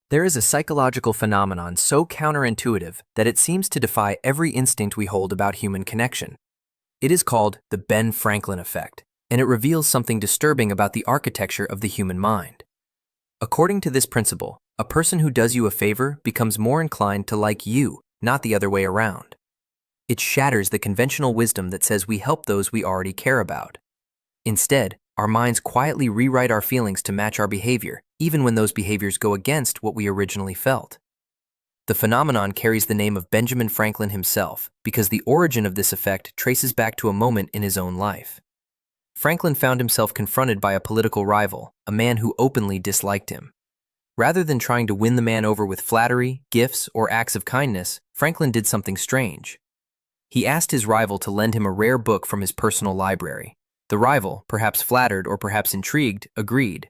There is a psychological phenomenon so counterintuitive that it seems to defy every instinct we hold about human connection. It is called the Ben Franklin effect, and it reveals something disturbing about the architecture of the human mind. According to this principle, a person who does you a favor becomes more inclined to like you, not the other way around. It shatters the conventional wisdom that says we help those we already care about. Instead, our minds quietly rewrite our feelings to match our behavior, even when those behaviors go against what we originally felt. The phenomenon carries the name of Benjamin Franklin himself because the origin of this effect traces back to a moment in his own life. Franklin found himself confronted by a political rival, a man who openly disliked him. Rather than trying to win the man over with flattery, gifts, or acts of kindness, Franklin did something strange. He asked his rival to lend him a rare book from his personal library. The rival, perhaps flattered or perhaps intrigued, agreed.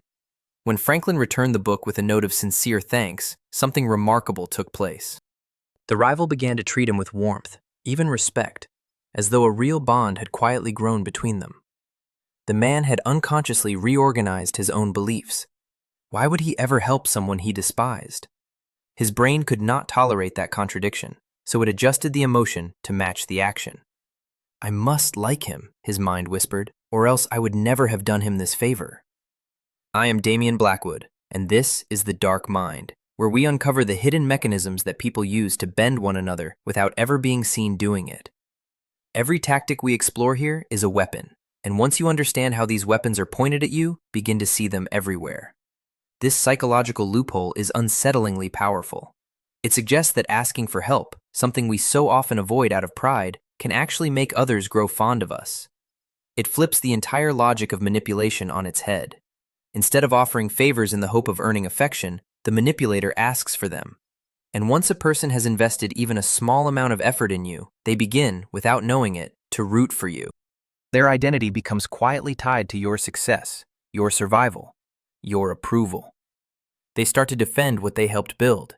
When Franklin returned the book with a note of sincere thanks, something remarkable took place. The rival began to treat him with warmth, even respect, as though a real bond had quietly grown between them. The man had unconsciously reorganized his own beliefs. Why would he ever help someone he despised? His brain could not tolerate that contradiction, so it adjusted the emotion to match the action. I must like him, his mind whispered, or else I would never have done him this favor. I am Damian Blackwood, and this is The Dark Mind, where we uncover the hidden mechanisms that people use to bend one another without ever being seen doing it. Every tactic we explore here is a weapon, and once you understand how these weapons are pointed at you, begin to see them everywhere. This psychological loophole is unsettlingly powerful. It suggests that asking for help, something we so often avoid out of pride, can actually make others grow fond of us. It flips the entire logic of manipulation on its head. Instead of offering favors in the hope of earning affection, the manipulator asks for them. And once a person has invested even a small amount of effort in you, they begin, without knowing it, to root for you. Their identity becomes quietly tied to your success, your survival, your approval. They start to defend what they helped build.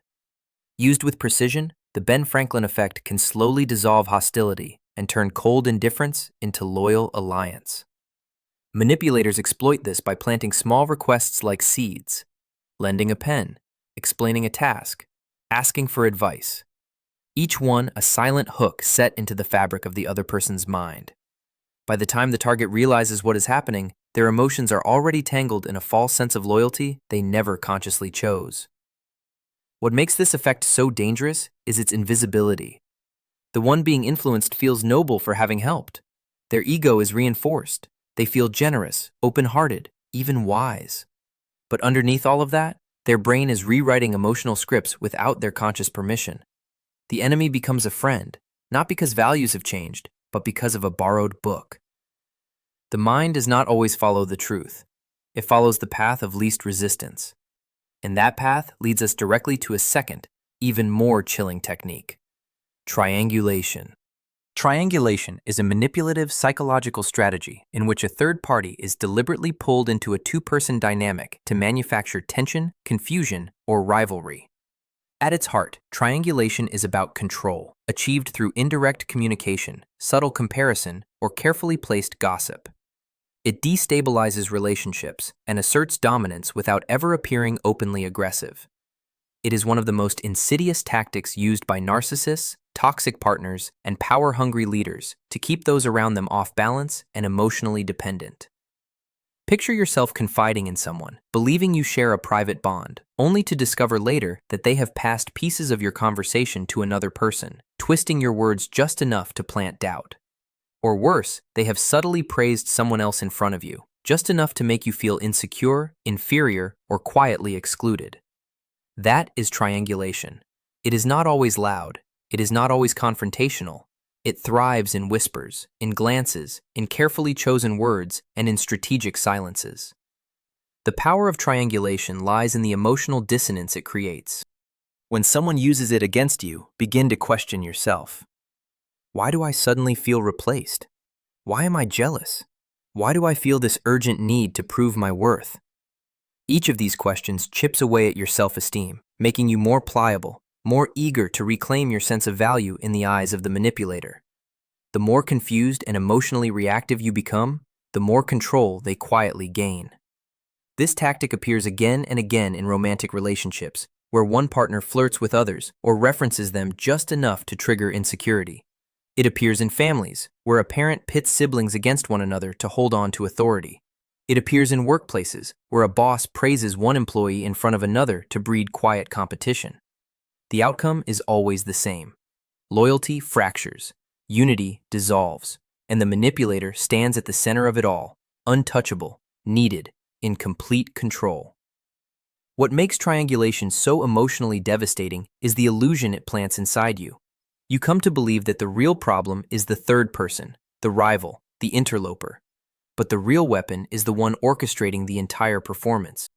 Used with precision, the Ben Franklin effect can slowly dissolve hostility and turn cold indifference into loyal alliance. Manipulators exploit this by planting small requests like seeds, lending a pen, explaining a task, asking for advice. Each one a silent hook set into the fabric of the other person's mind. By the time the target realizes what is happening, their emotions are already tangled in a false sense of loyalty they never consciously chose. What makes this effect so dangerous is its invisibility. The one being influenced feels noble for having helped. Their ego is reinforced. They feel generous, open-hearted, even wise. But underneath all of that, their brain is rewriting emotional scripts without their conscious permission. The enemy becomes a friend, not because values have changed, but because of a borrowed book. The mind does not always follow the truth. It follows the path of least resistance. And that path leads us directly to a second, even more chilling technique: triangulation. Triangulation is a manipulative psychological strategy in which a third party is deliberately pulled into a two-person dynamic to manufacture tension, confusion, or rivalry. At its heart, triangulation is about control, achieved through indirect communication, subtle comparison, or carefully placed gossip. It destabilizes relationships and asserts dominance without ever appearing openly aggressive. It is one of the most insidious tactics used by narcissists, toxic partners, and power-hungry leaders to keep those around them off balance and emotionally dependent. Picture yourself confiding in someone, believing you share a private bond, only to discover later that they have passed pieces of your conversation to another person, twisting your words just enough to plant doubt. Or worse, they have subtly praised someone else in front of you, just enough to make you feel insecure, inferior, or quietly excluded. That is triangulation. It is not always loud. It is not always confrontational. It thrives in whispers, in glances, in carefully chosen words, and in strategic silences. The power of triangulation lies in the emotional dissonance it creates. When someone uses it against you, begin to question yourself. Why do I suddenly feel replaced? Why am I jealous? Why do I feel this urgent need to prove my worth? Each of these questions chips away at your self-esteem, making you more pliable, more eager to reclaim your sense of value in the eyes of the manipulator. The more confused and emotionally reactive you become, the more control they quietly gain. This tactic appears again and again in romantic relationships, where one partner flirts with others or references them just enough to trigger insecurity. It appears in families, where a parent pits siblings against one another to hold on to authority. It appears in workplaces, where a boss praises one employee in front of another to breed quiet competition. The outcome is always the same. Loyalty fractures, unity dissolves, and the manipulator stands at the center of it all, untouchable, needed, in complete control. What makes triangulation so emotionally devastating is the illusion it plants inside you. You come to believe that the real problem is the third person, the rival, the interloper. But the real weapon is the one orchestrating the entire performance.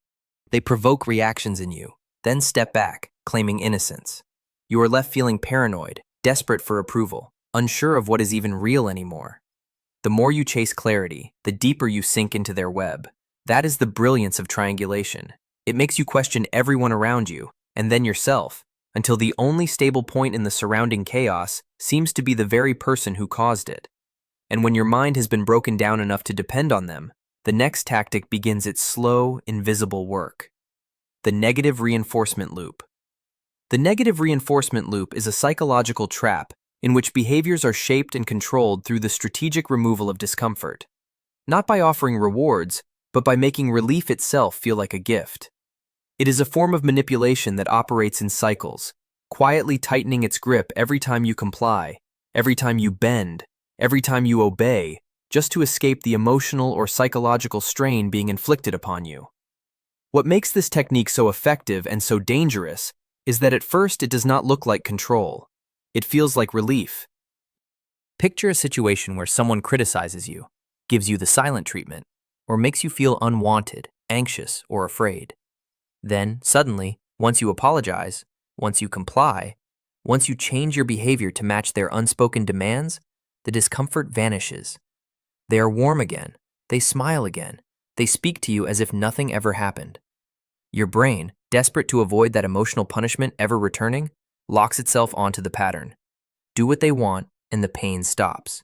They provoke reactions in you, then step back, claiming innocence. You are left feeling paranoid, desperate for approval, unsure of what is even real anymore. The more you chase clarity, the deeper you sink into their web. That is the brilliance of triangulation. It makes you question everyone around you, and then yourself, until the only stable point in the surrounding chaos seems to be the very person who caused it. And when your mind has been broken down enough to depend on them, the next tactic begins its slow, invisible work. The negative reinforcement loop. The negative reinforcement loop is a psychological trap in which behaviors are shaped and controlled through the strategic removal of discomfort. Not by offering rewards, but by making relief itself feel like a gift. It is a form of manipulation that operates in cycles, quietly tightening its grip every time you comply, every time you bend, every time you obey, just to escape the emotional or psychological strain being inflicted upon you. What makes this technique so effective and so dangerous is that at first it does not look like control. It feels like relief. Picture a situation where someone criticizes you, gives you the silent treatment, or makes you feel unwanted, anxious, or afraid. Then, suddenly, once you apologize, once you comply, once you change your behavior to match their unspoken demands, the discomfort vanishes. They are warm again. They smile again. They speak to you as if nothing ever happened. Your brain, desperate to avoid that emotional punishment ever returning, locks itself onto the pattern. Do what they want, and the pain stops.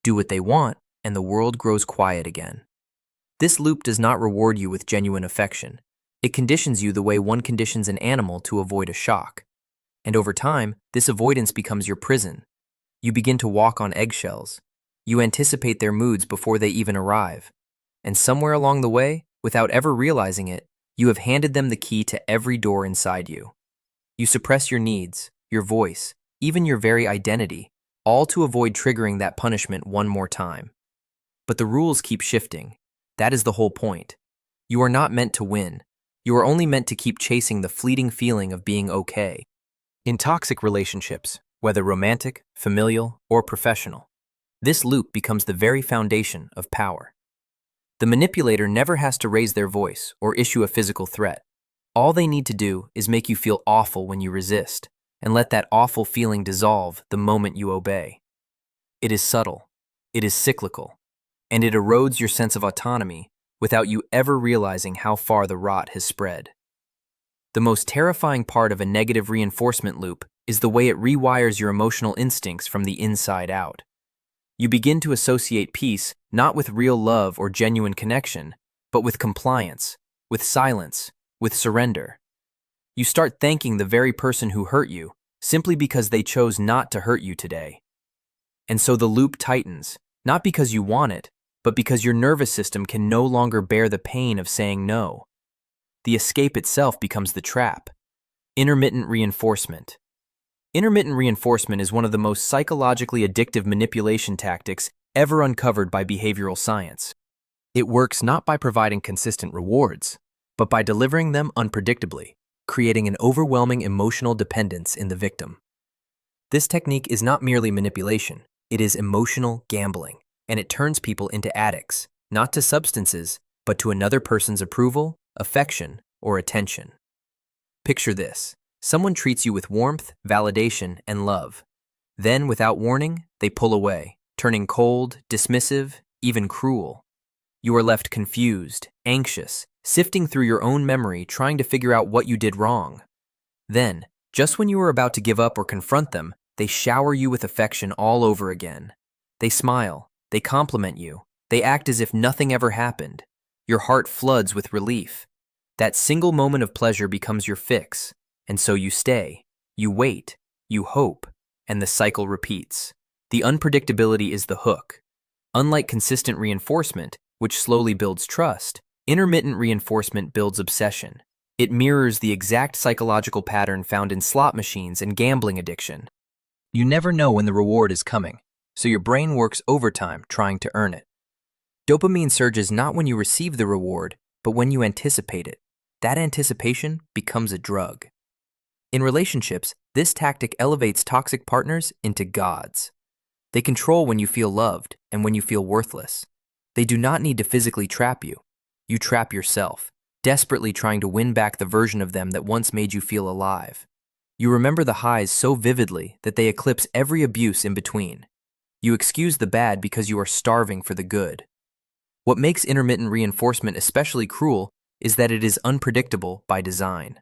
Do what they want, and the world grows quiet again. This loop does not reward you with genuine affection. It conditions you the way one conditions an animal to avoid a shock. And over time, this avoidance becomes your prison. You begin to walk on eggshells. You anticipate their moods before they even arrive. And somewhere along the way, without ever realizing it, you have handed them the key to every door inside you. You suppress your needs, your voice, even your very identity, all to avoid triggering that punishment one more time. But the rules keep shifting. That is the whole point. You are not meant to win. You are only meant to keep chasing the fleeting feeling of being okay. In toxic relationships, whether romantic, familial, or professional, this loop becomes the very foundation of power. The manipulator never has to raise their voice or issue a physical threat. All they need to do is make you feel awful when you resist, and let that awful feeling dissolve the moment you obey. It is subtle, it is cyclical, and it erodes your sense of autonomy without you ever realizing how far the rot has spread. The most terrifying part of a negative reinforcement loop is the way it rewires your emotional instincts from the inside out. You begin to associate peace not with real love or genuine connection, but with compliance, with silence, with surrender. You start thanking the very person who hurt you simply because they chose not to hurt you today. And so the loop tightens, not because you want it, but because your nervous system can no longer bear the pain of saying no. The escape itself becomes the trap. Intermittent reinforcement. Intermittent reinforcement is one of the most psychologically addictive manipulation tactics ever uncovered by behavioral science. It works not by providing consistent rewards, but by delivering them unpredictably, creating an overwhelming emotional dependence in the victim. This technique is not merely manipulation, it is emotional gambling, and it turns people into addicts, not to substances, but to another person's approval, affection, or attention. Picture this. Someone treats you with warmth, validation, and love. Then, without warning, they pull away, turning cold, dismissive, even cruel. You are left confused, anxious, sifting through your own memory, trying to figure out what you did wrong. Then, just when you are about to give up or confront them, they shower you with affection all over again. They smile, they compliment you, they act as if nothing ever happened. Your heart floods with relief. That single moment of pleasure becomes your fix. And so you stay, you wait, you hope, and the cycle repeats. The unpredictability is the hook. Unlike consistent reinforcement, which slowly builds trust, intermittent reinforcement builds obsession. It mirrors the exact psychological pattern found in slot machines and gambling addiction. You never know when the reward is coming, so your brain works overtime trying to earn it. Dopamine surges not when you receive the reward, but when you anticipate it. That anticipation becomes a drug. In relationships, this tactic elevates toxic partners into gods. They control when you feel loved and when you feel worthless. They do not need to physically trap you. You trap yourself, desperately trying to win back the version of them that once made you feel alive. You remember the highs so vividly that they eclipse every abuse in between. You excuse the bad because you are starving for the good. What makes intermittent reinforcement especially cruel is that it is unpredictable by design.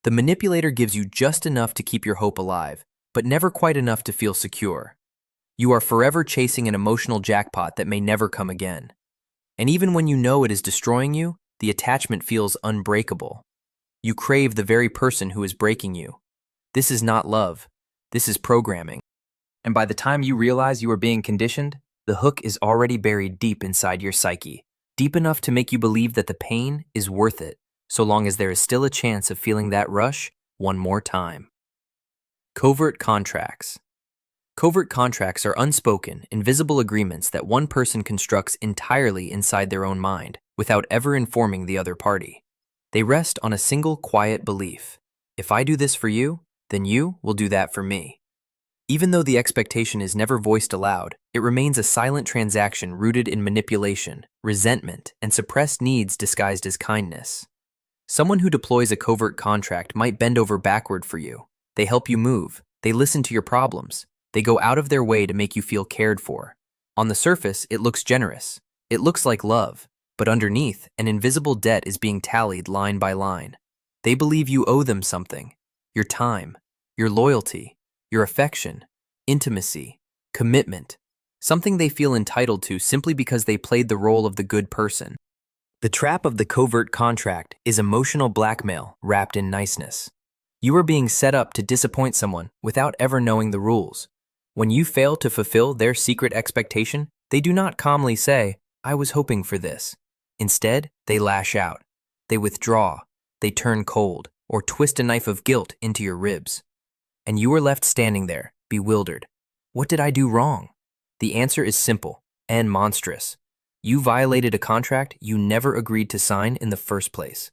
The manipulator gives you just enough to keep your hope alive, but never quite enough to feel secure. You are forever chasing an emotional jackpot that may never come again. And even when you know it is destroying you, the attachment feels unbreakable. You crave the very person who is breaking you. This is not love. This is programming. And by the time you realize you are being conditioned, the hook is already buried deep inside your psyche, deep enough to make you believe that the pain is worth it, so long as there is still a chance of feeling that rush one more time. Covert contracts. Covert contracts are unspoken, invisible agreements that one person constructs entirely inside their own mind, without ever informing the other party. They rest on a single quiet belief. If I do this for you, then you will do that for me. Even though the expectation is never voiced aloud, it remains a silent transaction rooted in manipulation, resentment, and suppressed needs disguised as kindness. Someone who deploys a covert contract might bend over backward for you. They help you move. They listen to your problems. They go out of their way to make you feel cared for. On the surface, it looks generous. It looks like love. But underneath, an invisible debt is being tallied line by line. They believe you owe them something. Your time, your loyalty, your affection, intimacy, commitment. Something they feel entitled to simply because they played the role of the good person. The trap of the covert contract is emotional blackmail wrapped in niceness. You are being set up to disappoint someone without ever knowing the rules. When you fail to fulfill their secret expectation, they do not calmly say, "I was hoping for this." Instead, they lash out. They withdraw. They turn cold, or twist a knife of guilt into your ribs. And you are left standing there, bewildered. What did I do wrong? The answer is simple and monstrous. You violated a contract you never agreed to sign in the first place.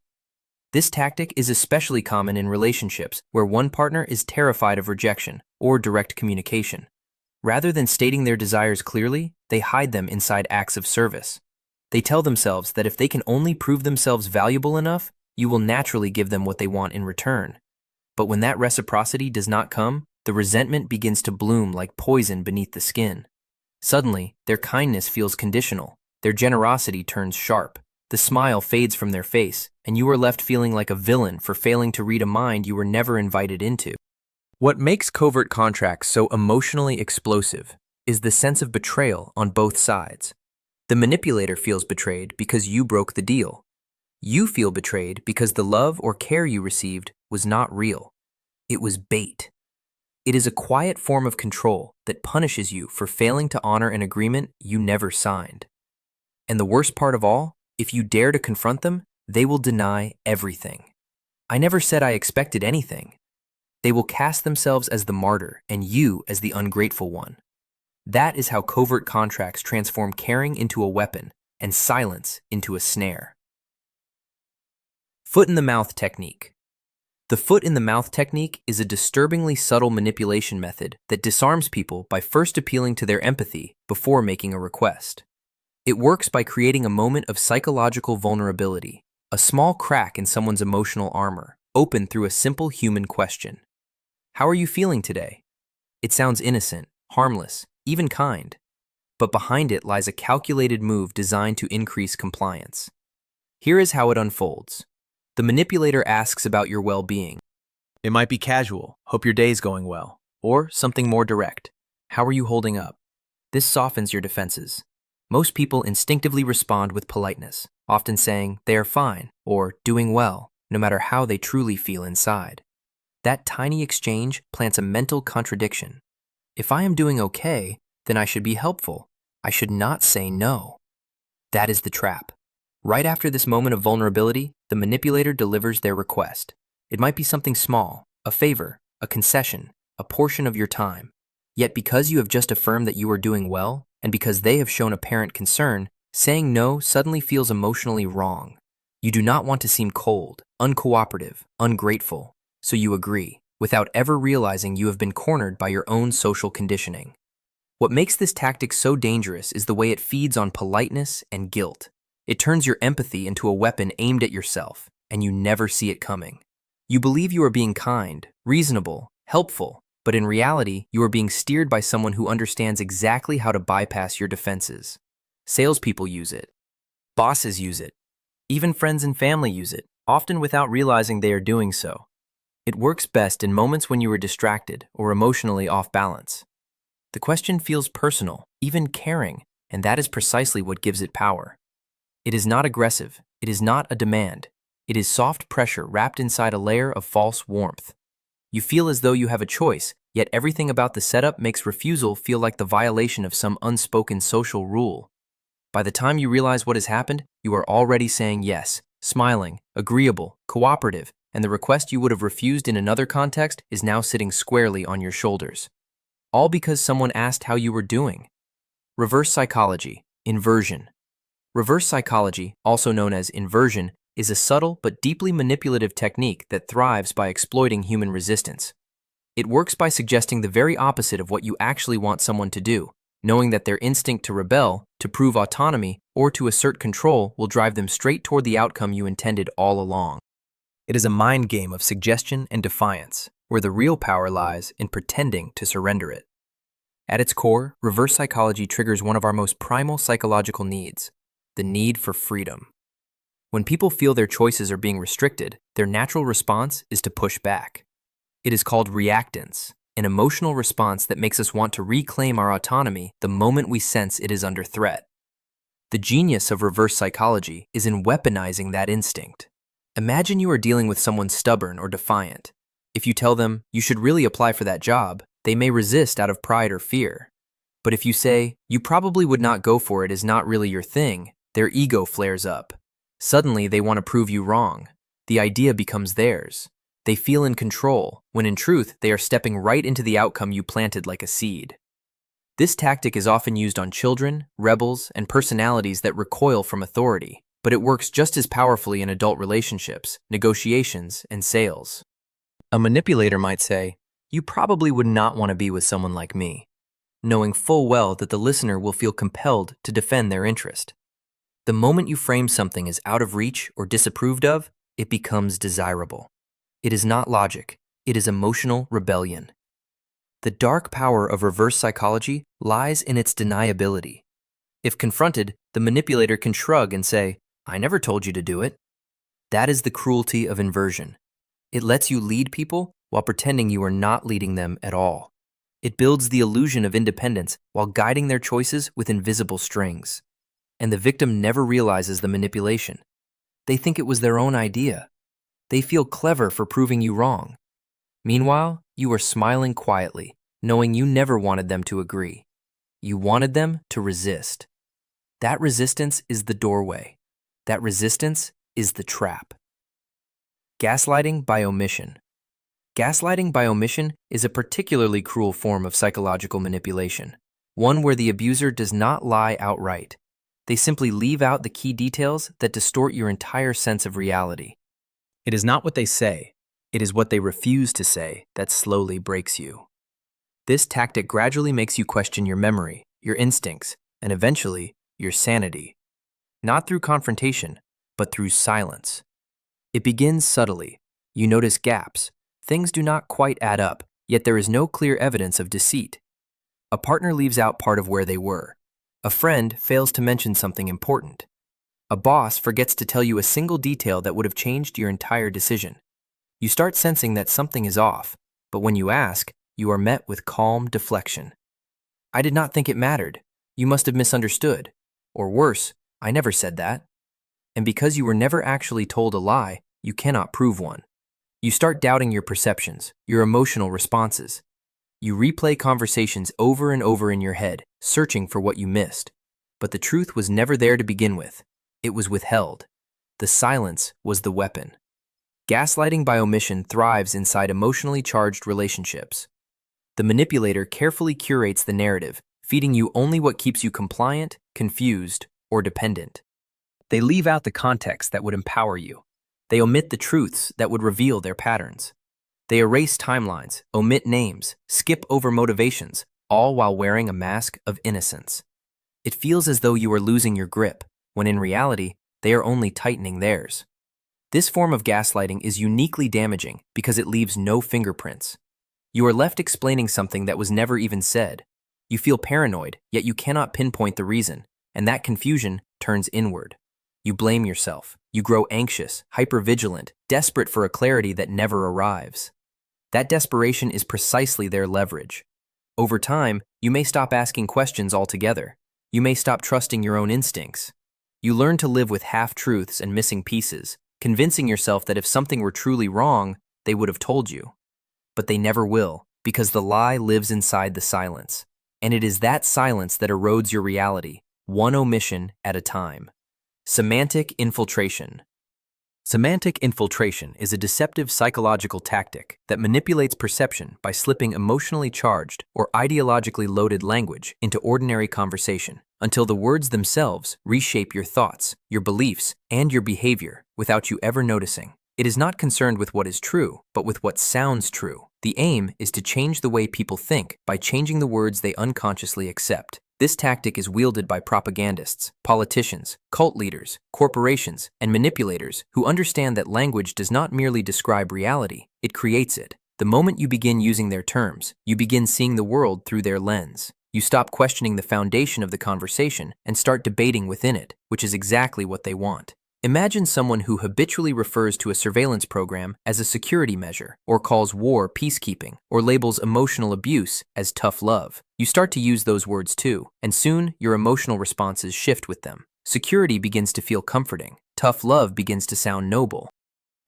This tactic is especially common in relationships where one partner is terrified of rejection or direct communication. Rather than stating their desires clearly, they hide them inside acts of service. They tell themselves that if they can only prove themselves valuable enough, you will naturally give them what they want in return. But when that reciprocity does not come, the resentment begins to bloom like poison beneath the skin. Suddenly, their kindness feels conditional. Their generosity turns sharp. The smile fades from their face, and you are left feeling like a villain for failing to read a mind you were never invited into. What makes covert contracts so emotionally explosive is the sense of betrayal on both sides. The manipulator feels betrayed because you broke the deal. You feel betrayed because the love or care you received was not real. It was bait. It is a quiet form of control that punishes you for failing to honor an agreement you never signed. And the worst part of all, if you dare to confront them, they will deny everything. I never said I expected anything. They will cast themselves as the martyr and you as the ungrateful one. That is how covert contracts transform caring into a weapon and silence into a snare. Foot in the mouth technique. The foot in the mouth technique is a disturbingly subtle manipulation method that disarms people by first appealing to their empathy before making a request. It works by creating a moment of psychological vulnerability, a small crack in someone's emotional armor, open through a simple human question. How are you feeling today? It sounds innocent, harmless, even kind. But behind it lies a calculated move designed to increase compliance. Here is how it unfolds. The manipulator asks about your well-being. It might be casual, hope your day's going well, or something more direct. How are you holding up? This softens your defenses. Most people instinctively respond with politeness, often saying they are fine or doing well, no matter how they truly feel inside. That tiny exchange plants a mental contradiction. If I am doing okay, then I should be helpful. I should not say no. That is the trap. Right after this moment of vulnerability, the manipulator delivers their request. It might be something small, a favor, a concession, a portion of your time. Yet because you have just affirmed that you are doing well, and because they have shown apparent concern, saying no suddenly feels emotionally wrong. You do not want to seem cold, uncooperative, ungrateful, so you agree, without ever realizing you have been cornered by your own social conditioning. What makes this tactic so dangerous is the way it feeds on politeness and guilt. It turns your empathy into a weapon aimed at yourself, and you never see it coming. You believe you are being kind, reasonable, helpful, but in reality, you are being steered by someone who understands exactly how to bypass your defenses. Salespeople use it. Bosses use it. Even friends and family use it, often without realizing they are doing so. It works best in moments when you are distracted or emotionally off balance. The question feels personal, even caring, and that is precisely what gives it power. It is not aggressive. It is not a demand. It is soft pressure wrapped inside a layer of false warmth. You feel as though you have a choice, yet everything about the setup makes refusal feel like the violation of some unspoken social rule. By the time you realize what has happened, you are already saying yes, smiling, agreeable, cooperative, and the request you would have refused in another context is now sitting squarely on your shoulders. All because someone asked how you were doing. Reverse psychology, inversion. Reverse psychology, also known as inversion, is a subtle but deeply manipulative technique that thrives by exploiting human resistance. It works by suggesting the very opposite of what you actually want someone to do, knowing that their instinct to rebel, to prove autonomy, or to assert control will drive them straight toward the outcome you intended all along. It is a mind game of suggestion and defiance, where the real power lies in pretending to surrender it. At its core, reverse psychology triggers one of our most primal psychological needs, the need for freedom. When people feel their choices are being restricted, their natural response is to push back. It is called reactance, an emotional response that makes us want to reclaim our autonomy the moment we sense it is under threat. The genius of reverse psychology is in weaponizing that instinct. Imagine you are dealing with someone stubborn or defiant. If you tell them you should really apply for that job, they may resist out of pride or fear. But if you say you probably would not go for it is not really your thing, their ego flares up. Suddenly, they want to prove you wrong. The idea becomes theirs. They feel in control, when in truth, they are stepping right into the outcome you planted like a seed. This tactic is often used on children, rebels, and personalities that recoil from authority, but it works just as powerfully in adult relationships, negotiations, and sales. A manipulator might say, "You probably would not want to be with someone like me," knowing full well that the listener will feel compelled to defend their interest. The moment you frame something as out of reach or disapproved of, it becomes desirable. It is not logic, it is emotional rebellion. The dark power of reverse psychology lies in its deniability. If confronted, the manipulator can shrug and say, "I never told you to do it." That is the cruelty of inversion. It lets you lead people while pretending you are not leading them at all. It builds the illusion of independence while guiding their choices with invisible strings. And the victim never realizes the manipulation. They think it was their own idea. They feel clever for proving you wrong. Meanwhile, you are smiling quietly, knowing you never wanted them to agree. You wanted them to resist. That resistance is the doorway. That resistance is the trap. Gaslighting by omission. Gaslighting by omission is a particularly cruel form of psychological manipulation, one where the abuser does not lie outright. They simply leave out the key details that distort your entire sense of reality. It is not what they say, it is what they refuse to say that slowly breaks you. This tactic gradually makes you question your memory, your instincts, and eventually, your sanity. Not through confrontation, but through silence. It begins subtly. You notice gaps. Things do not quite add up, yet there is no clear evidence of deceit. A partner leaves out part of where they were. A friend fails to mention something important. A boss forgets to tell you a single detail that would have changed your entire decision. You start sensing that something is off, but when you ask, you are met with calm deflection. "I did not think it mattered. You must have misunderstood." Or worse, "I never said that." And because you were never actually told a lie, you cannot prove one. You start doubting your perceptions, your emotional responses. You replay conversations over and over in your head, searching for what you missed. But the truth was never there to begin with. It was withheld. The silence was the weapon. Gaslighting by omission thrives inside emotionally charged relationships. The manipulator carefully curates the narrative, feeding you only what keeps you compliant, confused, or dependent. They leave out the context that would empower you. They omit the truths that would reveal their patterns. They erase timelines, omit names, skip over motivations, all while wearing a mask of innocence. It feels as though you are losing your grip, when in reality, they are only tightening theirs. This form of gaslighting is uniquely damaging because it leaves no fingerprints. You are left explaining something that was never even said. You feel paranoid, yet you cannot pinpoint the reason, and that confusion turns inward. You blame yourself. You grow anxious, hypervigilant, desperate for a clarity that never arrives. That desperation is precisely their leverage. Over time, you may stop asking questions altogether. You may stop trusting your own instincts. You learn to live with half-truths and missing pieces, convincing yourself that if something were truly wrong, they would have told you. But they never will, because the lie lives inside the silence. And it is that silence that erodes your reality, one omission at a time. Semantic infiltration. Semantic infiltration is a deceptive psychological tactic that manipulates perception by slipping emotionally charged or ideologically loaded language into ordinary conversation until the words themselves reshape your thoughts, your beliefs, and your behavior without you ever noticing. It is not concerned with what is true, but with what sounds true. The aim is to change the way people think by changing the words they unconsciously accept. This tactic is wielded by propagandists, politicians, cult leaders, corporations, and manipulators who understand that language does not merely describe reality, it creates it. The moment you begin using their terms, you begin seeing the world through their lens. You stop questioning the foundation of the conversation and start debating within it, which is exactly what they want. Imagine someone who habitually refers to a surveillance program as a security measure, or calls war peacekeeping, or labels emotional abuse as tough love. You start to use those words too, and soon your emotional responses shift with them. Security begins to feel comforting. Tough love begins to sound noble.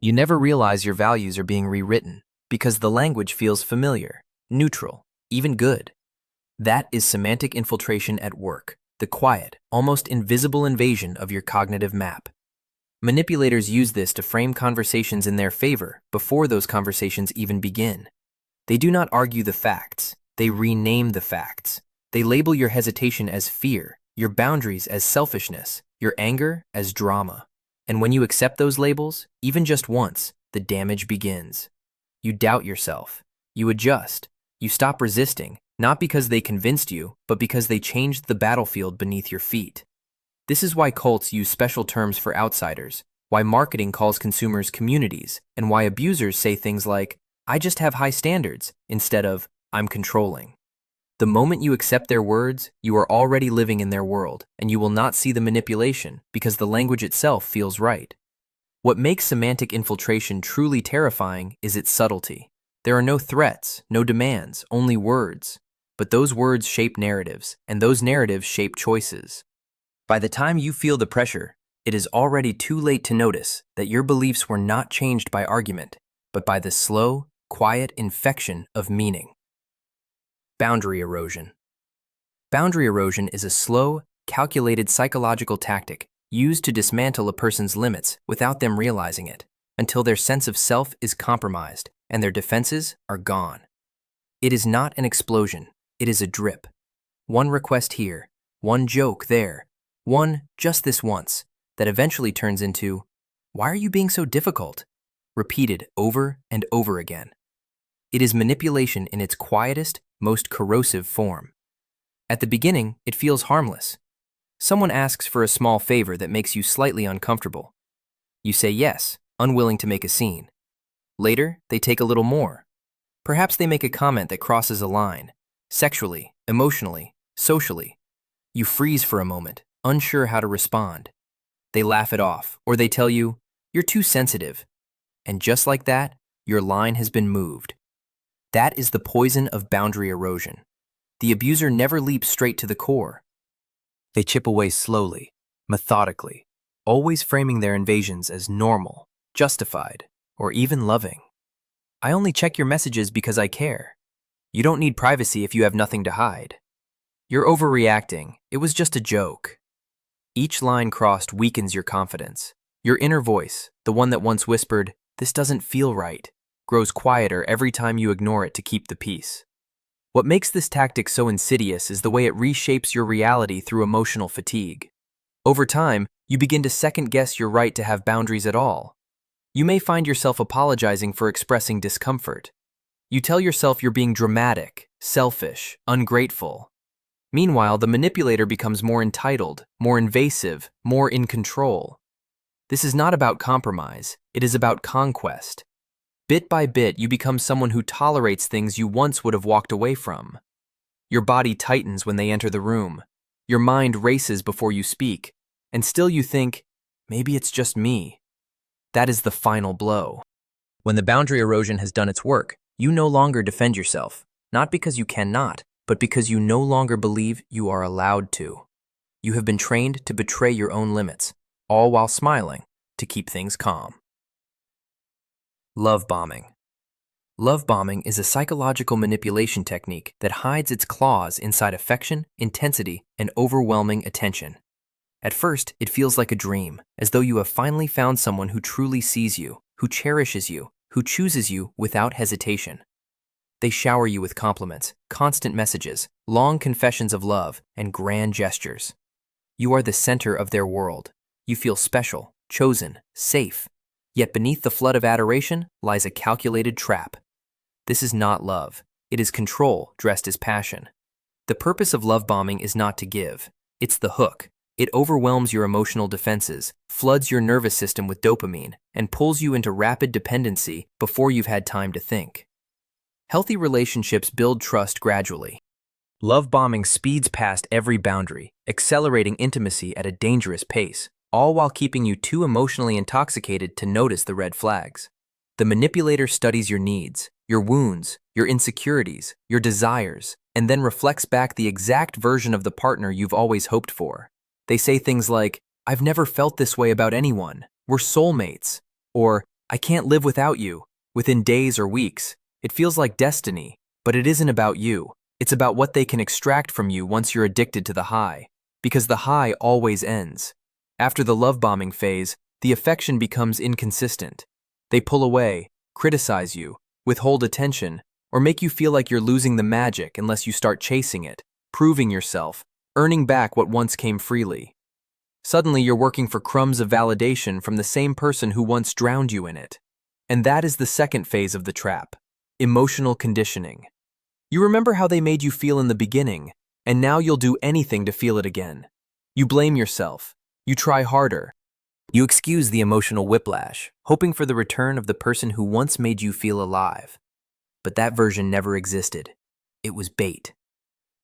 You never realize your values are being rewritten, because the language feels familiar, neutral, even good. That is semantic infiltration at work, the quiet, almost invisible invasion of your cognitive map. Manipulators use this to frame conversations in their favor before those conversations even begin. They do not argue the facts, they rename the facts. They label your hesitation as fear, your boundaries as selfishness, your anger as drama. And when you accept those labels, even just once, the damage begins. You doubt yourself, you adjust, you stop resisting, not because they convinced you, but because they changed the battlefield beneath your feet. This is why cults use special terms for outsiders, why marketing calls consumers communities, and why abusers say things like, "I just have high standards," instead of, "I'm controlling." The moment you accept their words, you are already living in their world, and you will not see the manipulation because the language itself feels right. What makes semantic infiltration truly terrifying is its subtlety. There are no threats, no demands, only words. But those words shape narratives, and those narratives shape choices. By the time you feel the pressure, it is already too late to notice that your beliefs were not changed by argument, but by the slow, quiet infection of meaning. Boundary erosion. Boundary erosion is a slow, calculated psychological tactic used to dismantle a person's limits without them realizing it, until their sense of self is compromised and their defenses are gone. It is not an explosion, it is a drip. One request here, one joke there, one just this once, that eventually turns into, "Why are you being so difficult?" repeated over and over again. It is manipulation in its quietest, most corrosive form. At the beginning, it feels harmless. Someone asks for a small favor that makes you slightly uncomfortable. You say yes, unwilling to make a scene. Later, they take a little more. Perhaps they make a comment that crosses a line, sexually, emotionally, socially. You freeze for a moment, unsure how to respond. They laugh it off, or they tell you, "You're too sensitive." And just like that, your line has been moved. That is the poison of boundary erosion. The abuser never leaps straight to the core. They chip away slowly, methodically, always framing their invasions as normal, justified, or even loving. I only check your messages because I care. You don't need privacy if you have nothing to hide. You're overreacting. It was just a joke. Each line crossed weakens your confidence. Your inner voice, the one that once whispered, "This doesn't feel right," grows quieter every time you ignore it to keep the peace. What makes this tactic so insidious is the way it reshapes your reality through emotional fatigue. Over time, you begin to second-guess your right to have boundaries at all. You may find yourself apologizing for expressing discomfort. You tell yourself you're being dramatic, selfish, ungrateful. Meanwhile, the manipulator becomes more entitled, more invasive, more in control. This is not about compromise, it is about conquest. Bit by bit, you become someone who tolerates things you once would have walked away from. Your body tightens when they enter the room. Your mind races before you speak, and still you think, maybe it's just me. That is the final blow. When the boundary erosion has done its work, you no longer defend yourself, not because you cannot, but because you no longer believe you are allowed to. You have been trained to betray your own limits, all while smiling to keep things calm. Love bombing. Love bombing is a psychological manipulation technique that hides its claws inside affection, intensity, and overwhelming attention. At first, it feels like a dream, as though you have finally found someone who truly sees you, who cherishes you, who chooses you without hesitation. They shower you with compliments, constant messages, long confessions of love, and grand gestures. You are the center of their world. You feel special, chosen, safe. Yet beneath the flood of adoration lies a calculated trap. This is not love. It is control dressed as passion. The purpose of love bombing is not to give. It's the hook. It overwhelms your emotional defenses, floods your nervous system with dopamine, and pulls you into rapid dependency before you've had time to think. Healthy relationships build trust gradually. Love bombing speeds past every boundary, accelerating intimacy at a dangerous pace, all while keeping you too emotionally intoxicated to notice the red flags. The manipulator studies your needs, your wounds, your insecurities, your desires, and then reflects back the exact version of the partner you've always hoped for. They say things like, "I've never felt this way about anyone. We're soulmates." Or, "I can't live without you," within days or weeks. It feels like destiny, but it isn't about you. It's about what they can extract from you once you're addicted to the high, because the high always ends. After the love bombing phase, the affection becomes inconsistent. They pull away, criticize you, withhold attention, or make you feel like you're losing the magic unless you start chasing it, proving yourself, earning back what once came freely. Suddenly you're working for crumbs of validation from the same person who once drowned you in it. And that is the second phase of the trap, emotional conditioning. You remember how they made you feel in the beginning, and now you'll do anything to feel it again. You blame yourself. You try harder. You excuse the emotional whiplash, hoping for the return of the person who once made you feel alive. But that version never existed. It was bait.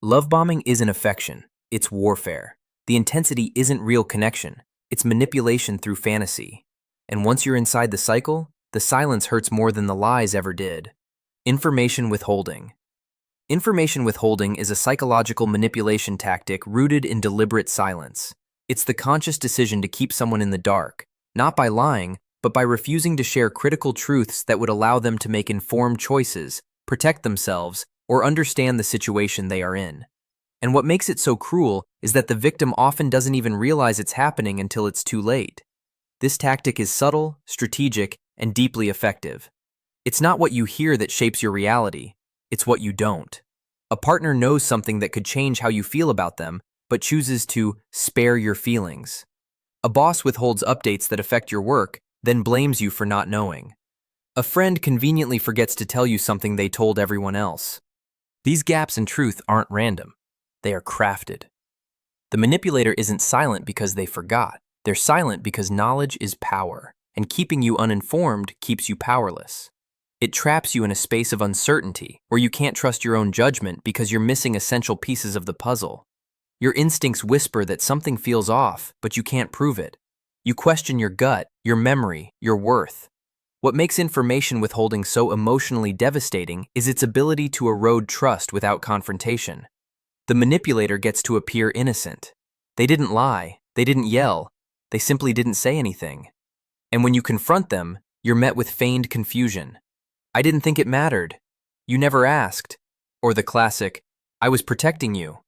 Love bombing isn't affection, it's warfare. The intensity isn't real connection, it's manipulation through fantasy. And once you're inside the cycle, the silence hurts more than the lies ever did. Information withholding. Information withholding is a psychological manipulation tactic rooted in deliberate silence. It's the conscious decision to keep someone in the dark, not by lying, but by refusing to share critical truths that would allow them to make informed choices, protect themselves, or understand the situation they are in. And what makes it so cruel is that the victim often doesn't even realize it's happening until it's too late. This tactic is subtle, strategic, and deeply effective. It's not what you hear that shapes your reality, it's what you don't. A partner knows something that could change how you feel about them, but chooses to spare your feelings. A boss withholds updates that affect your work, then blames you for not knowing. A friend conveniently forgets to tell you something they told everyone else. These gaps in truth aren't random. They are crafted. The manipulator isn't silent because they forgot. They're silent because knowledge is power, and keeping you uninformed keeps you powerless. It traps you in a space of uncertainty where you can't trust your own judgment because you're missing essential pieces of the puzzle. Your instincts whisper that something feels off, but you can't prove it. You question your gut, your memory, your worth. What makes information withholding so emotionally devastating is its ability to erode trust without confrontation. The manipulator gets to appear innocent. They didn't lie, they didn't yell, they simply didn't say anything. And when you confront them, you're met with feigned confusion. I didn't think it mattered. You never asked. Or the classic, I was protecting you.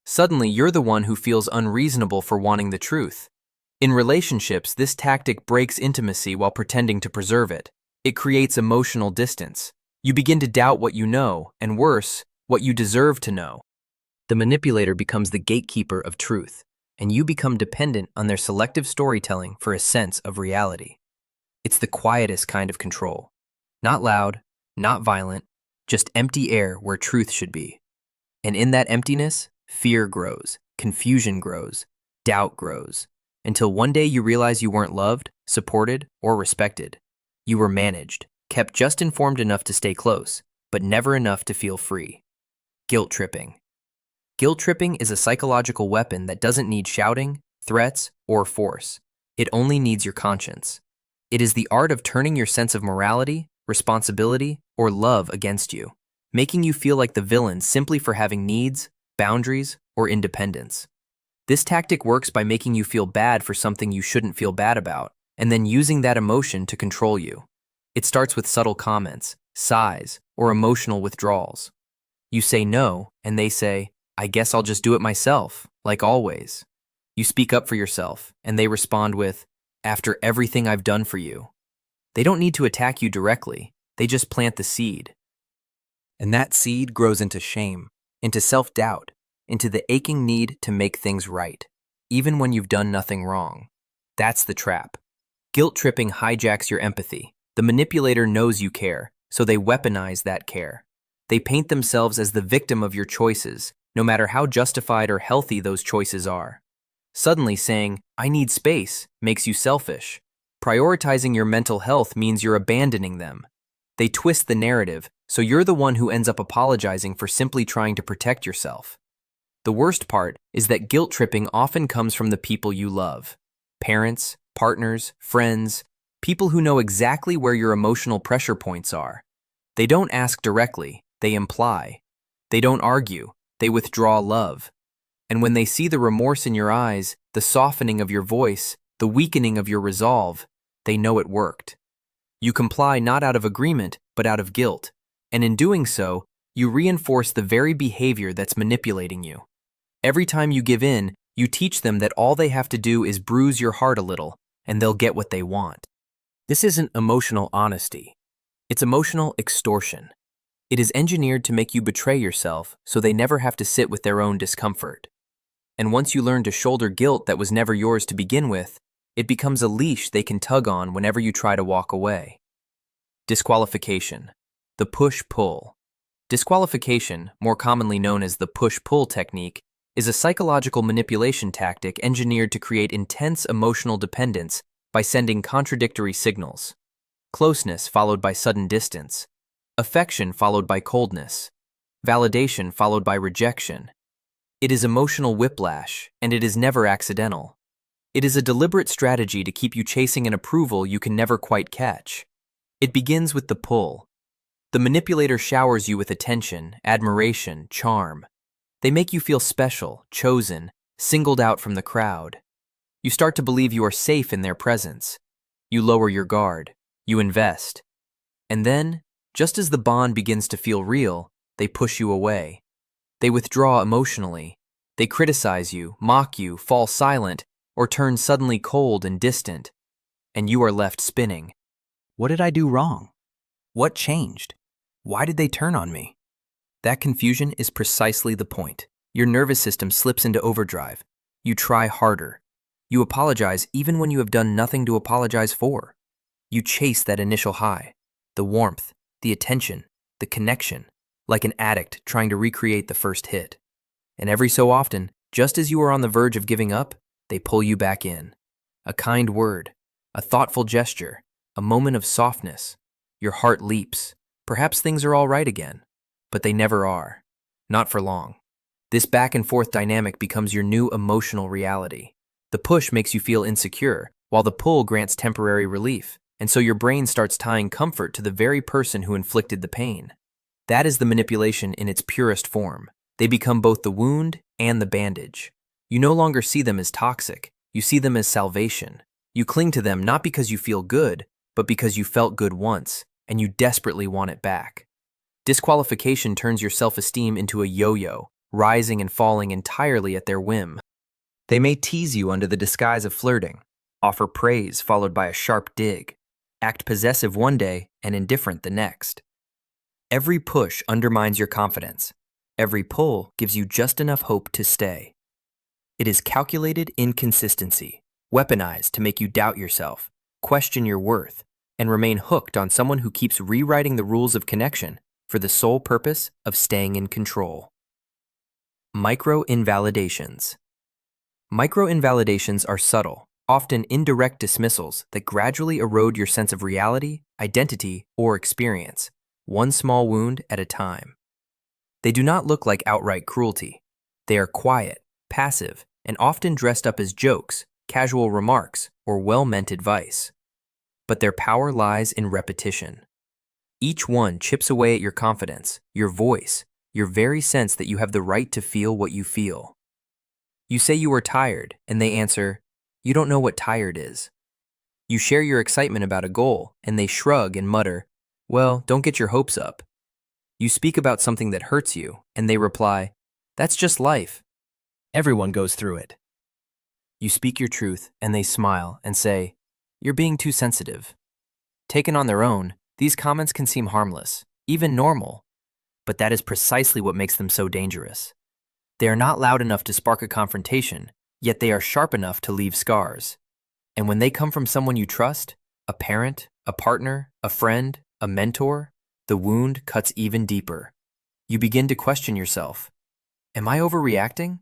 Suddenly, you're the one who feels unreasonable for wanting the truth. In relationships, this tactic breaks intimacy while pretending to preserve it. It creates emotional distance. You begin to doubt what you know, and worse, what you deserve to know. The manipulator becomes the gatekeeper of truth, and you become dependent on their selective storytelling for a sense of reality. It's the quietest kind of control. Not loud, not violent, just empty air where truth should be. And in that emptiness, fear grows, confusion grows, doubt grows, until one day you realize you weren't loved, supported, or respected. You were managed, kept just informed enough to stay close, but never enough to feel free. Guilt tripping. Guilt tripping is a psychological weapon that doesn't need shouting, threats, or force. It only needs your conscience. It is the art of turning your sense of morality, responsibility, or love against you, making you feel like the villain simply for having needs, boundaries, or independence. This tactic works by making you feel bad for something you shouldn't feel bad about, and then using that emotion to control you. It starts with subtle comments, sighs, or emotional withdrawals. You say no, and they say, I guess I'll just do it myself, like always. You speak up for yourself, and they respond with, after everything I've done for you. They don't need to attack you directly, they just plant the seed. And that seed grows into shame, into self-doubt, into the aching need to make things right, even when you've done nothing wrong. That's the trap. Guilt tripping hijacks your empathy. The manipulator knows you care, so they weaponize that care. They paint themselves as the victim of your choices, no matter how justified or healthy those choices are. Suddenly saying, I need space, makes you selfish. Prioritizing your mental health means you're abandoning them. They twist the narrative, so you're the one who ends up apologizing for simply trying to protect yourself. The worst part is that guilt tripping often comes from the people you love. Parents, partners, friends, people who know exactly where your emotional pressure points are. They don't ask directly, they imply. They don't argue, they withdraw love. And when they see the remorse in your eyes, the softening of your voice, the weakening of your resolve, they know it worked. You comply not out of agreement, but out of guilt. And in doing so, you reinforce the very behavior that's manipulating you. Every time you give in, you teach them that all they have to do is bruise your heart a little, and they'll get what they want. This isn't emotional honesty. It's emotional extortion. It is engineered to make you betray yourself so they never have to sit with their own discomfort. And once you learn to shoulder guilt that was never yours to begin with, it becomes a leash they can tug on whenever you try to walk away. Disqualification. The push-pull. Disqualification, more commonly known as the push-pull technique, is a psychological manipulation tactic engineered to create intense emotional dependence by sending contradictory signals. Closeness followed by sudden distance. Affection followed by coldness. Validation followed by rejection. It is emotional whiplash, and it is never accidental. It is a deliberate strategy to keep you chasing an approval you can never quite catch. It begins with the pull. The manipulator showers you with attention, admiration, charm. They make you feel special, chosen, singled out from the crowd. You start to believe you are safe in their presence. You lower your guard. You invest. And then, just as the bond begins to feel real, they push you away. They withdraw emotionally. They criticize you, mock you, fall silent, or turn suddenly cold and distant. And you are left spinning. What did I do wrong? What changed? Why did they turn on me? That confusion is precisely the point. Your nervous system slips into overdrive. You try harder. You apologize even when you have done nothing to apologize for. You chase that initial high, the warmth, the attention, the connection, like an addict trying to recreate the first hit. And every so often, just as you are on the verge of giving up, they pull you back in. A kind word, a thoughtful gesture, a moment of softness. Your heart leaps. Perhaps things are all right again. But they never are. Not for long. This back and forth dynamic becomes your new emotional reality. The push makes you feel insecure, while the pull grants temporary relief, and so your brain starts tying comfort to the very person who inflicted the pain. That is the manipulation in its purest form. They become both the wound and the bandage. You no longer see them as toxic, you see them as salvation. You cling to them not because you feel good, but because you felt good once, and you desperately want it back. Disqualification turns your self-esteem into a yo-yo, rising and falling entirely at their whim. They may tease you under the disguise of flirting, offer praise followed by a sharp dig, act possessive one day and indifferent the next. Every push undermines your confidence. Every pull gives you just enough hope to stay. It is calculated inconsistency, weaponized to make you doubt yourself, question your worth, and remain hooked on someone who keeps rewriting the rules of connection for the sole purpose of staying in control. Micro-invalidations. Micro-invalidations are subtle, often indirect dismissals that gradually erode your sense of reality, identity, or experience, one small wound at a time. They do not look like outright cruelty. They are quiet, passive, and often dressed up as jokes, casual remarks, or well-meant advice. But their power lies in repetition. Each one chips away at your confidence, your voice, your very sense that you have the right to feel what you feel. You say you are tired, and they answer, "You don't know what tired is." You share your excitement about a goal, and they shrug and mutter, "Well, don't get your hopes up." You speak about something that hurts you, and they reply, "That's just life. Everyone goes through it." You speak your truth, and they smile and say, "You're being too sensitive." Taken on their own, these comments can seem harmless, even normal, but that is precisely what makes them so dangerous. They are not loud enough to spark a confrontation, yet they are sharp enough to leave scars. And when they come from someone you trust, a parent, a partner, a friend, a mentor, the wound cuts even deeper. You begin to question yourself. Am I overreacting?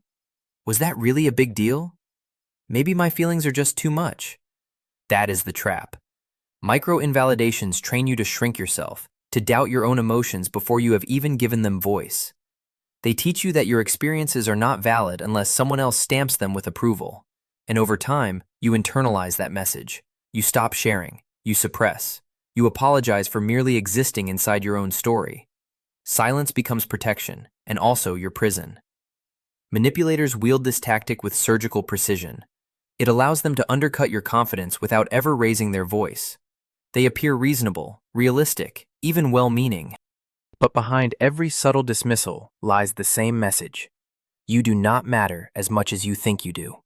Was that really a big deal? Maybe my feelings are just too much. That is the trap. Micro-invalidations train you to shrink yourself, to doubt your own emotions before you have even given them voice. They teach you that your experiences are not valid unless someone else stamps them with approval. And over time, you internalize that message. You stop sharing. You suppress. You apologize for merely existing inside your own story. Silence becomes protection, and also your prison. Manipulators wield this tactic with surgical precision. It allows them to undercut your confidence without ever raising their voice. They appear reasonable, realistic, even well-meaning. But behind every subtle dismissal lies the same message. You do not matter as much as you think you do.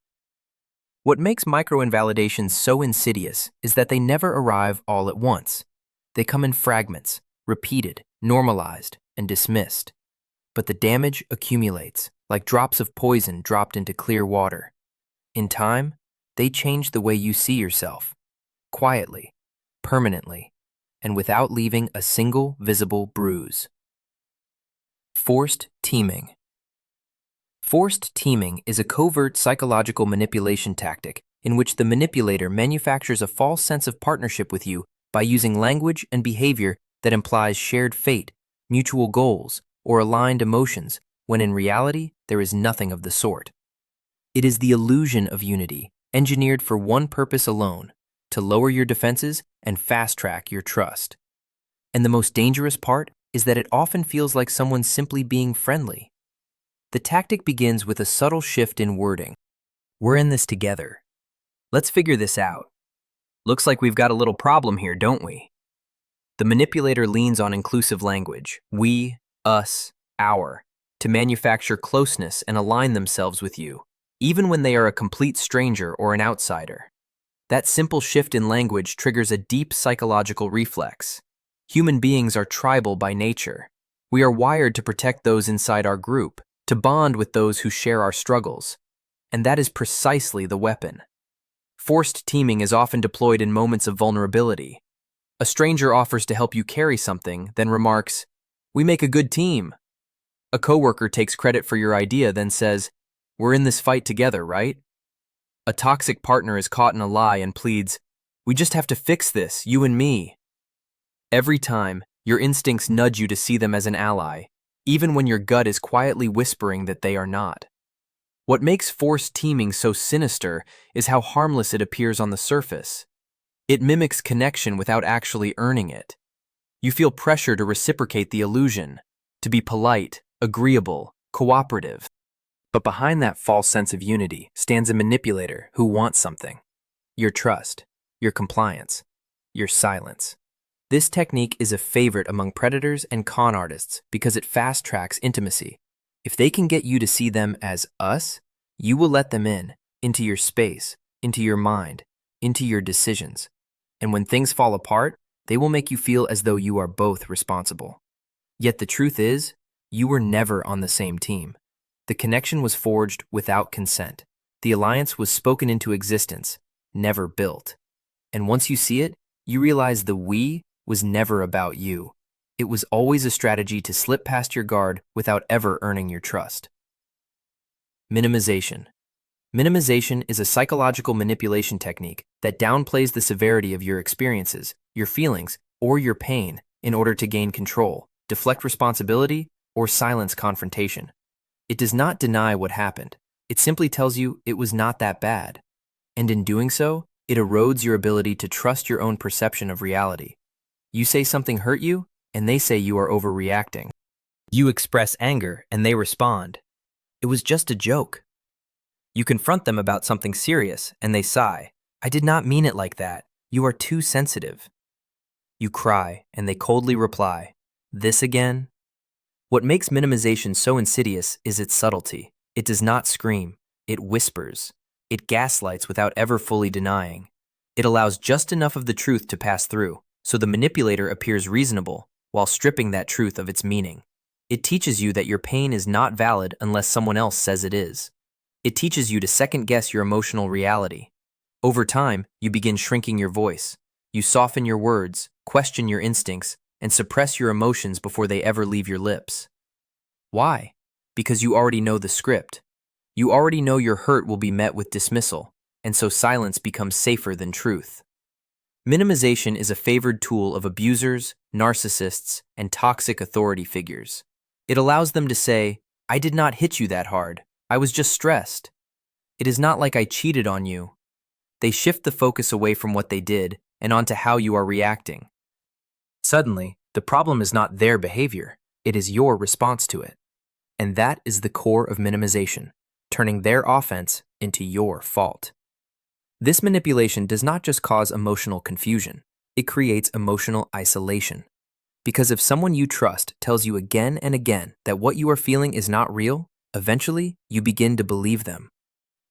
What makes micro-invalidations so insidious is that they never arrive all at once. They come in fragments, repeated, normalized, and dismissed. But the damage accumulates, like drops of poison dropped into clear water. In time, they change the way you see yourself, quietly, permanently, and without leaving a single visible bruise. Forced teaming. Forced teaming is a covert psychological manipulation tactic in which the manipulator manufactures a false sense of partnership with you by using language and behavior that implies shared fate, mutual goals, or aligned emotions, when in reality there is nothing of the sort. It is the illusion of unity, engineered for one purpose alone, to lower your defenses and fast-track your trust. And the most dangerous part is that it often feels like someone simply being friendly. The tactic begins with a subtle shift in wording. "We're in this together. Let's figure this out. Looks like we've got a little problem here, don't we?" The manipulator leans on inclusive language, we, us, our, to manufacture closeness and align themselves with you, even when they are a complete stranger or an outsider. That simple shift in language triggers a deep psychological reflex. Human beings are tribal by nature. We are wired to protect those inside our group, to bond with those who share our struggles. And that is precisely the weapon. Forced teaming is often deployed in moments of vulnerability. A stranger offers to help you carry something, then remarks, "We make a good team." A coworker takes credit for your idea, then says, "We're in this fight together, right?" A toxic partner is caught in a lie and pleads, "We just have to fix this, you and me." Every time, your instincts nudge you to see them as an ally, even when your gut is quietly whispering that they are not. What makes forced teaming so sinister is how harmless it appears on the surface. It mimics connection without actually earning it. You feel pressure to reciprocate the illusion, to be polite, agreeable, cooperative. But behind that false sense of unity stands a manipulator who wants something: your trust, your compliance, your silence. This technique is a favorite among predators and con artists because it fast-tracks intimacy. If they can get you to see them as us, you will let them in, into your space, into your mind, into your decisions. And when things fall apart, they will make you feel as though you are both responsible. Yet the truth is, you were never on the same team. The connection was forged without consent. The alliance was spoken into existence, never built. And once you see it, you realize the we was never about you. It was always a strategy to slip past your guard without ever earning your trust. Minimization. Minimization is a psychological manipulation technique that downplays the severity of your experiences, your feelings, or your pain in order to gain control, deflect responsibility, or silence confrontation. It does not deny what happened. It simply tells you it was not that bad. And in doing so, it erodes your ability to trust your own perception of reality. You say something hurt you, and they say you are overreacting. You express anger, and they respond, "It was just a joke." You confront them about something serious, and they sigh, "I did not mean it like that. You are too sensitive." You cry, and they coldly reply, "This again?" What makes minimization so insidious is its subtlety. It does not scream, it whispers. It gaslights without ever fully denying. It allows just enough of the truth to pass through, so the manipulator appears reasonable, while stripping that truth of its meaning. It teaches you that your pain is not valid unless someone else says it is. It teaches you to second-guess your emotional reality. Over time, you begin shrinking your voice. You soften your words, question your instincts, and suppress your emotions before they ever leave your lips. Why? Because you already know the script. You already know your hurt will be met with dismissal, and so silence becomes safer than truth. Minimization is a favored tool of abusers, narcissists, and toxic authority figures. It allows them to say, "I did not hit you that hard. I was just stressed. It is not like I cheated on you." They shift the focus away from what they did and onto how you are reacting. Suddenly, the problem is not their behavior, it is your response to it. And that is the core of minimization, turning their offense into your fault. This manipulation does not just cause emotional confusion, it creates emotional isolation. Because if someone you trust tells you again and again that what you are feeling is not real, eventually you begin to believe them.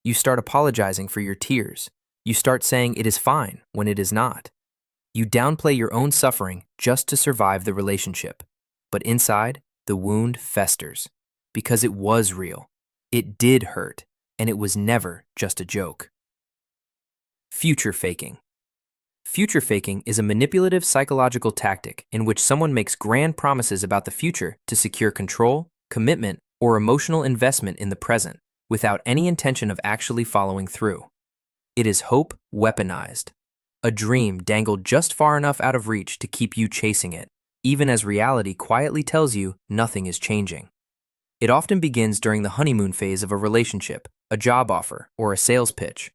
You start apologizing for your tears. You start saying it is fine when it is not. You downplay your own suffering just to survive the relationship. But inside, the wound festers. Because it was real. It did hurt, and it was never just a joke. Future faking. Future faking is a manipulative psychological tactic in which someone makes grand promises about the future to secure control, commitment, or emotional investment in the present without any intention of actually following through. It is hope weaponized, a dream dangled just far enough out of reach to keep you chasing it, even as reality quietly tells you nothing is changing. It often begins during the honeymoon phase of a relationship, a job offer, or a sales pitch.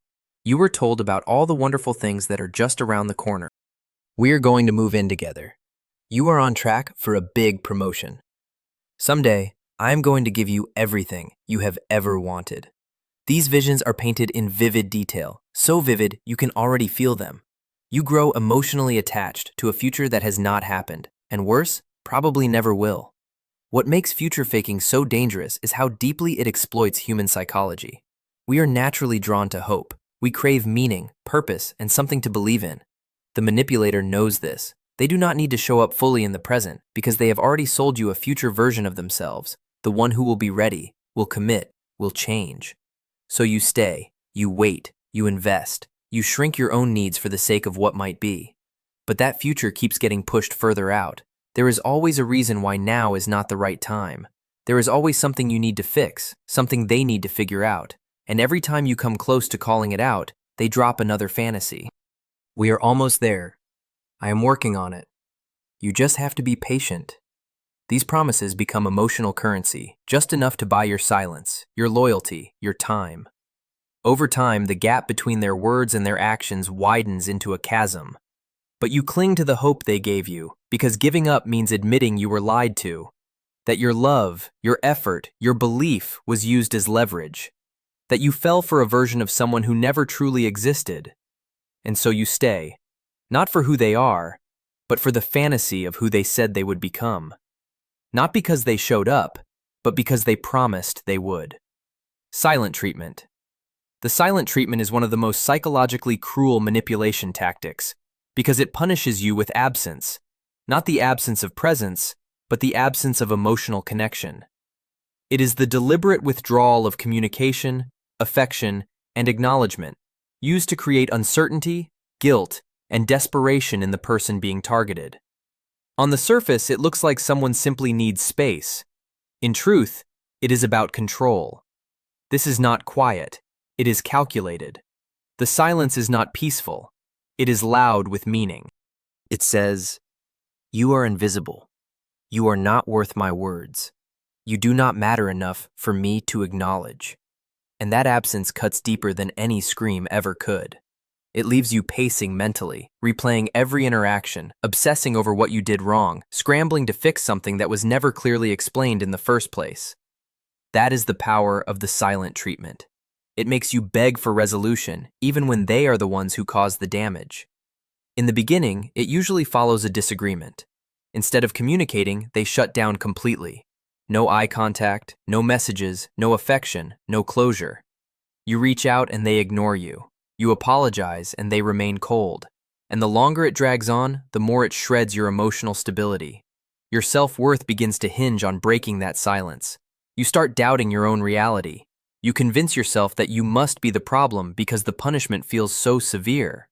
You were told about all the wonderful things that are just around the corner. We're going to move in together. You are on track for a big promotion. Someday, I'm going to give you everything you have ever wanted. These visions are painted in vivid detail, so vivid you can already feel them. You grow emotionally attached to a future that has not happened, and worse, probably never will. What makes future faking so dangerous is how deeply it exploits human psychology. We are naturally drawn to hope. We crave meaning, purpose, and something to believe in. The manipulator knows this. They do not need to show up fully in the present because they have already sold you a future version of themselves, the one who will be ready, will commit, will change. So you stay, you wait, you invest, you shrink your own needs for the sake of what might be. But that future keeps getting pushed further out. There is always a reason why now is not the right time. There is always something you need to fix, something they need to figure out. And every time you come close to calling it out, they drop another fantasy. We are almost there. I am working on it. You just have to be patient. These promises become emotional currency, just enough to buy your silence, your loyalty, your time. Over time, the gap between their words and their actions widens into a chasm. But you cling to the hope they gave you, because giving up means admitting you were lied to, that your love, your effort, your belief was used as leverage, that you fell for a version of someone who never truly existed. And so you stay, not for who they are, but for the fantasy of who they said they would become. Not because they showed up, but because they promised they would. Silent treatment. The silent treatment is one of the most psychologically cruel manipulation tactics because it punishes you with absence, not the absence of presence, but the absence of emotional connection. It is the deliberate withdrawal of communication, affection, and acknowledgement, used to create uncertainty, guilt, and desperation in the person being targeted. On the surface, it looks like someone simply needs space. In truth, it is about control. This is not quiet. It is calculated. The silence is not peaceful. It is loud with meaning. It says, "You are invisible. You are not worth my words. You do not matter enough for me to acknowledge." And that absence cuts deeper than any scream ever could. It leaves you pacing mentally, replaying every interaction, obsessing over what you did wrong, scrambling to fix something that was never clearly explained in the first place. That is the power of the silent treatment. It makes you beg for resolution, even when they are the ones who caused the damage. In the beginning, it usually follows a disagreement. Instead of communicating, they shut down completely. No eye contact, no messages, no affection, no closure. You reach out and they ignore you. You apologize and they remain cold. And the longer it drags on, the more it shreds your emotional stability. Your self-worth begins to hinge on breaking that silence. You start doubting your own reality. You convince yourself that you must be the problem because the punishment feels so severe.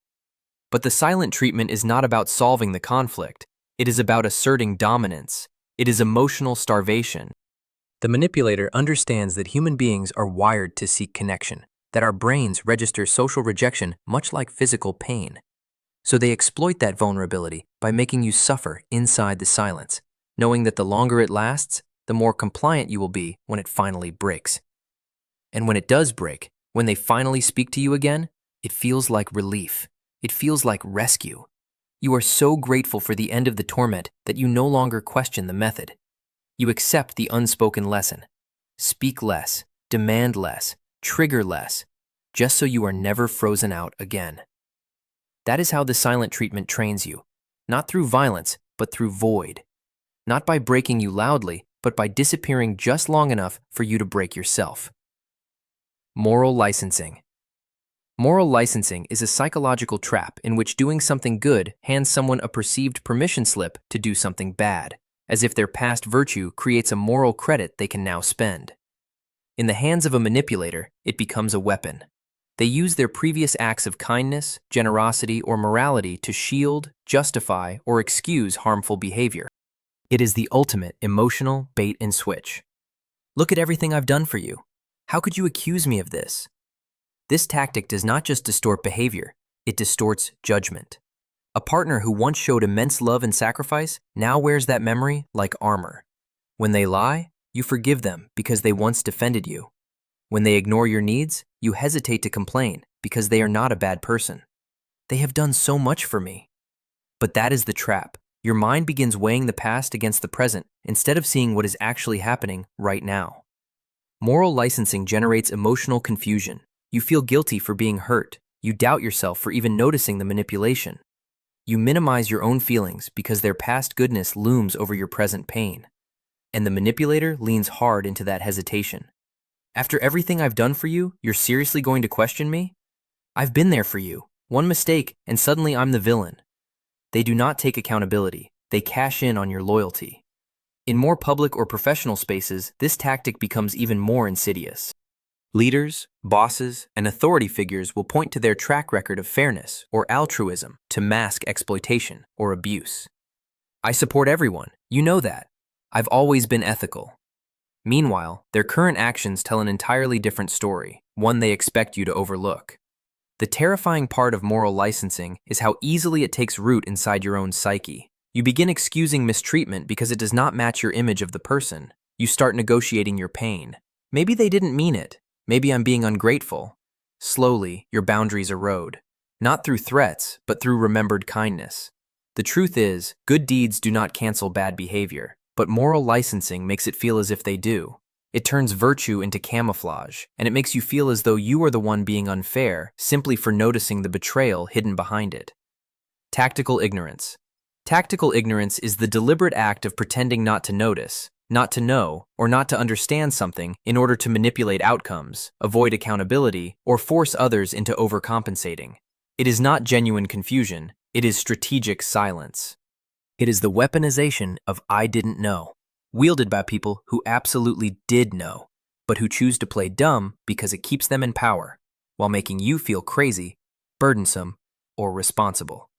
But the silent treatment is not about solving the conflict. It is about asserting dominance. It is emotional starvation. The manipulator understands that human beings are wired to seek connection, that our brains register social rejection much like physical pain. So they exploit that vulnerability by making you suffer inside the silence, knowing that the longer it lasts, the more compliant you will be when it finally breaks. And when it does break, when they finally speak to you again, it feels like relief. It feels like rescue. You are so grateful for the end of the torment that you no longer question the method. You accept the unspoken lesson. Speak less, demand less, trigger less, just so you are never frozen out again. That is how the silent treatment trains you, not through violence, but through void. Not by breaking you loudly, but by disappearing just long enough for you to break yourself. Moral licensing. Moral licensing is a psychological trap in which doing something good hands someone a perceived permission slip to do something bad, as if their past virtue creates a moral credit they can now spend. In the hands of a manipulator, it becomes a weapon. They use their previous acts of kindness, generosity, or morality to shield, justify, or excuse harmful behavior. It is the ultimate emotional bait and switch. Look at everything I've done for you. How could you accuse me of this? This tactic does not just distort behavior, it distorts judgment. A partner who once showed immense love and sacrifice now wears that memory like armor. When they lie, you forgive them because they once defended you. When they ignore your needs, you hesitate to complain because they are not a bad person. They have done so much for me. But that is the trap. Your mind begins weighing the past against the present instead of seeing what is actually happening right now. Moral licensing generates emotional confusion. You feel guilty for being hurt. You doubt yourself for even noticing the manipulation. You minimize your own feelings because their past goodness looms over your present pain. And the manipulator leans hard into that hesitation. After everything I've done for you, you're seriously going to question me? I've been there for you. One mistake, and suddenly I'm the villain. They do not take accountability. They cash in on your loyalty. In more public or professional spaces, this tactic becomes even more insidious. Leaders, bosses, and authority figures will point to their track record of fairness or altruism to mask exploitation or abuse. I support everyone. You know that. I've always been ethical. Meanwhile, their current actions tell an entirely different story, one they expect you to overlook. The terrifying part of moral licensing is how easily it takes root inside your own psyche. You begin excusing mistreatment because it does not match your image of the person. You start negotiating your pain. Maybe they didn't mean it. Maybe I'm being ungrateful. Slowly, your boundaries erode. Not through threats, but through remembered kindness. The truth is, good deeds do not cancel bad behavior, but moral licensing makes it feel as if they do. It turns virtue into camouflage, and it makes you feel as though you are the one being unfair simply for noticing the betrayal hidden behind it. Tactical ignorance. Tactical ignorance is the deliberate act of pretending not to notice, not to know, or not to understand something in order to manipulate outcomes, avoid accountability, or force others into overcompensating. It is not genuine confusion, it is strategic silence. It is the weaponization of "I didn't know," wielded by people who absolutely did know, but who choose to play dumb because it keeps them in power, while making you feel crazy, burdensome, or responsible.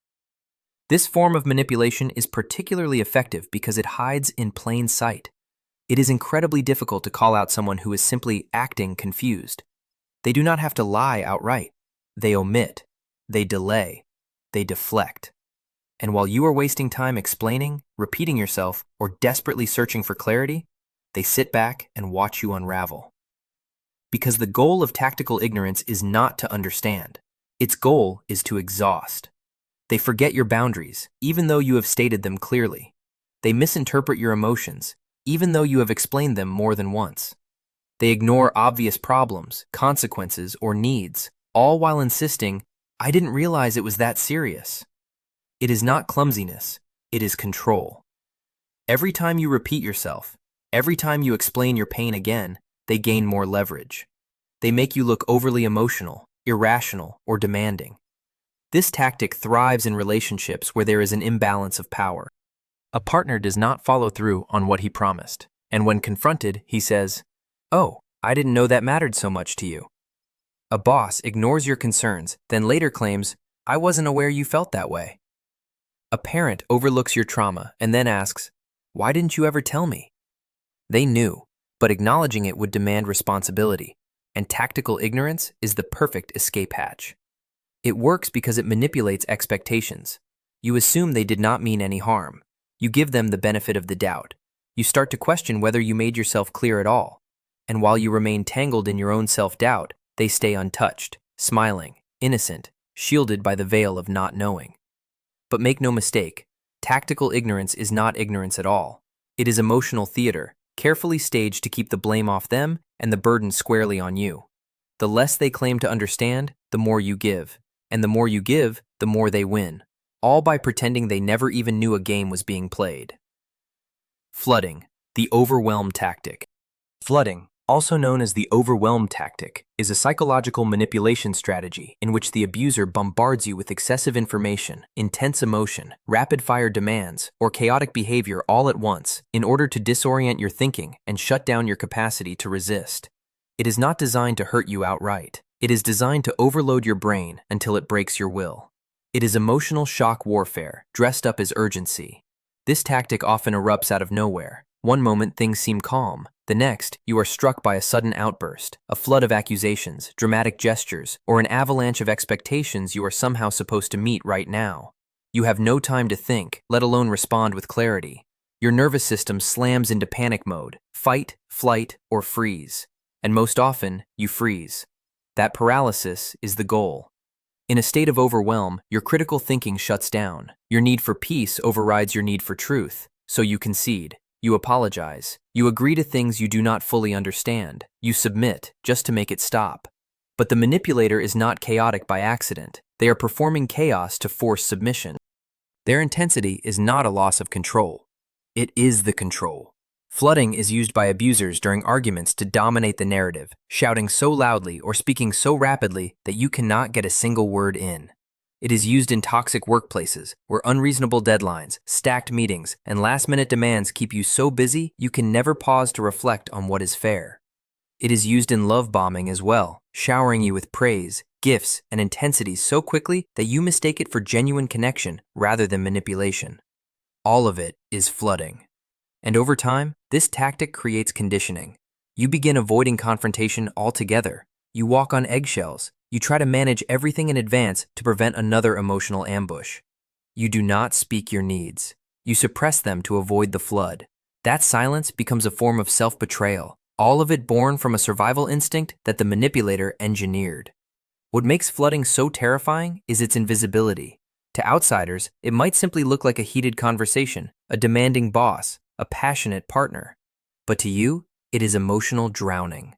This form of manipulation is particularly effective because it hides in plain sight. It is incredibly difficult to call out someone who is simply acting confused. They do not have to lie outright. They omit, they delay, they deflect. And while you are wasting time explaining, repeating yourself, or desperately searching for clarity, they sit back and watch you unravel. Because the goal of tactical ignorance is not to understand. Its goal is to exhaust. They forget your boundaries, even though you have stated them clearly. They misinterpret your emotions, even though you have explained them more than once. They ignore obvious problems, consequences, or needs, all while insisting, "I didn't realize it was that serious." It is not clumsiness, it is control. Every time you repeat yourself, every time you explain your pain again, they gain more leverage. They make you look overly emotional, irrational, or demanding. This tactic thrives in relationships where there is an imbalance of power. A partner does not follow through on what he promised, and when confronted, he says, "Oh, I didn't know that mattered so much to you." A boss ignores your concerns, then later claims, "I wasn't aware you felt that way." A parent overlooks your trauma and then asks, "Why didn't you ever tell me?" They knew, but acknowledging it would demand responsibility, and tactical ignorance is the perfect escape hatch. It works because it manipulates expectations. You assume they did not mean any harm. You give them the benefit of the doubt. You start to question whether you made yourself clear at all. And while you remain tangled in your own self-doubt, they stay untouched, smiling, innocent, shielded by the veil of not knowing. But make no mistake, tactical ignorance is not ignorance at all. It is emotional theater, carefully staged to keep the blame off them and the burden squarely on you. The less they claim to understand, the more you give. And the more you give, the more they win, all by pretending they never even knew a game was being played. Flooding, the overwhelm tactic. Flooding, also known as the overwhelm tactic, is a psychological manipulation strategy in which the abuser bombards you with excessive information, intense emotion, rapid-fire demands, or chaotic behavior all at once in order to disorient your thinking and shut down your capacity to resist. It is not designed to hurt you outright. It is designed to overload your brain until it breaks your will. It is emotional shock warfare, dressed up as urgency. This tactic often erupts out of nowhere. One moment things seem calm. The next, you are struck by a sudden outburst, a flood of accusations, dramatic gestures, or an avalanche of expectations you are somehow supposed to meet right now. You have no time to think, let alone respond with clarity. Your nervous system slams into panic mode, fight, flight, or freeze. And most often, you freeze. That paralysis is the goal. In a state of overwhelm, your critical thinking shuts down. Your need for peace overrides your need for truth, so you concede. You apologize. You agree to things you do not fully understand. You submit, just to make it stop. But the manipulator is not chaotic by accident. They are performing chaos to force submission. Their intensity is not a loss of control. It is the control. Flooding is used by abusers during arguments to dominate the narrative, shouting so loudly or speaking so rapidly that you cannot get a single word in. It is used in toxic workplaces, where unreasonable deadlines, stacked meetings, and last-minute demands keep you so busy you can never pause to reflect on what is fair. It is used in love bombing as well, showering you with praise, gifts, and intensity so quickly that you mistake it for genuine connection rather than manipulation. All of it is flooding. And over time, this tactic creates conditioning. You begin avoiding confrontation altogether. You walk on eggshells. You try to manage everything in advance to prevent another emotional ambush. You do not speak your needs. You suppress them to avoid the flood. That silence becomes a form of self-betrayal, all of it born from a survival instinct that the manipulator engineered. What makes flooding so terrifying is its invisibility. To outsiders, it might simply look like a heated conversation, a demanding boss, a passionate partner. But to you, it is emotional drowning.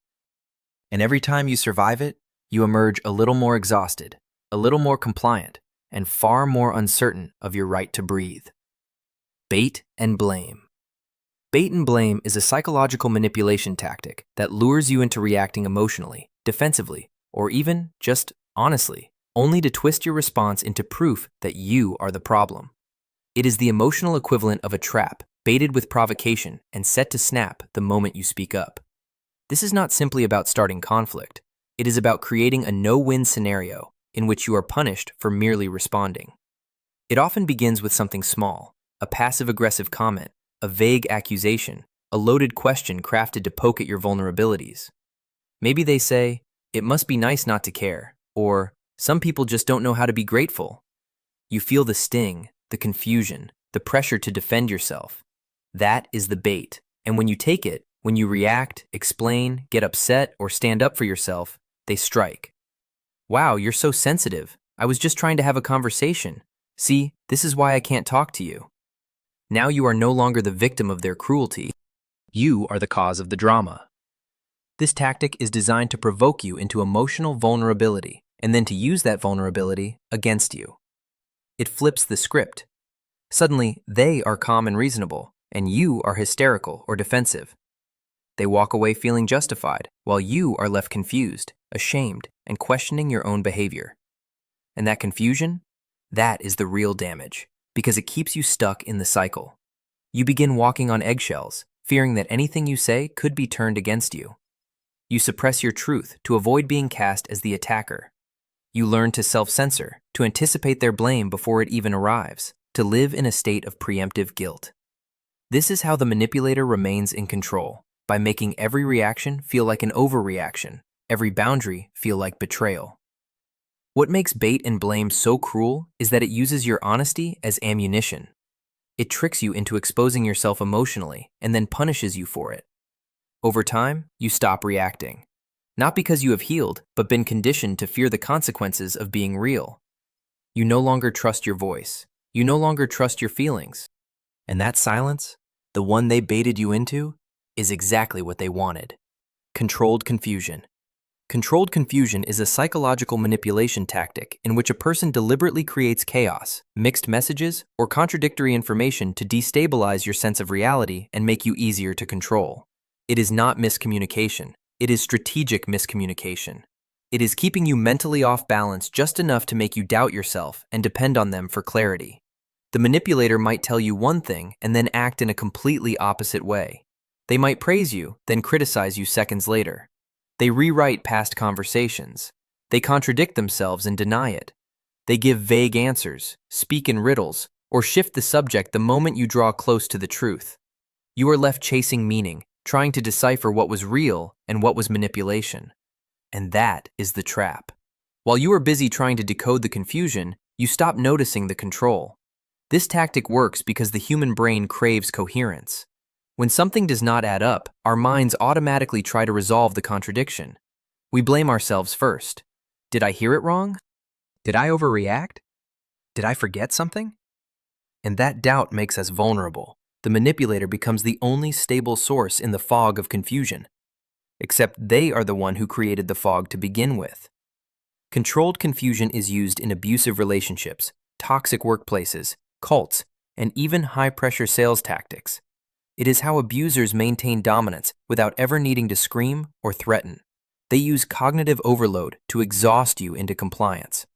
And every time you survive it, you emerge a little more exhausted, a little more compliant, and far more uncertain of your right to breathe. Bait and blame. Bait and blame is a psychological manipulation tactic that lures you into reacting emotionally, defensively, or even just honestly, only to twist your response into proof that you are the problem. It is the emotional equivalent of a trap, baited with provocation and set to snap the moment you speak up. This is not simply about starting conflict. It is about creating a no-win scenario in which you are punished for merely responding. It often begins with something small, a passive-aggressive comment, a vague accusation, a loaded question crafted to poke at your vulnerabilities. Maybe they say, "It must be nice not to care," or "Some people just don't know how to be grateful." You feel the sting, the confusion, the pressure to defend yourself. That is the bait, and when you take it, when you react, explain, get upset, or stand up for yourself, they strike. "Wow, you're so sensitive. I was just trying to have a conversation. See, this is why I can't talk to you." Now you are no longer the victim of their cruelty. You are the cause of the drama. This tactic is designed to provoke you into emotional vulnerability and then to use that vulnerability against you. It flips the script. Suddenly, they are calm and reasonable, and you are hysterical or defensive. They walk away feeling justified, while you are left confused, ashamed, and questioning your own behavior. And that confusion? That is the real damage, because it keeps you stuck in the cycle. You begin walking on eggshells, fearing that anything you say could be turned against you. You suppress your truth to avoid being cast as the attacker. You learn to self-censor, to anticipate their blame before it even arrives, to live in a state of preemptive guilt. This is how the manipulator remains in control, by making every reaction feel like an overreaction, every boundary feel like betrayal. What makes bait and blame so cruel is that it uses your honesty as ammunition. It tricks you into exposing yourself emotionally and then punishes you for it. Over time, you stop reacting. Not because you have healed, but been conditioned to fear the consequences of being real. You no longer trust your voice. You no longer trust your feelings. And that silence, the one they baited you into, is exactly what they wanted. Controlled confusion. Controlled confusion is a psychological manipulation tactic in which a person deliberately creates chaos, mixed messages, or contradictory information to destabilize your sense of reality and make you easier to control. It is not miscommunication. It is strategic miscommunication. It is keeping you mentally off balance just enough to make you doubt yourself and depend on them for clarity. The manipulator might tell you one thing and then act in a completely opposite way. They might praise you, then criticize you seconds later. They rewrite past conversations. They contradict themselves and deny it. They give vague answers, speak in riddles, or shift the subject the moment you draw close to the truth. You are left chasing meaning, trying to decipher what was real and what was manipulation. And that is the trap. While you are busy trying to decode the confusion, you stop noticing the control. This tactic works because the human brain craves coherence. When something does not add up, our minds automatically try to resolve the contradiction. We blame ourselves first. Did I hear it wrong? Did I overreact? Did I forget something? And that doubt makes us vulnerable. The manipulator becomes the only stable source in the fog of confusion. Except they are the one who created the fog to begin with. Controlled confusion is used in abusive relationships, toxic workplaces, cults, and even high-pressure sales tactics. It is how abusers maintain dominance without ever needing to scream or threaten. They use cognitive overload to exhaust you into compliance.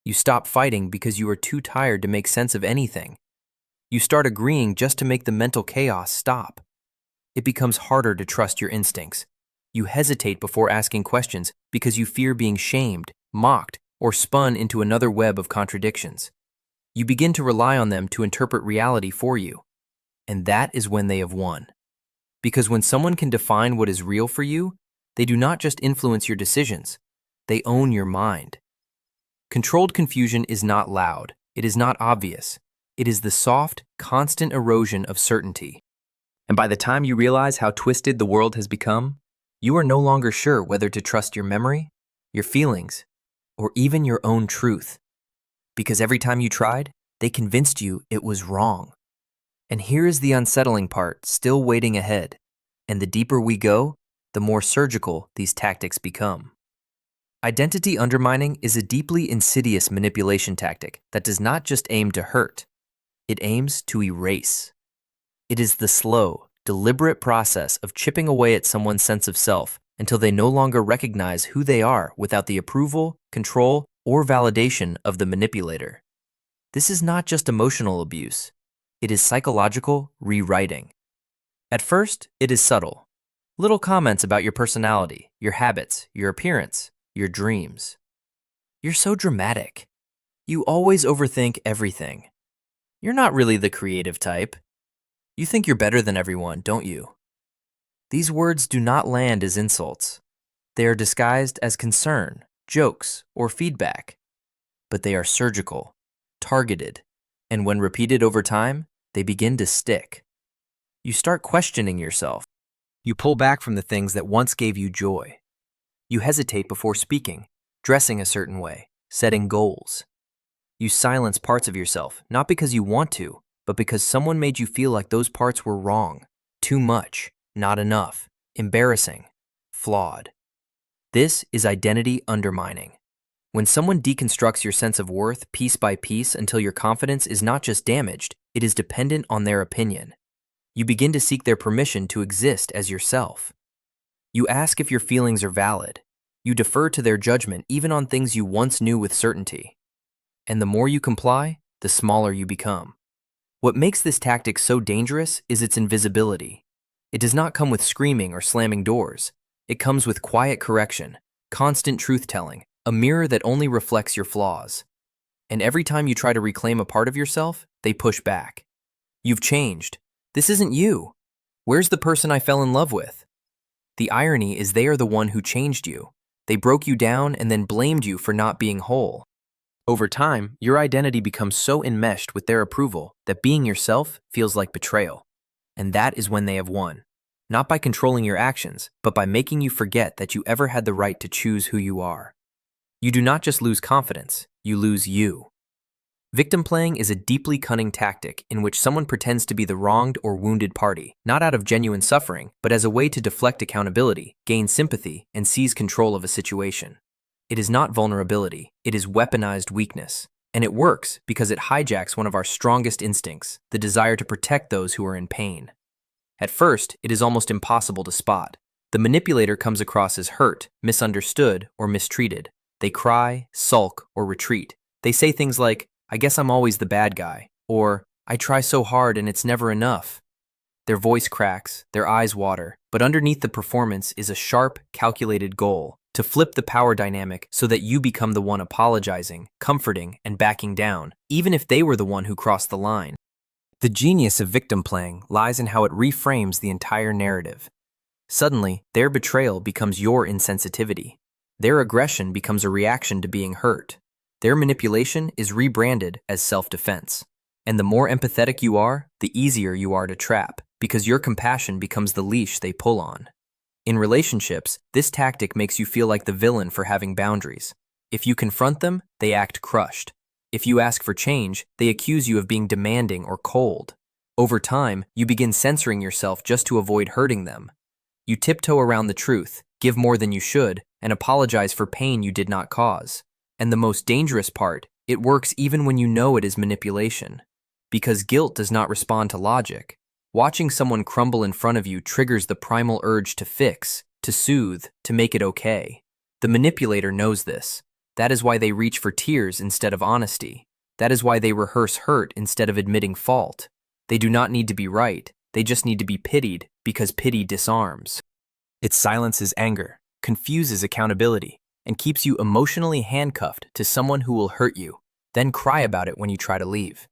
You stop fighting because you are too tired to make sense of anything. You start agreeing just to make the mental chaos stop. It becomes harder to trust your instincts. You hesitate before asking questions because you fear being shamed, mocked, or spun into another web of contradictions. You begin to rely on them to interpret reality for you. And that is when they have won. Because when someone can define what is real for you, they do not just influence your decisions, they own your mind. Controlled confusion is not loud, it is not obvious. It is the soft, constant erosion of certainty. And by the time you realize how twisted the world has become, you are no longer sure whether to trust your memory, your feelings, or even your own truth. Because every time you tried, they convinced you it was wrong. And here is the unsettling part still waiting ahead. And the deeper we go, the more surgical these tactics become. Identity undermining is a deeply insidious manipulation tactic that does not just aim to hurt. It aims to erase. It is the slow, deliberate process of chipping away at someone's sense of self until they no longer recognize who they are without the approval, control, or validation of the manipulator. This is not just emotional abuse. It is psychological rewriting. At first, it is subtle. Little comments about your personality, your habits, your appearance, your dreams. You're so dramatic. You always overthink everything. You're not really the creative type. You think you're better than everyone, don't you? These words do not land as insults. They are disguised as concern, jokes, or feedback. But they are surgical, targeted, and when repeated over time, they begin to stick. You start questioning yourself. You pull back from the things that once gave you joy. You hesitate before speaking, dressing a certain way, setting goals. You silence parts of yourself, not because you want to, but because someone made you feel like those parts were wrong, too much, not enough, embarrassing, flawed. This is identity undermining. When someone deconstructs your sense of worth piece by piece until your confidence is not just damaged, it is dependent on their opinion. You begin to seek their permission to exist as yourself. You ask if your feelings are valid. You defer to their judgment even on things you once knew with certainty. And the more you comply, the smaller you become. What makes this tactic so dangerous is its invisibility. It does not come with screaming or slamming doors. It comes with quiet correction, constant truth-telling, a mirror that only reflects your flaws. And every time you try to reclaim a part of yourself, they push back. You've changed. This isn't you. Where's the person I fell in love with? The irony is they are the one who changed you. They broke you down and then blamed you for not being whole. Over time, your identity becomes so enmeshed with their approval that being yourself feels like betrayal. And that is when they have won. Not by controlling your actions, but by making you forget that you ever had the right to choose who you are. You do not just lose confidence, you lose you. Victim playing is a deeply cunning tactic in which someone pretends to be the wronged or wounded party, not out of genuine suffering, but as a way to deflect accountability, gain sympathy, and seize control of a situation. It is not vulnerability, it is weaponized weakness. And it works because it hijacks one of our strongest instincts, the desire to protect those who are in pain. At first, it is almost impossible to spot. The manipulator comes across as hurt, misunderstood, or mistreated. They cry, sulk, or retreat. They say things like, "I guess I'm always the bad guy," or "I try so hard and it's never enough." Their voice cracks, their eyes water, but underneath the performance is a sharp, calculated goal: to flip the power dynamic so that you become the one apologizing, comforting, and backing down, even if they were the one who crossed the line. The genius of victim playing lies in how it reframes the entire narrative. Suddenly, their betrayal becomes your insensitivity. Their aggression becomes a reaction to being hurt. Their manipulation is rebranded as self-defense. And the more empathetic you are, the easier you are to trap, because your compassion becomes the leash they pull on. In relationships, this tactic makes you feel like the villain for having boundaries. If you confront them, they act crushed. If you ask for change, they accuse you of being demanding or cold. Over time, you begin censoring yourself just to avoid hurting them. You tiptoe around the truth, give more than you should, and apologize for pain you did not cause. And the most dangerous part, it works even when you know it is manipulation. Because guilt does not respond to logic. Watching someone crumble in front of you triggers the primal urge to fix, to soothe, to make it okay. The manipulator knows this. That is why they reach for tears instead of honesty. That is why they rehearse hurt instead of admitting fault. They do not need to be right. They just need to be pitied, because pity disarms. It silences anger, confuses accountability, and keeps you emotionally handcuffed to someone who will hurt you, then cry about it when you try to leave.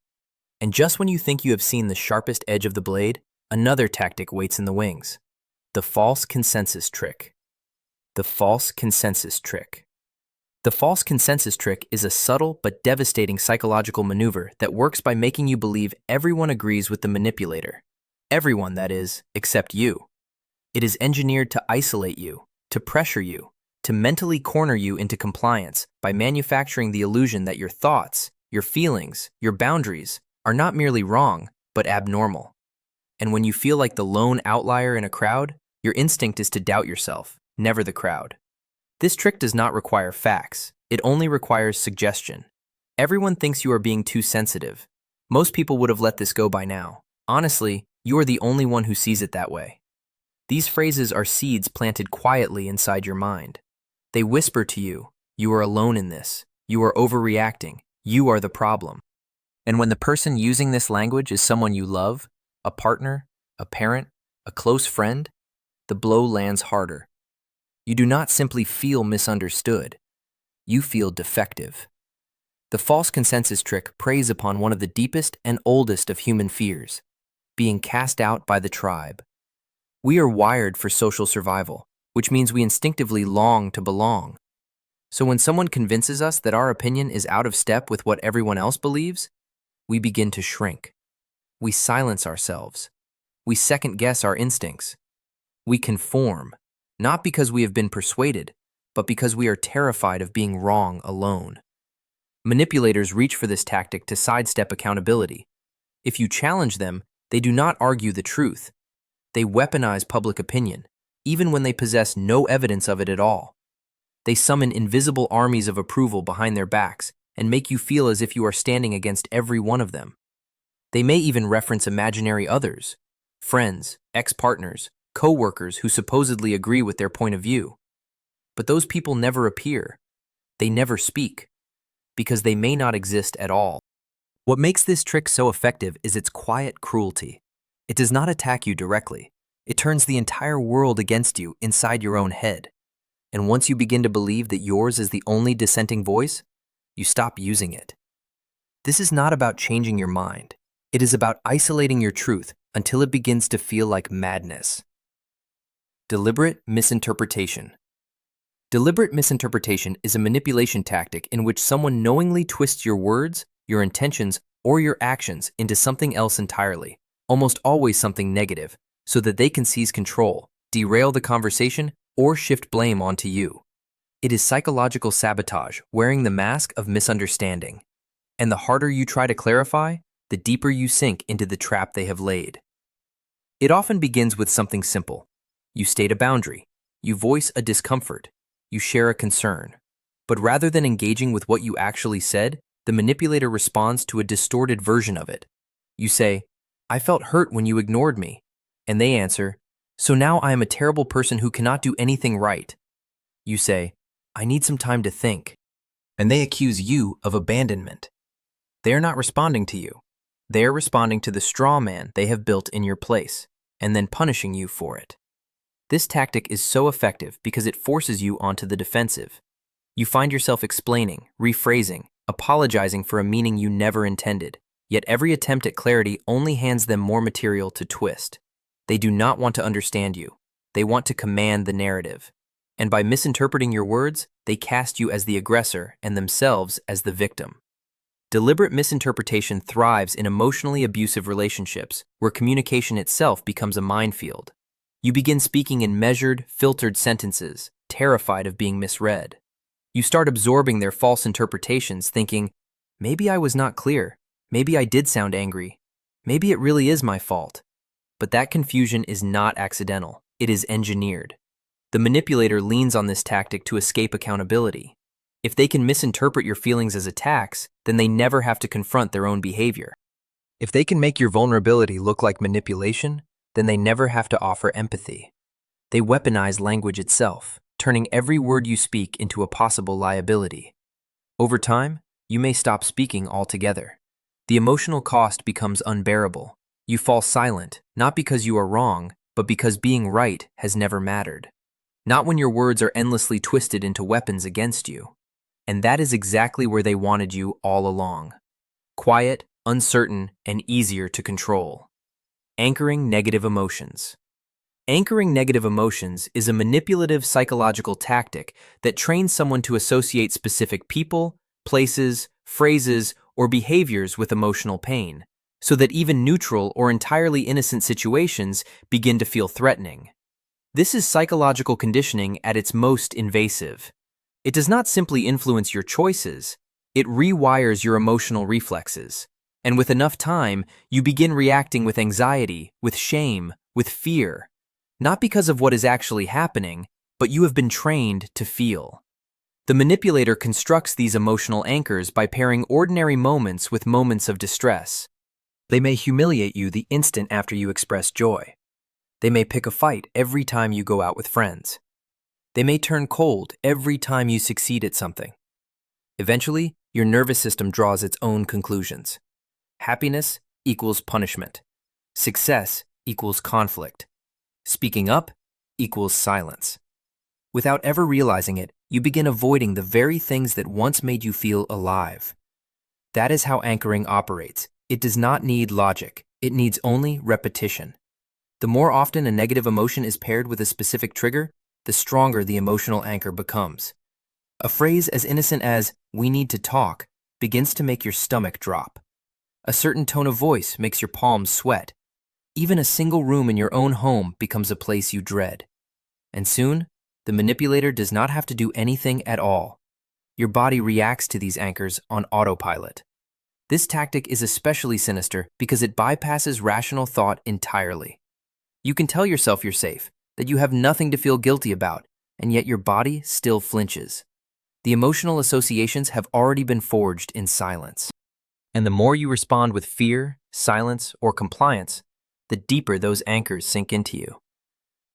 And just when you think you have seen the sharpest edge of the blade, another tactic waits in the wings. The false consensus trick. The false consensus trick. The false consensus trick is a subtle but devastating psychological maneuver that works by making you believe everyone agrees with the manipulator. Everyone, that is, except you. It is engineered to isolate you, to pressure you, to mentally corner you into compliance by manufacturing the illusion that your thoughts, your feelings, your boundaries are not merely wrong, but abnormal. And when you feel like the lone outlier in a crowd, your instinct is to doubt yourself, never the crowd. This trick does not require facts. It only requires suggestion. Everyone thinks you are being too sensitive. Most people would have let this go by now. Honestly, you are the only one who sees it that way. These phrases are seeds planted quietly inside your mind. They whisper to you, you are alone in this, you are overreacting, you are the problem. And when the person using this language is someone you love, a partner, a parent, a close friend, the blow lands harder. You do not simply feel misunderstood, you feel defective. The false consensus trick preys upon one of the deepest and oldest of human fears, being cast out by the tribe. We are wired for social survival, which means we instinctively long to belong. So when someone convinces us that our opinion is out of step with what everyone else believes, we begin to shrink. We silence ourselves. We second-guess our instincts. We conform, not because we have been persuaded, but because we are terrified of being wrong alone. Manipulators reach for this tactic to sidestep accountability. If you challenge them, they do not argue the truth. They weaponize public opinion, even when they possess no evidence of it at all. They summon invisible armies of approval behind their backs and make you feel as if you are standing against every one of them. They may even reference imaginary others, friends, ex-partners, co-workers who supposedly agree with their point of view. But those people never appear. They never speak, because they may not exist at all. What makes this trick so effective is its quiet cruelty. It does not attack you directly. It turns the entire world against you inside your own head. And once you begin to believe that yours is the only dissenting voice, you stop using it. This is not about changing your mind. It is about isolating your truth until it begins to feel like madness. Deliberate misinterpretation. Deliberate misinterpretation is a manipulation tactic in which someone knowingly twists your words, your intentions, or your actions into something else entirely, almost always something negative, so that they can seize control, derail the conversation, or shift blame onto you. It is psychological sabotage wearing the mask of misunderstanding. And the harder you try to clarify, the deeper you sink into the trap they have laid. It often begins with something simple. You state a boundary. You voice a discomfort. You share a concern. But rather than engaging with what you actually said, the manipulator responds to a distorted version of it. You say, I felt hurt when you ignored me. And they answer, so now I am a terrible person who cannot do anything right. You say, I need some time to think. And they accuse you of abandonment. They are not responding to you. They are responding to the straw man they have built in your place, and then punishing you for it. This tactic is so effective because it forces you onto the defensive. You find yourself explaining, rephrasing, apologizing for a meaning you never intended, yet every attempt at clarity only hands them more material to twist. They do not want to understand you. They want to command the narrative. And by misinterpreting your words, they cast you as the aggressor and themselves as the victim. Deliberate misinterpretation thrives in emotionally abusive relationships, where communication itself becomes a minefield. You begin speaking in measured, filtered sentences, terrified of being misread. You start absorbing their false interpretations, thinking, maybe I was not clear, maybe I did sound angry, maybe it really is my fault. But that confusion is not accidental, it is engineered. The manipulator leans on this tactic to escape accountability. If they can misinterpret your feelings as attacks, then they never have to confront their own behavior. If they can make your vulnerability look like manipulation, then they never have to offer empathy. They weaponize language itself, turning every word you speak into a possible liability. Over time, you may stop speaking altogether. The emotional cost becomes unbearable. You fall silent, not because you are wrong, but because being right has never mattered. Not when your words are endlessly twisted into weapons against you. And that is exactly where they wanted you all along. Quiet, uncertain, and easier to control. Anchoring negative emotions. Anchoring negative emotions is a manipulative psychological tactic that trains someone to associate specific people, places, phrases, or behaviors with emotional pain, so that even neutral or entirely innocent situations begin to feel threatening. This is psychological conditioning at its most invasive. It does not simply influence your choices, it rewires your emotional reflexes. And with enough time, you begin reacting with anxiety, with shame, with fear. Not because of what is actually happening, but you have been trained to feel. The manipulator constructs these emotional anchors by pairing ordinary moments with moments of distress. They may humiliate you the instant after you express joy. They may pick a fight every time you go out with friends. They may turn cold every time you succeed at something. Eventually, your nervous system draws its own conclusions. Happiness equals punishment. Success equals conflict. Speaking up equals silence. Without ever realizing it, you begin avoiding the very things that once made you feel alive. That is how anchoring operates. It does not need logic. It needs only repetition. The more often a negative emotion is paired with a specific trigger, the stronger the emotional anchor becomes. A phrase as innocent as, "we need to talk," begins to make your stomach drop. A certain tone of voice makes your palms sweat. Even a single room in your own home becomes a place you dread. And soon, the manipulator does not have to do anything at all. Your body reacts to these anchors on autopilot. This tactic is especially sinister because it bypasses rational thought entirely. You can tell yourself you're safe, that you have nothing to feel guilty about, and yet your body still flinches. The emotional associations have already been forged in silence. And the more you respond with fear, silence, or compliance, the deeper those anchors sink into you.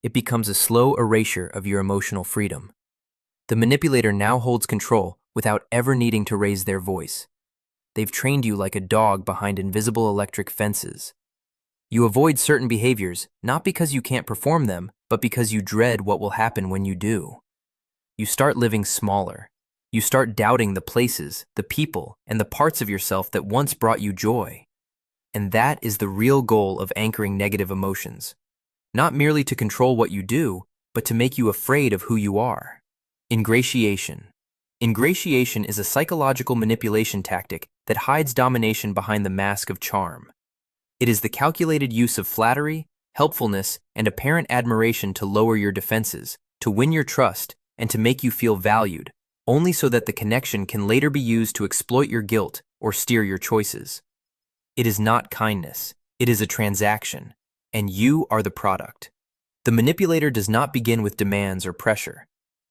It becomes a slow erasure of your emotional freedom. The manipulator now holds control without ever needing to raise their voice. They've trained you like a dog behind invisible electric fences. You avoid certain behaviors not because you can't perform them, but because you dread what will happen when you do. You start living smaller. You start doubting the places, the people, and the parts of yourself that once brought you joy. And that is the real goal of anchoring negative emotions. Not merely to control what you do, but to make you afraid of who you are. Ingratiation. Ingratiation is a psychological manipulation tactic that hides domination behind the mask of charm. It is the calculated use of flattery, helpfulness, and apparent admiration to lower your defenses, to win your trust, and to make you feel valued, only so that the connection can later be used to exploit your guilt or steer your choices. It is not kindness, it is a transaction, and you are the product. The manipulator does not begin with demands or pressure.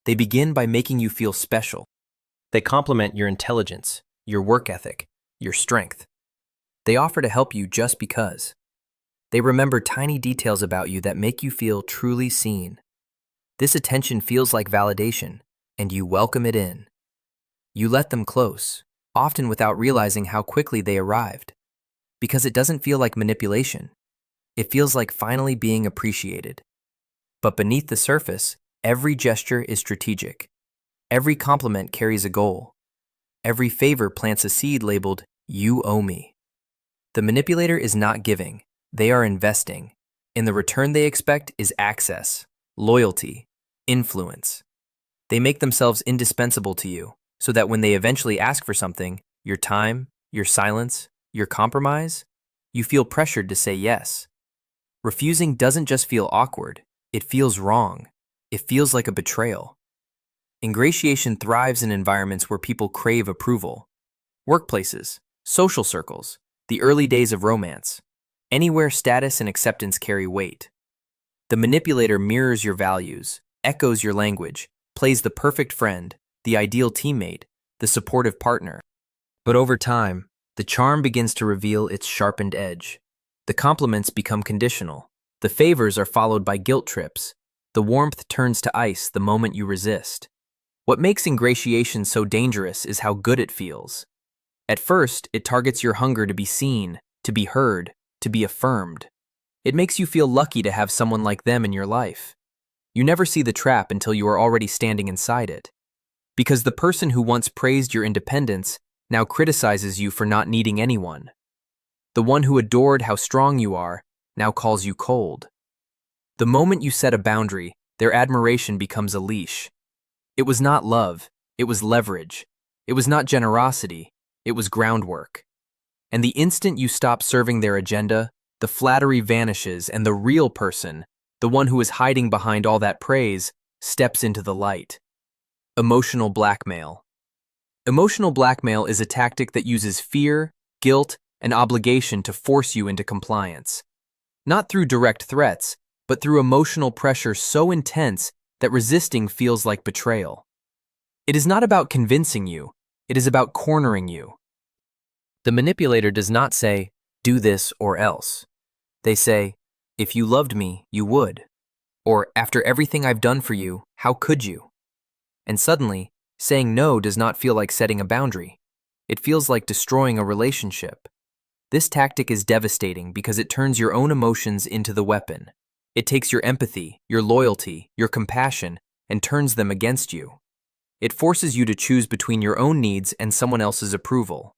They begin by making you feel special. They complement your intelligence, your work ethic, your strength. They offer to help you just because. They remember tiny details about you that make you feel truly seen. This attention feels like validation, and you welcome it in. You let them close, often without realizing how quickly they arrived. Because it doesn't feel like manipulation. It feels like finally being appreciated. But beneath the surface, every gesture is strategic. Every compliment carries a goal. Every favor plants a seed labeled, "You owe me." The manipulator is not giving, they are investing. And the return they expect is access, loyalty, influence. They make themselves indispensable to you, so that when they eventually ask for something, your time, your silence, your compromise, you feel pressured to say yes. Refusing doesn't just feel awkward, it feels wrong. It feels like a betrayal. Ingratiation thrives in environments where people crave approval. Workplaces, social circles, the early days of romance. Anywhere status and acceptance carry weight. The manipulator mirrors your values, echoes your language, plays the perfect friend, the ideal teammate, the supportive partner. But over time, the charm begins to reveal its sharpened edge. The compliments become conditional. The favors are followed by guilt trips. The warmth turns to ice the moment you resist. What makes ingratiation so dangerous is how good it feels. At first, it targets your hunger to be seen, to be heard, to be affirmed. It makes you feel lucky to have someone like them in your life. You never see the trap until you are already standing inside it. Because the person who once praised your independence now criticizes you for not needing anyone. The one who adored how strong you are now calls you cold. The moment you set a boundary, their admiration becomes a leash. It was not love, it was leverage. It was not generosity, it was groundwork. And the instant you stop serving their agenda, the flattery vanishes and the real person, the one who is hiding behind all that praise, steps into the light. Emotional blackmail. Emotional blackmail is a tactic that uses fear, guilt, and obligation to force you into compliance. Not through direct threats, but through emotional pressure so intense that resisting feels like betrayal. It is not about convincing you, it is about cornering you. The manipulator does not say, Do this or else. They say, if you loved me, you would. Or, after everything I've done for you, how could you? And suddenly, saying no does not feel like setting a boundary. It feels like destroying a relationship. This tactic is devastating because it turns your own emotions into the weapon. It takes your empathy, your loyalty, your compassion, and turns them against you. It forces you to choose between your own needs and someone else's approval.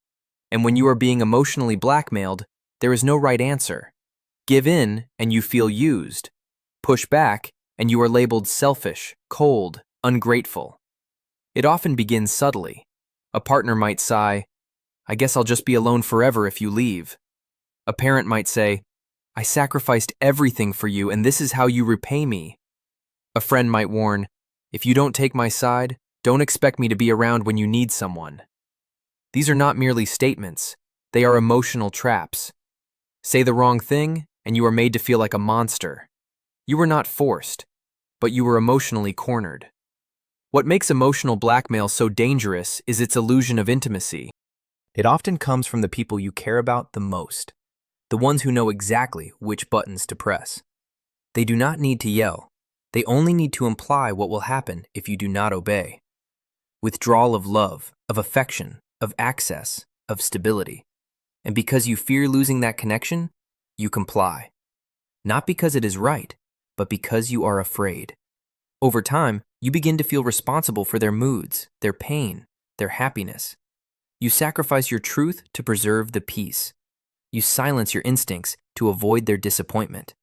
And when you are being emotionally blackmailed, there is no right answer. Give in, and you feel used. Push back, and you are labeled selfish, cold, ungrateful. It often begins subtly. A partner might sigh, I guess I'll just be alone forever if you leave. A parent might say, I sacrificed everything for you, and this is how you repay me. A friend might warn, if you don't take my side, don't expect me to be around when you need someone. These are not merely statements, they are emotional traps. Say the wrong thing, and you are made to feel like a monster. You were not forced, but you were emotionally cornered. What makes emotional blackmail so dangerous is its illusion of intimacy. It often comes from the people you care about the most, the ones who know exactly which buttons to press. They do not need to yell. They only need to imply what will happen if you do not obey. Withdrawal of love, of affection, of access, of stability. And because you fear losing that connection, you comply. Not because it is right, but because you are afraid. Over time, you begin to feel responsible for their moods, their pain, their happiness. You sacrifice your truth to preserve the peace. You silence your instincts to avoid their disappointment.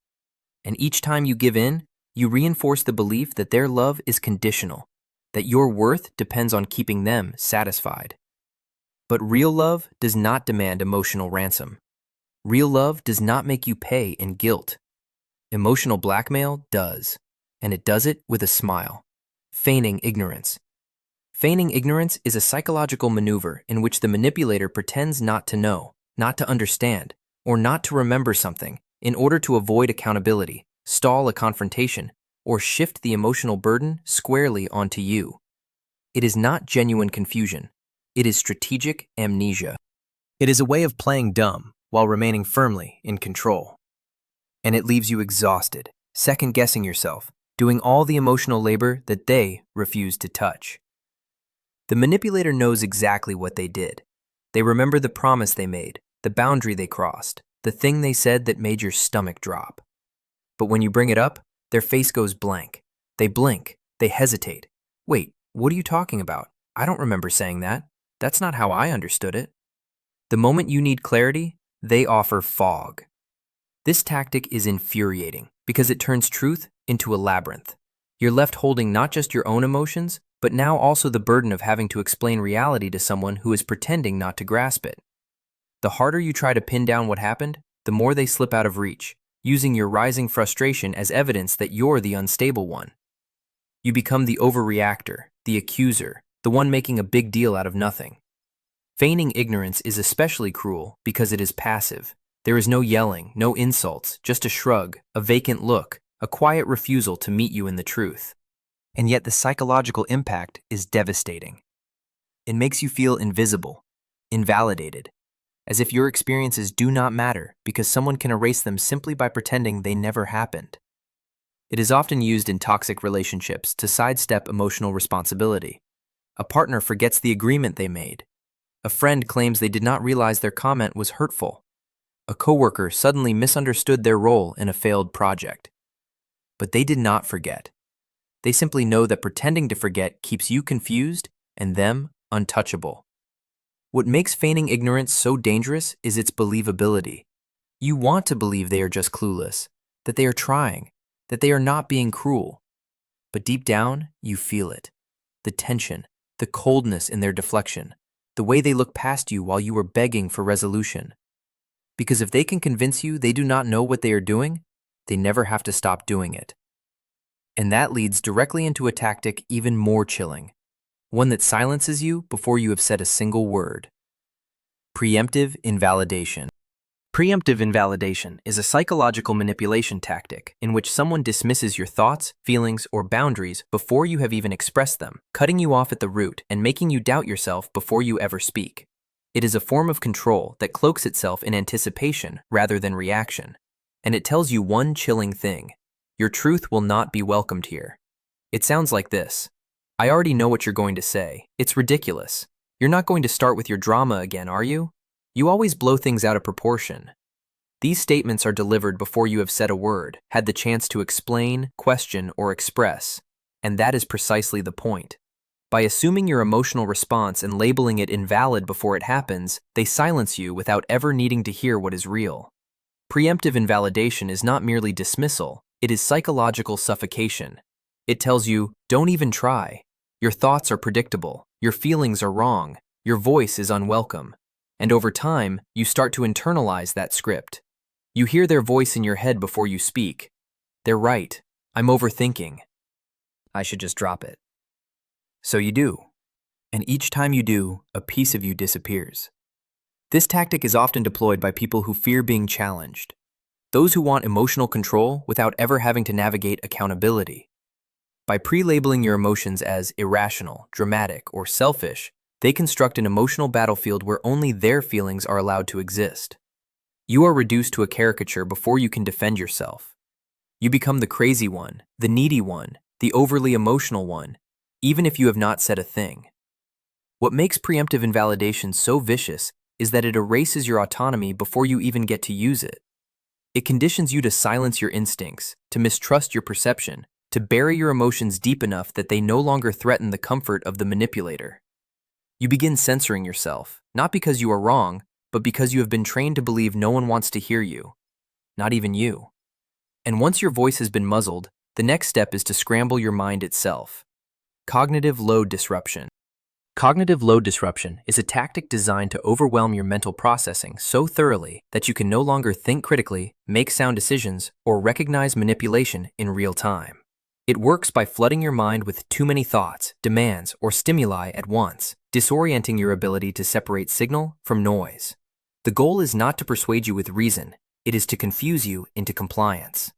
And each time you give in, you reinforce the belief that their love is conditional, that your worth depends on keeping them satisfied. But real love does not demand emotional ransom. Real love does not make you pay in guilt. Emotional blackmail does, and it does it with a smile, feigning ignorance. Feigning ignorance is a psychological maneuver in which the manipulator pretends not to know, not to understand, or not to remember something in order to avoid accountability, stall a confrontation, or shift the emotional burden squarely onto you. It is not genuine confusion. It is strategic amnesia. It is a way of playing dumb while remaining firmly in control. And it leaves you exhausted, second-guessing yourself, doing all the emotional labor that they refuse to touch. The manipulator knows exactly what they did. They remember the promise they made, the boundary they crossed, the thing they said that made your stomach drop. But when you bring it up, their face goes blank. They blink. They hesitate. Wait, what are you talking about? I don't remember saying that. That's not how I understood it. The moment you need clarity, they offer fog. This tactic is infuriating because it turns truth into a labyrinth. You're left holding not just your own emotions, but now also the burden of having to explain reality to someone who is pretending not to grasp it. The harder you try to pin down what happened, the more they slip out of reach, using your rising frustration as evidence that you're the unstable one. You become the overreactor, the accuser, the one making a big deal out of nothing. Feigning ignorance is especially cruel because it is passive. There is no yelling, no insults, just a shrug, a vacant look, a quiet refusal to meet you in the truth. And yet the psychological impact is devastating. It makes you feel invisible, invalidated, as if your experiences do not matter because someone can erase them simply by pretending they never happened. It is often used in toxic relationships to sidestep emotional responsibility. A partner forgets the agreement they made. A friend claims they did not realize their comment was hurtful. A coworker suddenly misunderstood their role in a failed project. But they did not forget. They simply know that pretending to forget keeps you confused and them untouchable. What makes feigning ignorance so dangerous is its believability. You want to believe they are just clueless, that they are trying, that they are not being cruel. But deep down, you feel it. The tension, the coldness in their deflection, the way they look past you while you are begging for resolution. Because if they can convince you they do not know what they are doing, they never have to stop doing it. And that leads directly into a tactic even more chilling, one that silences you before you have said a single word. Preemptive invalidation. Preemptive invalidation is a psychological manipulation tactic in which someone dismisses your thoughts, feelings, or boundaries before you have even expressed them, cutting you off at the root and making you doubt yourself before you ever speak. It is a form of control that cloaks itself in anticipation rather than reaction. And it tells you one chilling thing: your truth will not be welcomed here. It sounds like this: I already know what you're going to say. It's ridiculous. You're not going to start with your drama again, are you? You always blow things out of proportion. These statements are delivered before you have said a word, had the chance to explain, question, or express. And that is precisely the point. By assuming your emotional response and labeling it invalid before it happens, they silence you without ever needing to hear what is real. Preemptive invalidation is not merely dismissal, it is psychological suffocation. It tells you, don't even try. Your thoughts are predictable, your feelings are wrong, your voice is unwelcome. And over time, you start to internalize that script. You hear their voice in your head before you speak. They're right. I'm overthinking. I should just drop it. So you do. And each time you do, a piece of you disappears. This tactic is often deployed by people who fear being challenged. Those who want emotional control without ever having to navigate accountability. By pre-labeling your emotions as irrational, dramatic, or selfish, they construct an emotional battlefield where only their feelings are allowed to exist. You are reduced to a caricature before you can defend yourself. You become the crazy one, the needy one, the overly emotional one, even if you have not said a thing. What makes preemptive invalidation so vicious is that it erases your autonomy before you even get to use it. It conditions you to silence your instincts, to mistrust your perception, to bury your emotions deep enough that they no longer threaten the comfort of the manipulator. You begin censoring yourself, not because you are wrong, but because you have been trained to believe no one wants to hear you, not even you. And once your voice has been muzzled, the next step is to scramble your mind itself. Cognitive load disruption. Cognitive load disruption is a tactic designed to overwhelm your mental processing so thoroughly that you can no longer think critically, make sound decisions, or recognize manipulation in real time. It works by flooding your mind with too many thoughts, demands, or stimuli at once, disorienting your ability to separate signal from noise. The goal is not to persuade you with reason, it is to confuse you into compliance.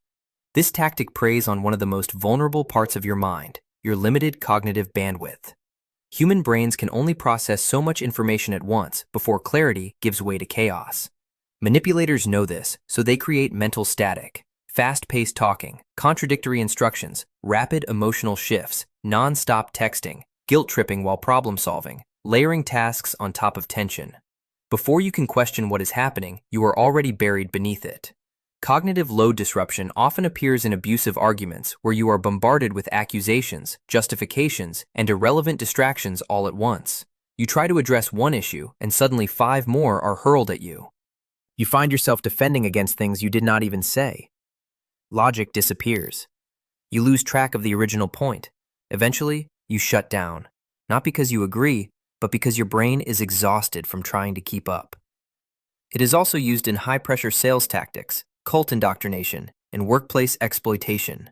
This tactic preys on one of the most vulnerable parts of your mind, your limited cognitive bandwidth. Human brains can only process so much information at once before clarity gives way to chaos. Manipulators know this, so they create mental static, fast-paced talking, contradictory instructions, rapid emotional shifts, non-stop texting, guilt-tripping while problem-solving, layering tasks on top of tension. Before you can question what is happening, you are already buried beneath it. Cognitive load disruption often appears in abusive arguments where you are bombarded with accusations, justifications, and irrelevant distractions all at once. You try to address one issue, and suddenly 5 more are hurled at you. You find yourself defending against things you did not even say. Logic disappears. You lose track of the original point. Eventually, you shut down, not because you agree, but because your brain is exhausted from trying to keep up. It is also used in high-pressure sales tactics, cult indoctrination, and workplace exploitation.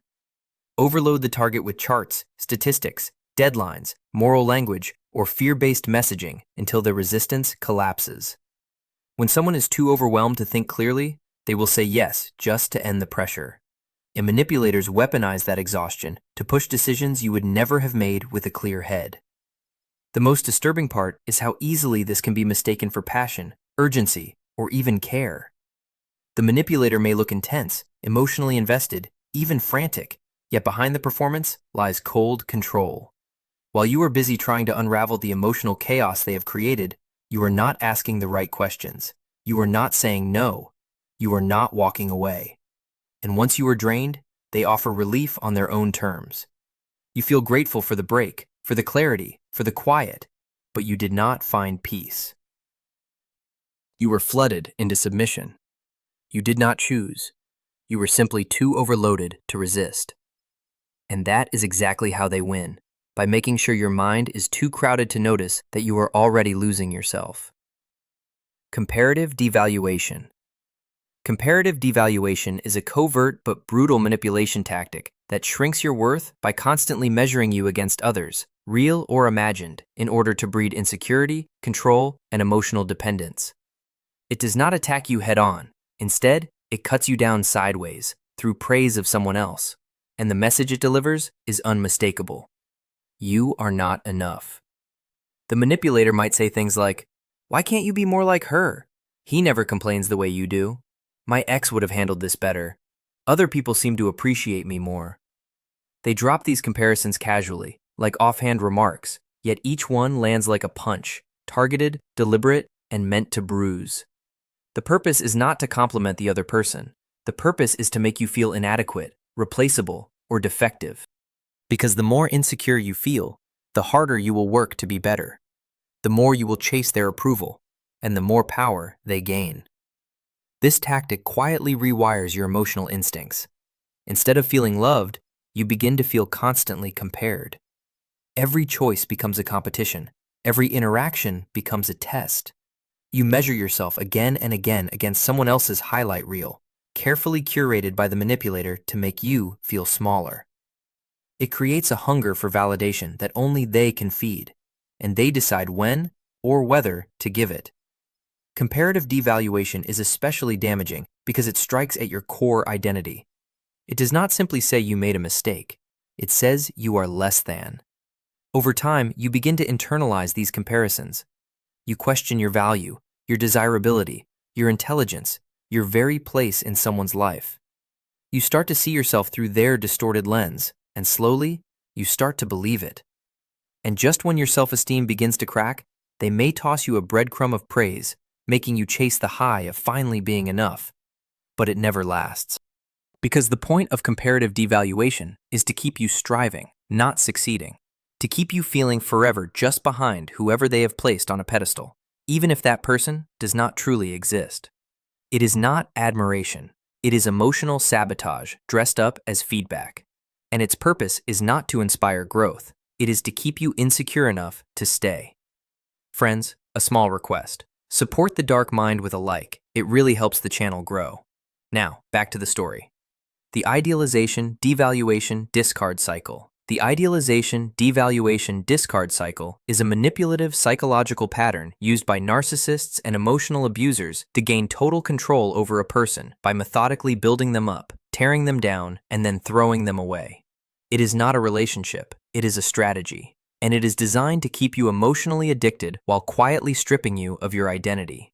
Overload the target with charts, statistics, deadlines, moral language, or fear-based messaging until their resistance collapses. When someone is too overwhelmed to think clearly, they will say yes just to end the pressure. And manipulators weaponize that exhaustion to push decisions you would never have made with a clear head. The most disturbing part is how easily this can be mistaken for passion, urgency, or even care. The manipulator may look intense, emotionally invested, even frantic, yet behind the performance lies cold control. While you are busy trying to unravel the emotional chaos they have created, you are not asking the right questions. You are not saying no. You are not walking away. And once you are drained, they offer relief on their own terms. You feel grateful for the break, for the clarity, for the quiet, but you did not find peace. You were flooded into submission. You did not choose. You were simply too overloaded to resist. And that is exactly how they win, by making sure your mind is too crowded to notice that you are already losing yourself. Comparative devaluation. Comparative devaluation is a covert but brutal manipulation tactic that shrinks your worth by constantly measuring you against others, real or imagined, in order to breed insecurity, control, and emotional dependence. It does not attack you head-on. Instead, it cuts you down sideways, through praise of someone else, and the message it delivers is unmistakable. You are not enough. The manipulator might say things like, Why can't you be more like her? He never complains the way you do. My ex would have handled this better. Other people seem to appreciate me more. They drop these comparisons casually, like offhand remarks, yet each one lands like a punch, targeted, deliberate, and meant to bruise. The purpose is not to compliment the other person. The purpose is to make you feel inadequate, replaceable, or defective. Because the more insecure you feel, the harder you will work to be better. The more you will chase their approval, and the more power they gain. This tactic quietly rewires your emotional instincts. Instead of feeling loved, you begin to feel constantly compared. Every choice becomes a competition. Every interaction becomes a test. You measure yourself again and again against someone else's highlight reel, carefully curated by the manipulator to make you feel smaller. It creates a hunger for validation that only they can feed, and they decide when or whether to give it. Comparative devaluation is especially damaging because it strikes at your core identity. It does not simply say you made a mistake. It says you are less than. Over time, you begin to internalize these comparisons. You question your value, your desirability, your intelligence, your very place in someone's life. You start to see yourself through their distorted lens, and slowly, you start to believe it. And just when your self-esteem begins to crack, they may toss you a breadcrumb of praise, making you chase the high of finally being enough. But it never lasts. Because the point of comparative devaluation is to keep you striving, not succeeding. To keep you feeling forever just behind whoever they have placed on a pedestal, even if that person does not truly exist. It is not admiration. It is emotional sabotage dressed up as feedback. And its purpose is not to inspire growth. It is to keep you insecure enough to stay. Friends, a small request. Support The Dark Mind with a like. It really helps the channel grow. Now, back to the story. The idealization, devaluation, discard cycle. The idealization, devaluation, discard cycle is a manipulative psychological pattern used by narcissists and emotional abusers to gain total control over a person by methodically building them up, tearing them down, and then throwing them away. It is not a relationship, it is a strategy, and it is designed to keep you emotionally addicted while quietly stripping you of your identity.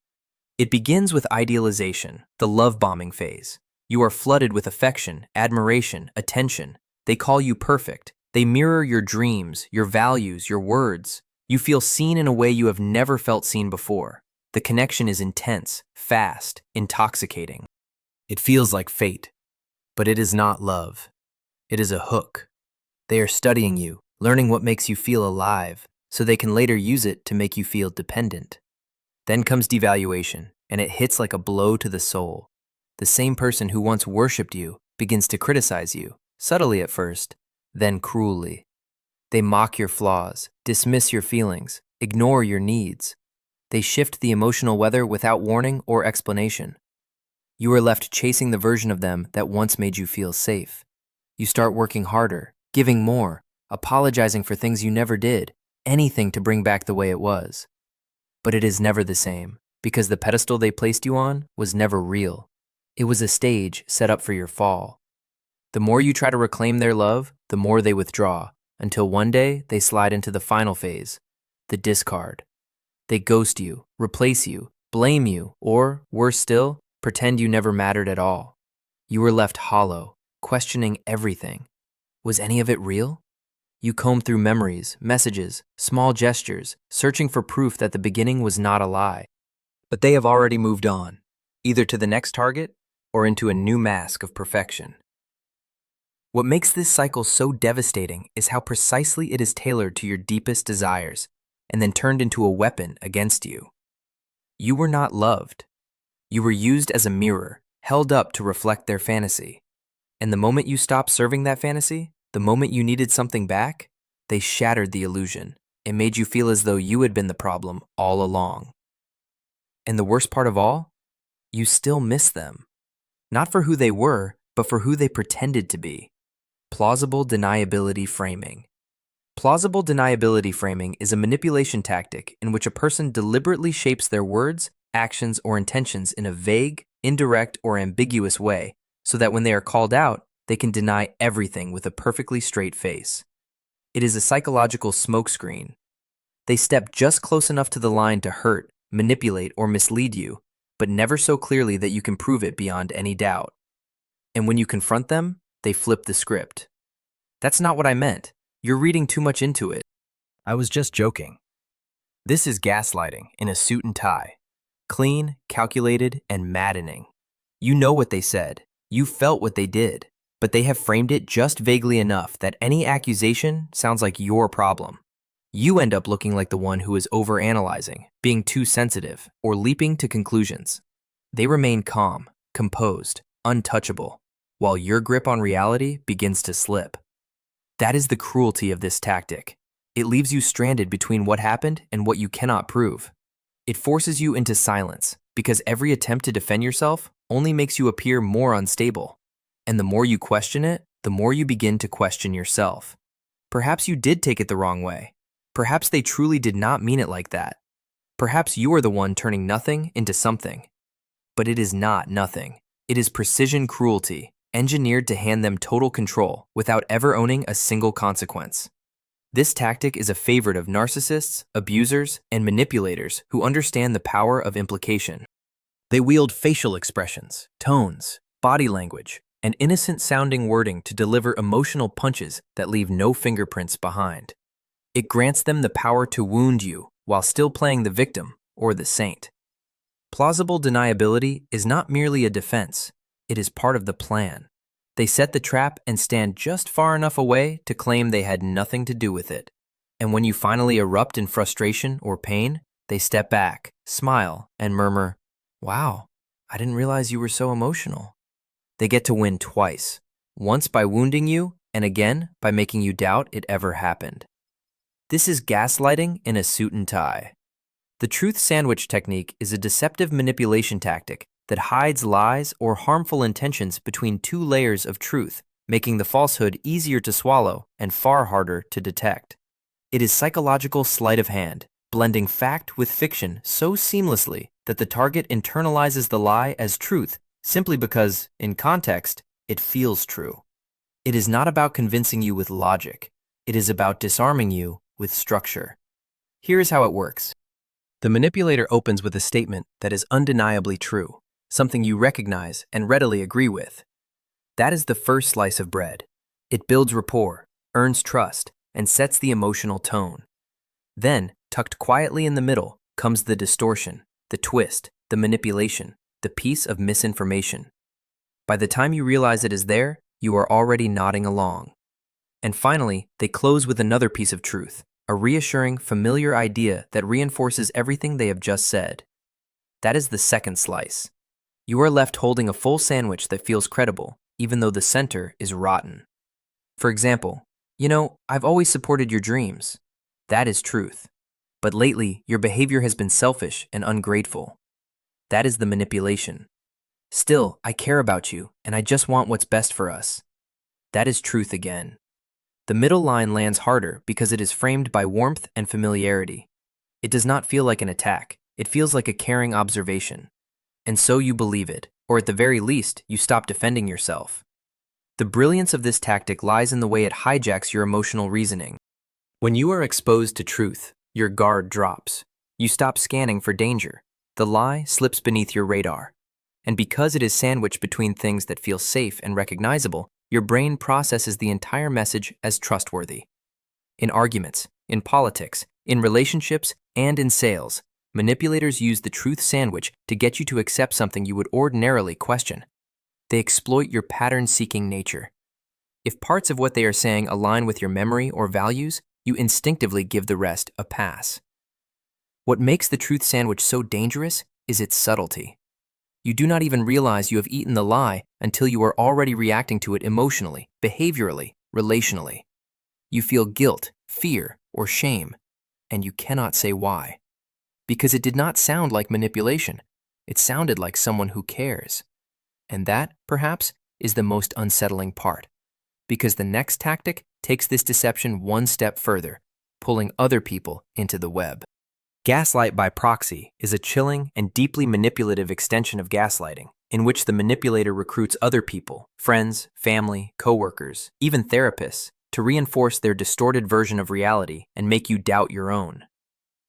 It begins with idealization, the love bombing phase. You are flooded with affection, admiration, attention. They call you perfect. They mirror your dreams, your values, your words. You feel seen in a way you have never felt seen before. The connection is intense, fast, intoxicating. It feels like fate, but it is not love. It is a hook. They are studying you, learning what makes you feel alive, so they can later use it to make you feel dependent. Then comes devaluation, and it hits like a blow to the soul. The same person who once worshipped you begins to criticize you, subtly at first, then cruelly. They mock your flaws, dismiss your feelings, ignore your needs. They shift the emotional weather without warning or explanation. You are left chasing the version of them that once made you feel safe. You start working harder, giving more, apologizing for things you never did, anything to bring back the way it was. But it is never the same, because the pedestal they placed you on was never real. It was a stage set up for your fall. The more you try to reclaim their love, the more they withdraw, until one day they slide into the final phase, the discard. They ghost you, replace you, blame you, or, worse still, pretend you never mattered at all. You were left hollow, questioning everything. Was any of it real? You comb through memories, messages, small gestures, searching for proof that the beginning was not a lie. But they have already moved on, either to the next target or into a new mask of perfection. What makes this cycle so devastating is how precisely it is tailored to your deepest desires and then turned into a weapon against you. You were not loved. You were used as a mirror, held up to reflect their fantasy. And the moment you stopped serving that fantasy, the moment you needed something back, they shattered the illusion. It made you feel as though you had been the problem all along. And the worst part of all, you still miss them. Not for who they were, but for who they pretended to be. Plausible deniability framing. Plausible deniability framing is a manipulation tactic in which a person deliberately shapes their words, actions, or intentions in a vague, indirect, or ambiguous way so that when they are called out, they can deny everything with a perfectly straight face. It is a psychological smokescreen. They step just close enough to the line to hurt, manipulate, or mislead you, but never so clearly that you can prove it beyond any doubt. And when you confront them, they flip the script. That's not what I meant. You're reading too much into it. I was just joking. This is gaslighting in a suit and tie. Clean, calculated, and maddening. You know what they said. You felt what they did. But they have framed it just vaguely enough that any accusation sounds like your problem. You end up looking like the one who is overanalyzing, being too sensitive, or leaping to conclusions. They remain calm, composed, untouchable, while your grip on reality begins to slip. That is the cruelty of this tactic. It leaves you stranded between what happened and what you cannot prove. It forces you into silence, because every attempt to defend yourself only makes you appear more unstable. And the more you question it, the more you begin to question yourself. Perhaps you did take it the wrong way. Perhaps they truly did not mean it like that. Perhaps you are the one turning nothing into something. But it is not nothing. It is precision cruelty, engineered to hand them total control without ever owning a single consequence. This tactic is a favorite of narcissists, abusers, and manipulators who understand the power of implication. They wield facial expressions, tones, body language, and innocent-sounding wording to deliver emotional punches that leave no fingerprints behind. It grants them the power to wound you while still playing the victim or the saint. Plausible deniability is not merely a defense, it is part of the plan. They set the trap and stand just far enough away to claim they had nothing to do with it. And when you finally erupt in frustration or pain, they step back, smile, and murmur, "Wow, I didn't realize you were so emotional." They get to win twice, once by wounding you and again by making you doubt it ever happened. This is gaslighting in a suit and tie. The truth sandwich technique is a deceptive manipulation tactic that hides lies or harmful intentions between two layers of truth, making the falsehood easier to swallow and far harder to detect. It is psychological sleight of hand, blending fact with fiction so seamlessly that the target internalizes the lie as truth simply because, in context, it feels true. It is not about convincing you with logic. It is about disarming you with structure. Here is how it works. The manipulator opens with a statement that is undeniably true, something you recognize and readily agree with. That is the first slice of bread. It builds rapport, earns trust, and sets the emotional tone. Then, tucked quietly in the middle, comes the distortion, the twist, the manipulation, the piece of misinformation. By the time you realize it is there, you are already nodding along. And finally, they close with another piece of truth, a reassuring, familiar idea that reinforces everything they have just said. That is the second slice. You are left holding a full sandwich that feels credible, even though the center is rotten. For example, I've always supported your dreams. That is truth. But lately, your behavior has been selfish and ungrateful. That is the manipulation. Still, I care about you, and I just want what's best for us. That is truth again. The middle line lands harder because it is framed by warmth and familiarity. It does not feel like an attack. It feels like a caring observation. And so you believe it, or at the very least, you stop defending yourself. The brilliance of this tactic lies in the way it hijacks your emotional reasoning. When you are exposed to truth, your guard drops. You stop scanning for danger. The lie slips beneath your radar. And because it is sandwiched between things that feel safe and recognizable, your brain processes the entire message as trustworthy. In arguments, in politics, in relationships, and in sales, manipulators use the truth sandwich to get you to accept something you would ordinarily question. They exploit your pattern-seeking nature. If parts of what they are saying align with your memory or values, you instinctively give the rest a pass. What makes the truth sandwich so dangerous is its subtlety. You do not even realize you have eaten the lie until you are already reacting to it emotionally, behaviorally, relationally. You feel guilt, fear, or shame, and you cannot say why. Because it did not sound like manipulation. It sounded like someone who cares. And that, perhaps, is the most unsettling part. Because the next tactic takes this deception one step further, pulling other people into the web. Gaslight by proxy is a chilling and deeply manipulative extension of gaslighting, in which the manipulator recruits other people, friends, family, coworkers, even therapists, to reinforce their distorted version of reality and make you doubt your own.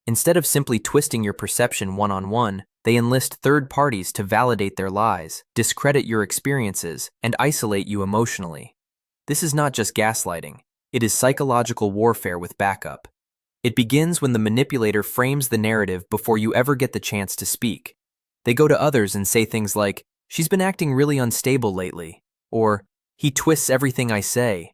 Instead of simply twisting your perception one-on-one, they enlist third parties to validate their lies, discredit your experiences, and isolate you emotionally. This is not just gaslighting. It is psychological warfare with backup. It begins when the manipulator frames the narrative before you ever get the chance to speak. They go to others and say things like, "She's been acting really unstable lately," or "He twists everything I say."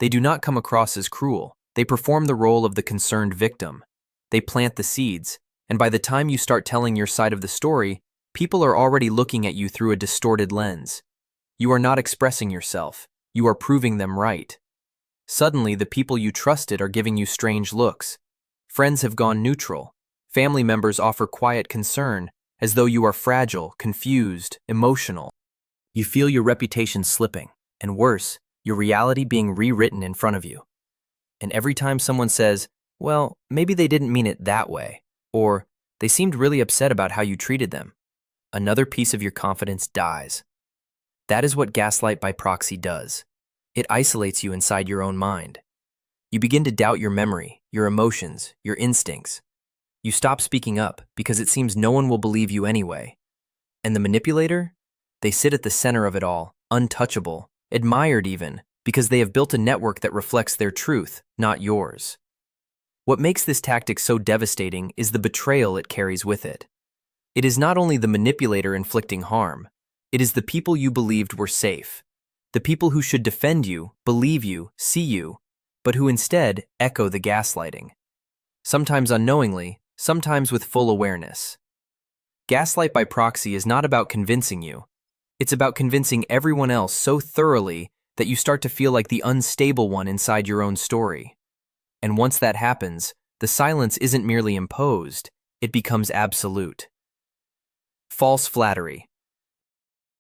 They do not come across as cruel. They perform the role of the concerned victim. They plant the seeds, and by the time you start telling your side of the story, people are already looking at you through a distorted lens. You are not expressing yourself. You are proving them right. Suddenly, the people you trusted are giving you strange looks. Friends have gone neutral. Family members offer quiet concern, as though you are fragile, confused, emotional. You feel your reputation slipping, and worse, your reality being rewritten in front of you. And every time someone says, "Well, maybe they didn't mean it that way," or "They seemed really upset about how you treated them," another piece of your confidence dies. That is what gaslight by proxy does. It isolates you inside your own mind. You begin to doubt your memory, your emotions, your instincts. You stop speaking up because it seems no one will believe you anyway. And the manipulator? They sit at the center of it all, untouchable, admired even, because they have built a network that reflects their truth, not yours. What makes this tactic so devastating is the betrayal it carries with it. It is not only the manipulator inflicting harm, it is the people you believed were safe, the people who should defend you, believe you, see you, but who instead echo the gaslighting. Sometimes unknowingly, sometimes with full awareness. Gaslight by proxy is not about convincing you. It's about convincing everyone else so thoroughly that you start to feel like the unstable one inside your own story. And once that happens, the silence isn't merely imposed, it becomes absolute. False flattery.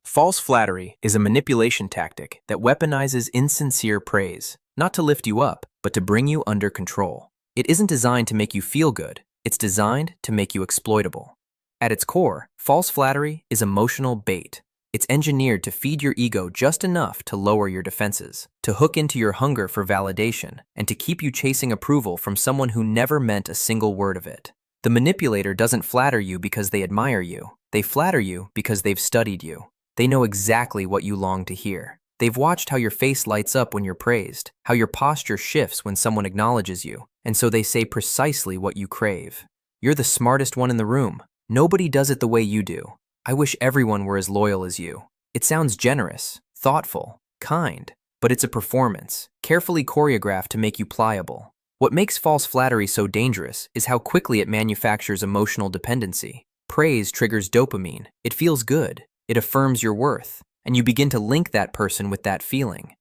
False flattery is a manipulation tactic that weaponizes insincere praise, not to lift you up, but to bring you under control. It isn't designed to make you feel good, it's designed to make you exploitable. At its core, false flattery is emotional bait. It's engineered to feed your ego just enough to lower your defenses, to hook into your hunger for validation, and to keep you chasing approval from someone who never meant a single word of it. The manipulator doesn't flatter you because they admire you. They flatter you because they've studied you. They know exactly what you long to hear. They've watched how your face lights up when you're praised, how your posture shifts when someone acknowledges you, and so they say precisely what you crave. You're the smartest one in the room. Nobody does it the way you do. I wish everyone were as loyal as you. It sounds generous, thoughtful, kind, but it's a performance, carefully choreographed to make you pliable. What makes false flattery so dangerous is how quickly it manufactures emotional dependency. Praise triggers dopamine. It feels good. It affirms your worth, and you begin to link that person with that feeling.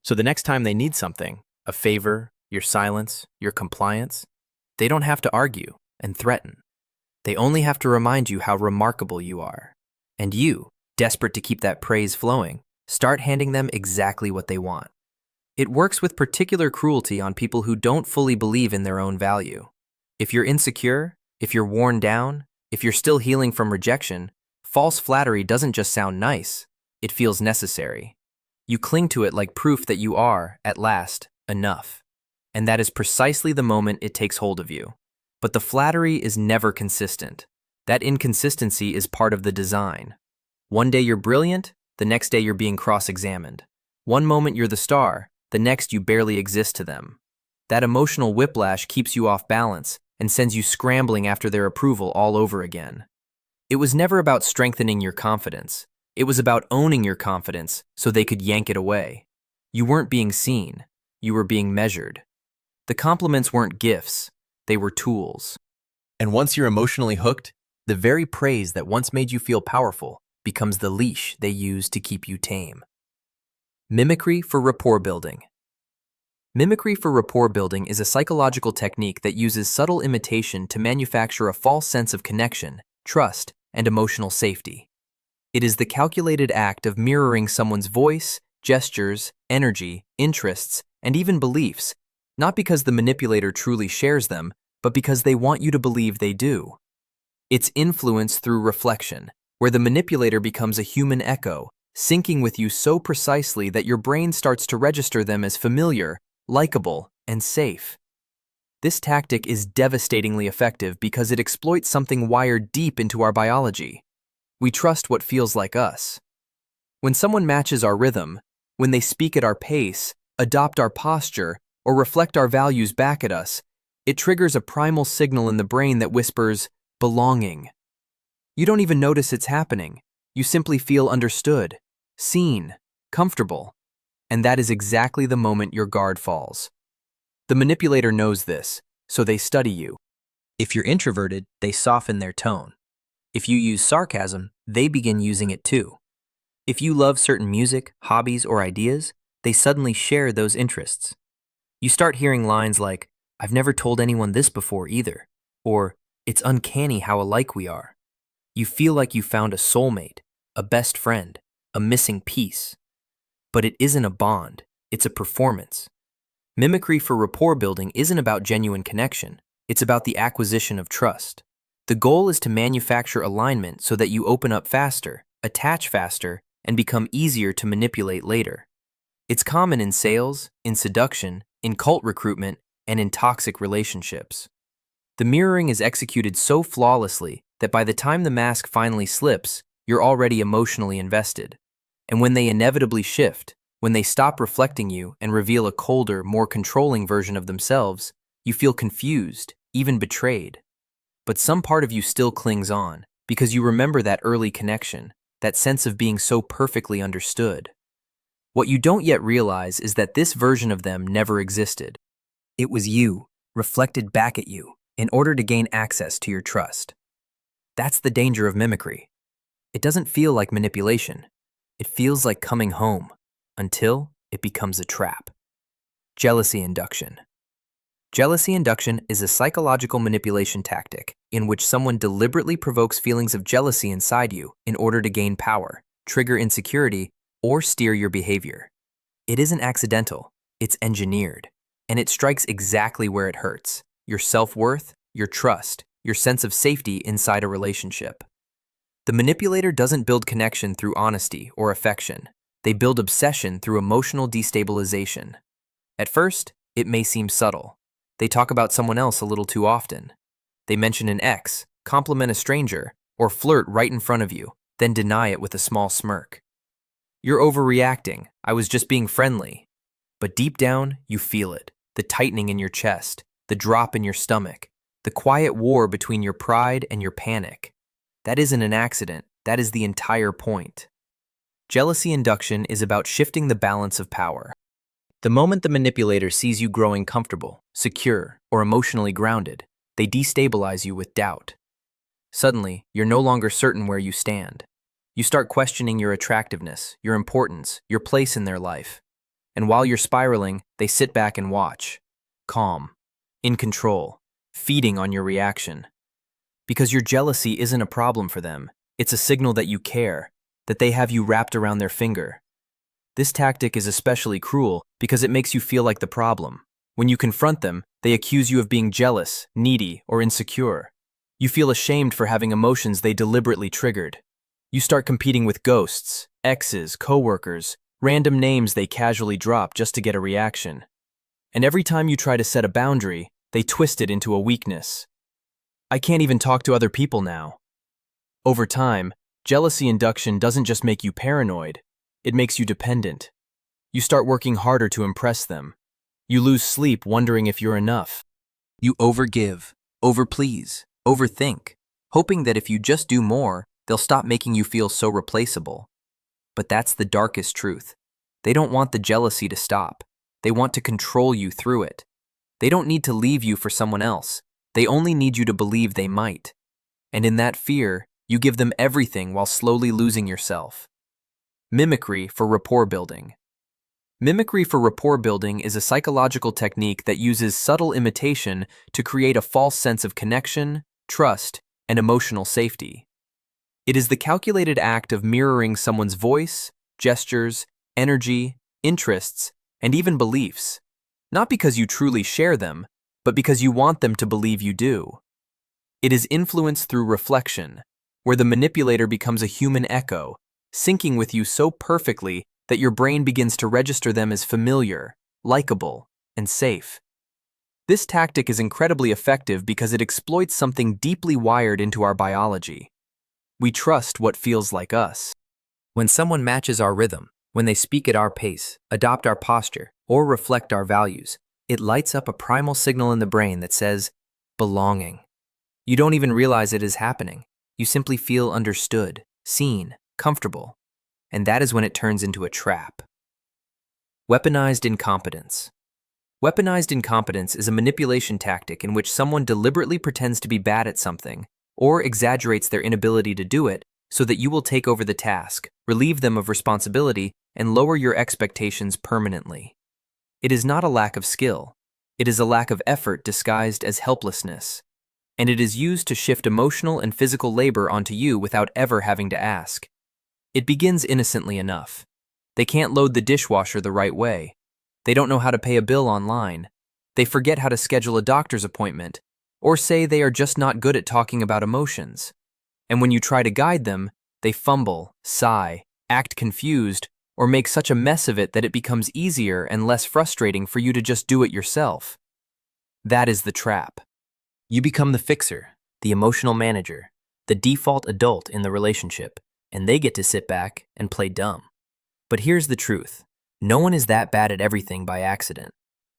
So the next time they need something, a favor, your silence, your compliance, they don't have to argue and threaten. They only have to remind you how remarkable you are. And you, desperate to keep that praise flowing, start handing them exactly what they want. It works with particular cruelty on people who don't fully believe in their own value. If you're insecure, if you're worn down, if you're still healing from rejection, false flattery doesn't just sound nice, it feels necessary. You cling to it like proof that you are, at last, enough. And that is precisely the moment it takes hold of you. But the flattery is never consistent. That inconsistency is part of the design. One day you're brilliant, the next day you're being cross-examined. One moment you're the star, the next you barely exist to them. That emotional whiplash keeps you off balance and sends you scrambling after their approval all over again. It was never about strengthening your confidence. It was about owning your confidence so they could yank it away. You weren't being seen. You were being measured. The compliments weren't gifts. They were tools. And once you're emotionally hooked, the very praise that once made you feel powerful becomes the leash they use to keep you tame. Mimicry for rapport building. Mimicry for rapport building is a psychological technique that uses subtle imitation to manufacture a false sense of connection, trust, and emotional safety. It is the calculated act of mirroring someone's voice, gestures, energy, interests, and even beliefs, not because the manipulator truly shares them, but because they want you to believe they do. It's influence through reflection, where the manipulator becomes a human echo, syncing with you so precisely that your brain starts to register them as familiar, likable, and safe. This tactic is devastatingly effective because it exploits something wired deep into our biology. We trust what feels like us. When someone matches our rhythm, when they speak at our pace, adopt our posture, or reflect our values back at us, it triggers a primal signal in the brain that whispers, belonging. You don't even notice it's happening. You simply feel understood, seen, comfortable. And that is exactly the moment your guard falls. The manipulator knows this, so they study you. If you're introverted, they soften their tone. If you use sarcasm, they begin using it too. If you love certain music, hobbies, or ideas, they suddenly share those interests. You start hearing lines like, "I've never told anyone this before either," or "It's uncanny how alike we are." You feel like you found a soulmate, a best friend, a missing piece. But it isn't a bond, it's a performance. Mimicry for rapport building isn't about genuine connection, it's about the acquisition of trust. The goal is to manufacture alignment so that you open up faster, attach faster, and become easier to manipulate later. It's common in sales, in seduction, in cult recruitment, and in toxic relationships. The mirroring is executed so flawlessly that by the time the mask finally slips, you're already emotionally invested. And when they inevitably shift, when they stop reflecting you and reveal a colder, more controlling version of themselves, you feel confused, even betrayed. But some part of you still clings on, because you remember that early connection, that sense of being so perfectly understood. What you don't yet realize is that this version of them never existed. It was you, reflected back at you, in order to gain access to your trust. That's the danger of mimicry. It doesn't feel like manipulation. It feels like coming home, until it becomes a trap. Jealousy induction. Jealousy induction is a psychological manipulation tactic in which someone deliberately provokes feelings of jealousy inside you in order to gain power, trigger insecurity, or steer your behavior. It isn't accidental, it's engineered, and it strikes exactly where it hurts: your self-worth, your trust, your sense of safety inside a relationship. The manipulator doesn't build connection through honesty or affection. They build obsession through emotional destabilization. At first, it may seem subtle. They talk about someone else a little too often. They mention an ex, compliment a stranger, or flirt right in front of you, then deny it with a small smirk. You're overreacting. I was just being friendly. But deep down, you feel it. The tightening in your chest, the drop in your stomach, the quiet war between your pride and your panic. That isn't an accident. That is the entire point. Jealousy induction is about shifting the balance of power. The moment the manipulator sees you growing comfortable, secure, or emotionally grounded, they destabilize you with doubt. Suddenly, you're no longer certain where you stand. You start questioning your attractiveness, your importance, your place in their life. And while you're spiraling, they sit back and watch, calm, in control, feeding on your reaction. Because your jealousy isn't a problem for them, it's a signal that you care, that they have you wrapped around their finger. This tactic is especially cruel because it makes you feel like the problem. When you confront them, they accuse you of being jealous, needy, or insecure. You feel ashamed for having emotions they deliberately triggered. You start competing with ghosts, exes, coworkers, random names they casually drop just to get a reaction. And every time you try to set a boundary, they twist it into a weakness. I can't even talk to other people now. Over time, jealousy induction doesn't just make you paranoid, it makes you dependent. You start working harder to impress them. You lose sleep wondering if you're enough. You overgive, overplease, overthink, hoping that if you just do more, they'll stop making you feel so replaceable. But that's the darkest truth. They don't want the jealousy to stop. They want to control you through it. They don't need to leave you for someone else. They only need you to believe they might. And in that fear, you give them everything while slowly losing yourself. Mimicry for rapport building. Mimicry for rapport building is a psychological technique that uses subtle imitation to create a false sense of connection, trust, and emotional safety. It is the calculated act of mirroring someone's voice, gestures, energy, interests, and even beliefs, not because you truly share them, but because you want them to believe you do. It is influence through reflection, where the manipulator becomes a human echo, syncing with you so perfectly that your brain begins to register them as familiar, likable, and safe. This tactic is incredibly effective because it exploits something deeply wired into our biology. We trust what feels like us. When someone matches our rhythm, when they speak at our pace, adopt our posture, or reflect our values, it lights up a primal signal in the brain that says, belonging. You don't even realize it is happening. You simply feel understood, seen, comfortable. And that is when it turns into a trap. Weaponized incompetence. Weaponized incompetence is a manipulation tactic in which someone deliberately pretends to be bad at something or exaggerates their inability to do it so that you will take over the task, relieve them of responsibility, and lower your expectations permanently. It is not a lack of skill. It is a lack of effort disguised as helplessness. And it is used to shift emotional and physical labor onto you without ever having to ask. It begins innocently enough. They can't load the dishwasher the right way. They don't know how to pay a bill online. They forget how to schedule a doctor's appointment, or say they are just not good at talking about emotions. And when you try to guide them, they fumble, sigh, act confused, or make such a mess of it that it becomes easier and less frustrating for you to just do it yourself. That is the trap. You become the fixer, the emotional manager, the default adult in the relationship, and they get to sit back and play dumb. But here's the truth. No one is that bad at everything by accident.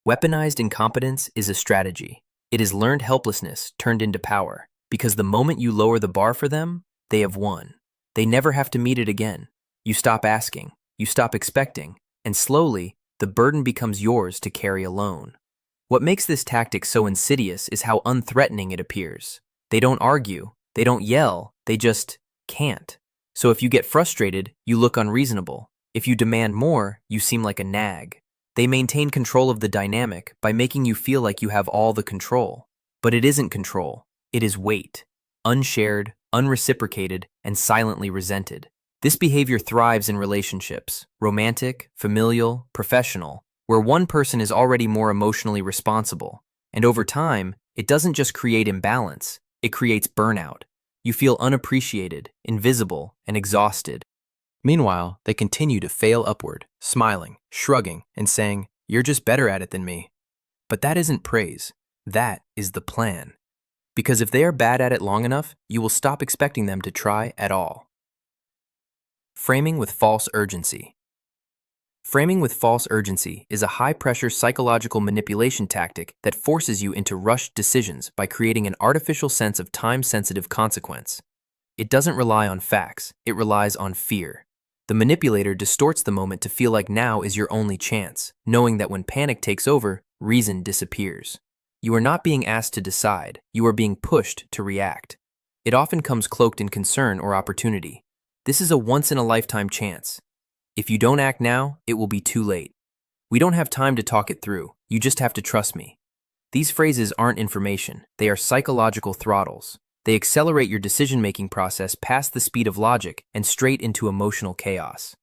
Weaponized incompetence is a strategy. It is learned helplessness turned into power, because the moment you lower the bar for them, they have won. They never have to meet it again. You stop asking, you stop expecting, and slowly, the burden becomes yours to carry alone. What makes this tactic so insidious is how unthreatening it appears. They don't argue, they don't yell, they just can't. So if you get frustrated, you look unreasonable. If you demand more, you seem like a nag. They maintain control of the dynamic by making you feel like you have all the control. But it isn't control, it is weight. Unshared, unreciprocated, and silently resented. This behavior thrives in relationships, romantic, familial, professional, where one person is already more emotionally responsible. And over time, it doesn't just create imbalance, it creates burnout. You feel unappreciated, invisible, and exhausted. Meanwhile, they continue to fail upward, smiling, shrugging, and saying, "You're just better at it than me." But that isn't praise. That is the plan. Because if they are bad at it long enough, you will stop expecting them to try at all. Framing with false urgency. Framing with false urgency is a high-pressure psychological manipulation tactic that forces you into rushed decisions by creating an artificial sense of time-sensitive consequence. It doesn't rely on facts, it relies on fear. The manipulator distorts the moment to feel like now is your only chance, knowing that when panic takes over, reason disappears. You are not being asked to decide, you are being pushed to react. It often comes cloaked in concern or opportunity. This is a once-in-a-lifetime chance. If you don't act now, it will be too late. We don't have time to talk it through, you just have to trust me. These phrases aren't information, they are psychological throttles. They accelerate your decision-making process past the speed of logic and straight into emotional chaos.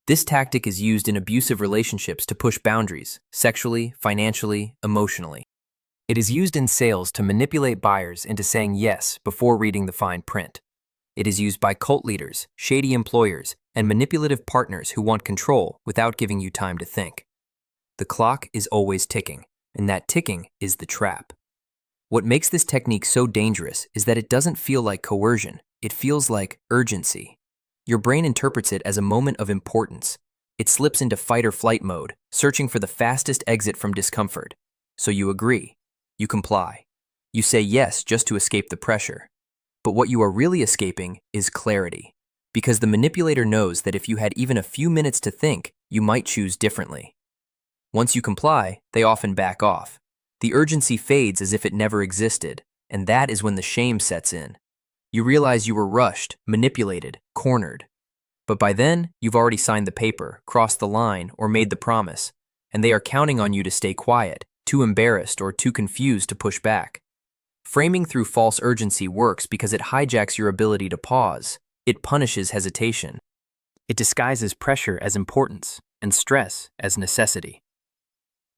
This tactic is used in abusive relationships to push boundaries, sexually, financially, emotionally. It is used in sales to manipulate buyers into saying yes before reading the fine print. It is used by cult leaders, shady employers, and manipulative partners who want control without giving you time to think. The clock is always ticking, and that ticking is the trap. What makes this technique so dangerous is that it doesn't feel like coercion, it feels like urgency. Your brain interprets it as a moment of importance. It slips into fight or flight mode, searching for the fastest exit from discomfort. So you agree. You comply. You say yes just to escape the pressure. But what you are really escaping is clarity. Because the manipulator knows that if you had even a few minutes to think, you might choose differently. Once you comply, they often back off. The urgency fades as if it never existed, and that is when the shame sets in. You realize you were rushed, manipulated, cornered. But by then, you've already signed the paper, crossed the line, or made the promise, and they are counting on you to stay quiet, too embarrassed or too confused to push back. Framing through false urgency works because it hijacks your ability to pause. It punishes hesitation. It disguises pressure as importance and stress as necessity.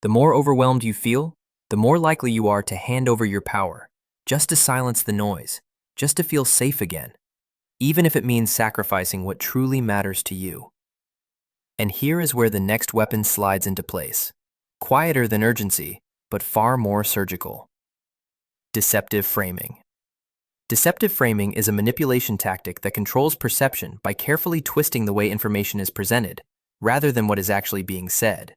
The more overwhelmed you feel, the more likely you are to hand over your power, just to silence the noise, just to feel safe again, even if it means sacrificing what truly matters to you. And here is where the next weapon slides into place. Quieter than urgency, but far more surgical. Deceptive framing. Deceptive framing is a manipulation tactic that controls perception by carefully twisting the way information is presented, rather than what is actually being said.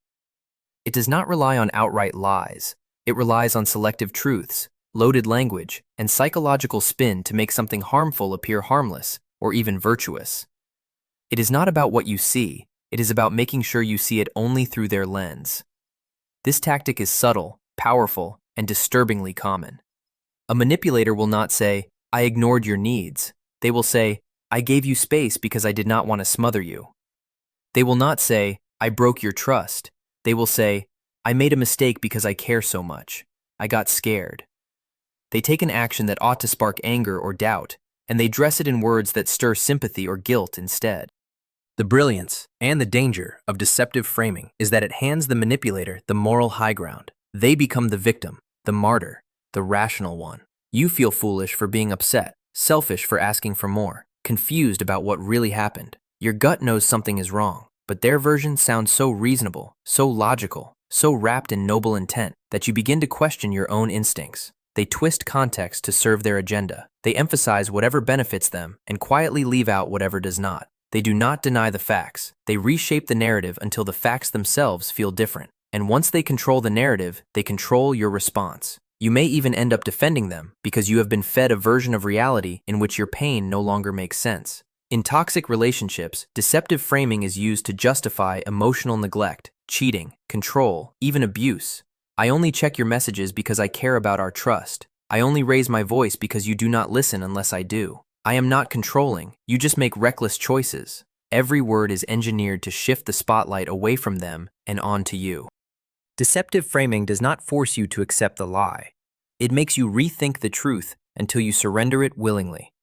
It does not rely on outright lies. It relies on selective truths, loaded language, and psychological spin to make something harmful appear harmless or even virtuous. It is not about what you see. It is about making sure you see it only through their lens. This tactic is subtle, powerful, and disturbingly common. A manipulator will not say, "I ignored your needs." They will say, "I gave you space because I did not want to smother you." They will not say, "I broke your trust." They will say, "I made a mistake because I care so much. I got scared." They take an action that ought to spark anger or doubt, and they dress it in words that stir sympathy or guilt instead. The brilliance and the danger of deceptive framing is that it hands the manipulator the moral high ground. They become the victim, the martyr, the rational one. You feel foolish for being upset, selfish for asking for more, confused about what really happened. Your gut knows something is wrong, but their version sounds so reasonable, so logical, so wrapped in noble intent that you begin to question your own instincts. They twist context to serve their agenda. They emphasize whatever benefits them and quietly leave out whatever does not. They do not deny the facts. They reshape the narrative until the facts themselves feel different. And once they control the narrative, they control your response. You may even end up defending them because you have been fed a version of reality in which your pain no longer makes sense. In toxic relationships, deceptive framing is used to justify emotional neglect, cheating, control, even abuse. "I only check your messages because I care about our trust. I only raise my voice because you do not listen unless I do. I am not controlling, you just make reckless choices." Every word is engineered to shift the spotlight away from them and onto you. Deceptive framing does not force you to accept the lie. It makes you rethink the truth until you surrender it willingly.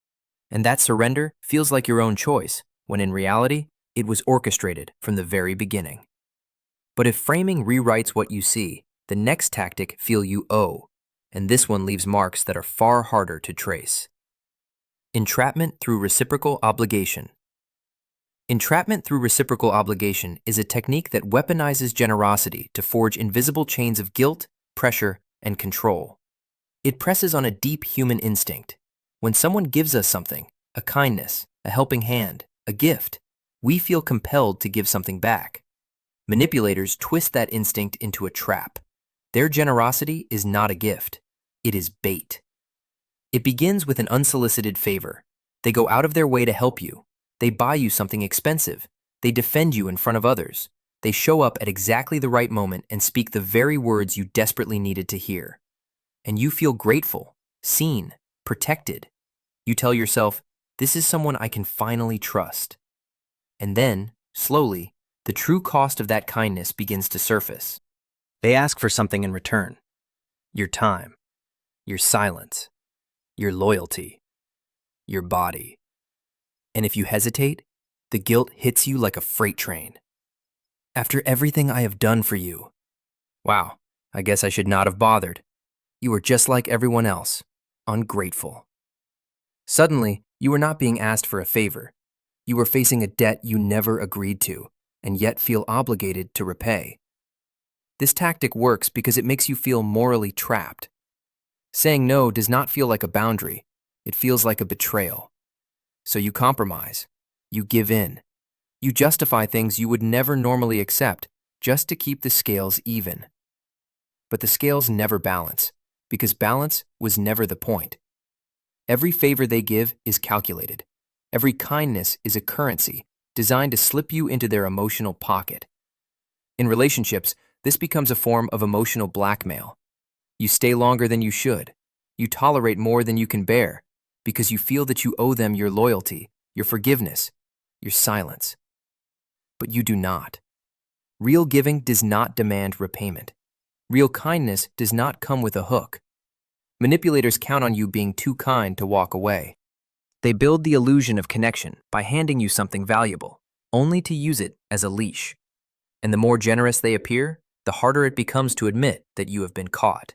And that surrender feels like your own choice, when in reality, it was orchestrated from the very beginning. But if framing rewrites what you see, the next tactic feels you owe, and this one leaves marks that are far harder to trace. Entrapment through reciprocal obligation. Entrapment through reciprocal obligation is a technique that weaponizes generosity to forge invisible chains of guilt, pressure, and control. It presses on a deep human instinct. When someone gives us something, a kindness, a helping hand, a gift, we feel compelled to give something back. Manipulators twist that instinct into a trap. Their generosity is not a gift. It is bait. It begins with an unsolicited favor. They go out of their way to help you. They buy you something expensive. They defend you in front of others. They show up at exactly the right moment and speak the very words you desperately needed to hear. And you feel grateful, seen, protected. You tell yourself, "This is someone I can finally trust." And then, slowly, the true cost of that kindness begins to surface. They ask for something in return. Your time, your silence, your loyalty, your body. And if you hesitate, the guilt hits you like a freight train. "After everything I have done for you." Wow, I guess I should not have bothered. You are just like everyone else, ungrateful. Suddenly, you are not being asked for a favor. You are facing a debt you never agreed to, and yet feel obligated to repay. This tactic works because it makes you feel morally trapped. Saying no does not feel like a boundary. It feels like a betrayal. So you compromise. You give in. You justify things you would never normally accept just to keep the scales even. But the scales never balance, because balance was never the point. Every favor they give is calculated. Every kindness is a currency designed to slip you into their emotional pocket. In relationships, this becomes a form of emotional blackmail. You stay longer than you should. You tolerate more than you can bear because you feel that you owe them your loyalty, your forgiveness, your silence. But you do not. Real giving does not demand repayment. Real kindness does not come with a hook. Manipulators count on you being too kind to walk away. They build the illusion of connection by handing you something valuable, only to use it as a leash. And the more generous they appear, the harder it becomes to admit that you have been caught.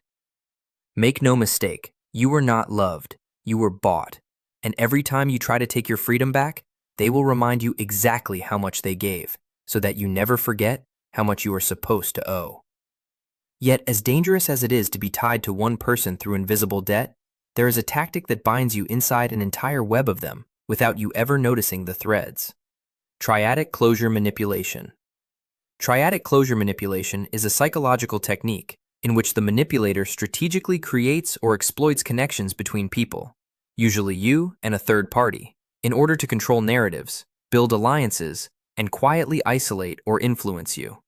Make no mistake, you were not loved, you were bought. And every time you try to take your freedom back, they will remind you exactly how much they gave, so that you never forget how much you are supposed to owe. Yet, as dangerous as it is to be tied to one person through invisible debt, there is a tactic that binds you inside an entire web of them without you ever noticing the threads. Triadic closure manipulation. Triadic closure manipulation is a psychological technique in which the manipulator strategically creates or exploits connections between people, usually you and a third party, in order to control narratives, build alliances, and quietly isolate or influence you.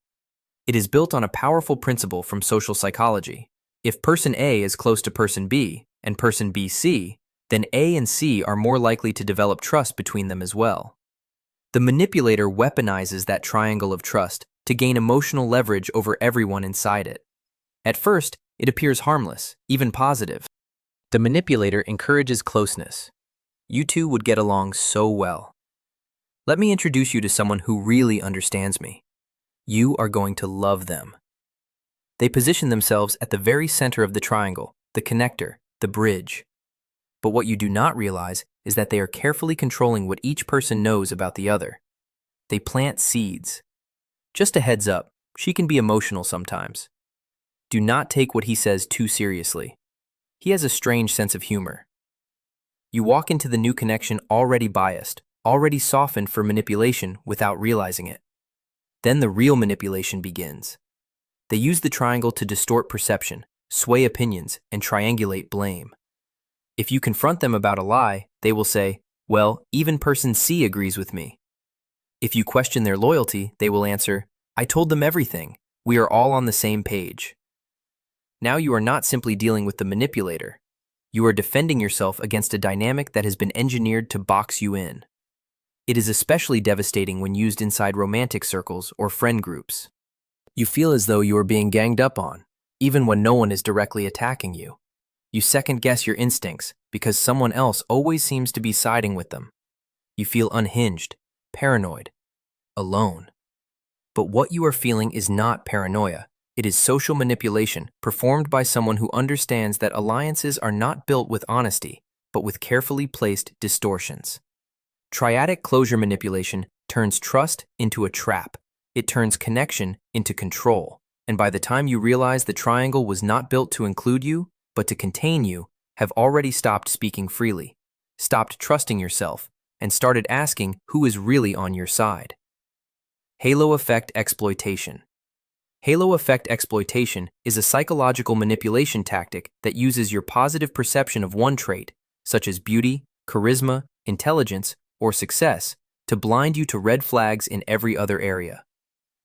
It is built on a powerful principle from social psychology. If person A is close to person B and person B C, then A and C are more likely to develop trust between them as well. The manipulator weaponizes that triangle of trust to gain emotional leverage over everyone inside it. At first, it appears harmless, even positive. The manipulator encourages closeness. You two would get along so well. Let me introduce you to someone who really understands me. You are going to love them. They position themselves at the very center of the triangle, the connector, the bridge. But what you do not realize is that they are carefully controlling what each person knows about the other. They plant seeds. Just a heads up, she can be emotional sometimes. Do not take what he says too seriously. He has a strange sense of humor. You walk into the new connection already biased, already softened for manipulation without realizing it. Then the real manipulation begins. They use the triangle to distort perception, sway opinions, and triangulate blame. If you confront them about a lie, they will say, "Well, even person C agrees with me." If you question their loyalty, they will answer, "I told them everything. We are all on the same page." Now you are not simply dealing with the manipulator. You are defending yourself against a dynamic that has been engineered to box you in. It is especially devastating when used inside romantic circles or friend groups. You feel as though you are being ganged up on, even when no one is directly attacking you. You second-guess your instincts because someone else always seems to be siding with them. You feel unhinged, paranoid, alone. But what you are feeling is not paranoia. It is social manipulation performed by someone who understands that alliances are not built with honesty, but with carefully placed distortions. Triadic closure manipulation turns trust into a trap. It turns connection into control. And by the time you realize the triangle was not built to include you, but to contain you, have already stopped speaking freely, stopped trusting yourself, and started asking who is really on your side. Halo effect exploitation. Halo effect exploitation is a psychological manipulation tactic that uses your positive perception of one trait, such as beauty, charisma, intelligence, or success, to blind you to red flags in every other area.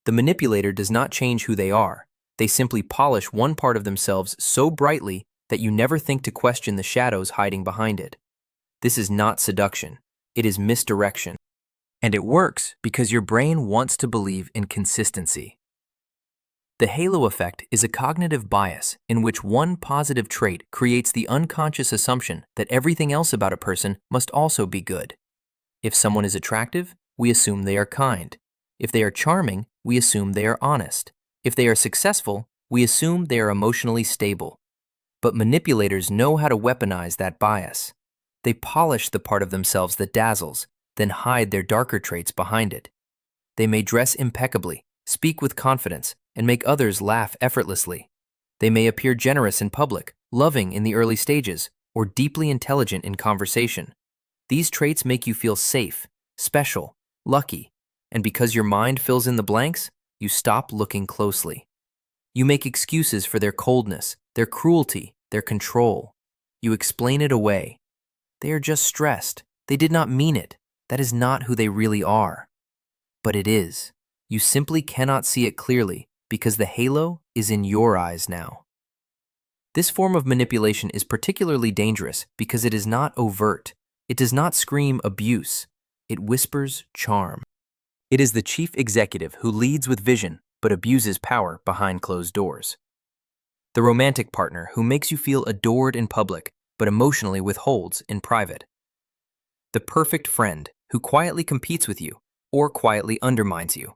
The manipulator does not change who they are. They simply polish one part of themselves so brightly that you never think to question the shadows hiding behind it. This is not seduction. It is misdirection. And it works because your brain wants to believe in consistency. The halo effect is a cognitive bias in which one positive trait creates the unconscious assumption that everything else about a person must also be good. If someone is attractive, we assume they are kind. If they are charming, we assume they are honest. If they are successful, we assume they are emotionally stable. But manipulators know how to weaponize that bias. They polish the part of themselves that dazzles, then hide their darker traits behind it. They may dress impeccably, speak with confidence, and make others laugh effortlessly. They may appear generous in public, loving in the early stages, or deeply intelligent in conversation. These traits make you feel safe, special, lucky, and because your mind fills in the blanks, you stop looking closely. You make excuses for their coldness, their cruelty, their control. You explain it away. They are just stressed. They did not mean it. That is not who they really are. But it is. You simply cannot see it clearly because the halo is in your eyes now. This form of manipulation is particularly dangerous because it is not overt. It does not scream abuse. It whispers charm. It is the chief executive who leads with vision but abuses power behind closed doors. The romantic partner who makes you feel adored in public but emotionally withholds in private. The perfect friend who quietly competes with you or quietly undermines you.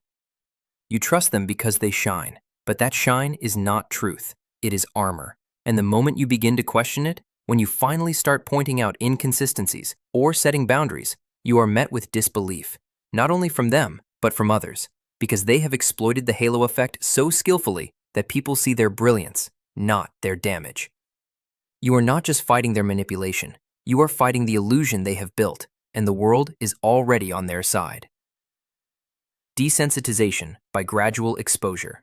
You trust them because they shine, but that shine is not truth. It is armor. And the moment you begin to question it, when you finally start pointing out inconsistencies or setting boundaries, you are met with disbelief, not only from them, but from others, because they have exploited the halo effect so skillfully that people see their brilliance, not their damage. You are not just fighting their manipulation, you are fighting the illusion they have built, and the world is already on their side. Desensitization by gradual exposure.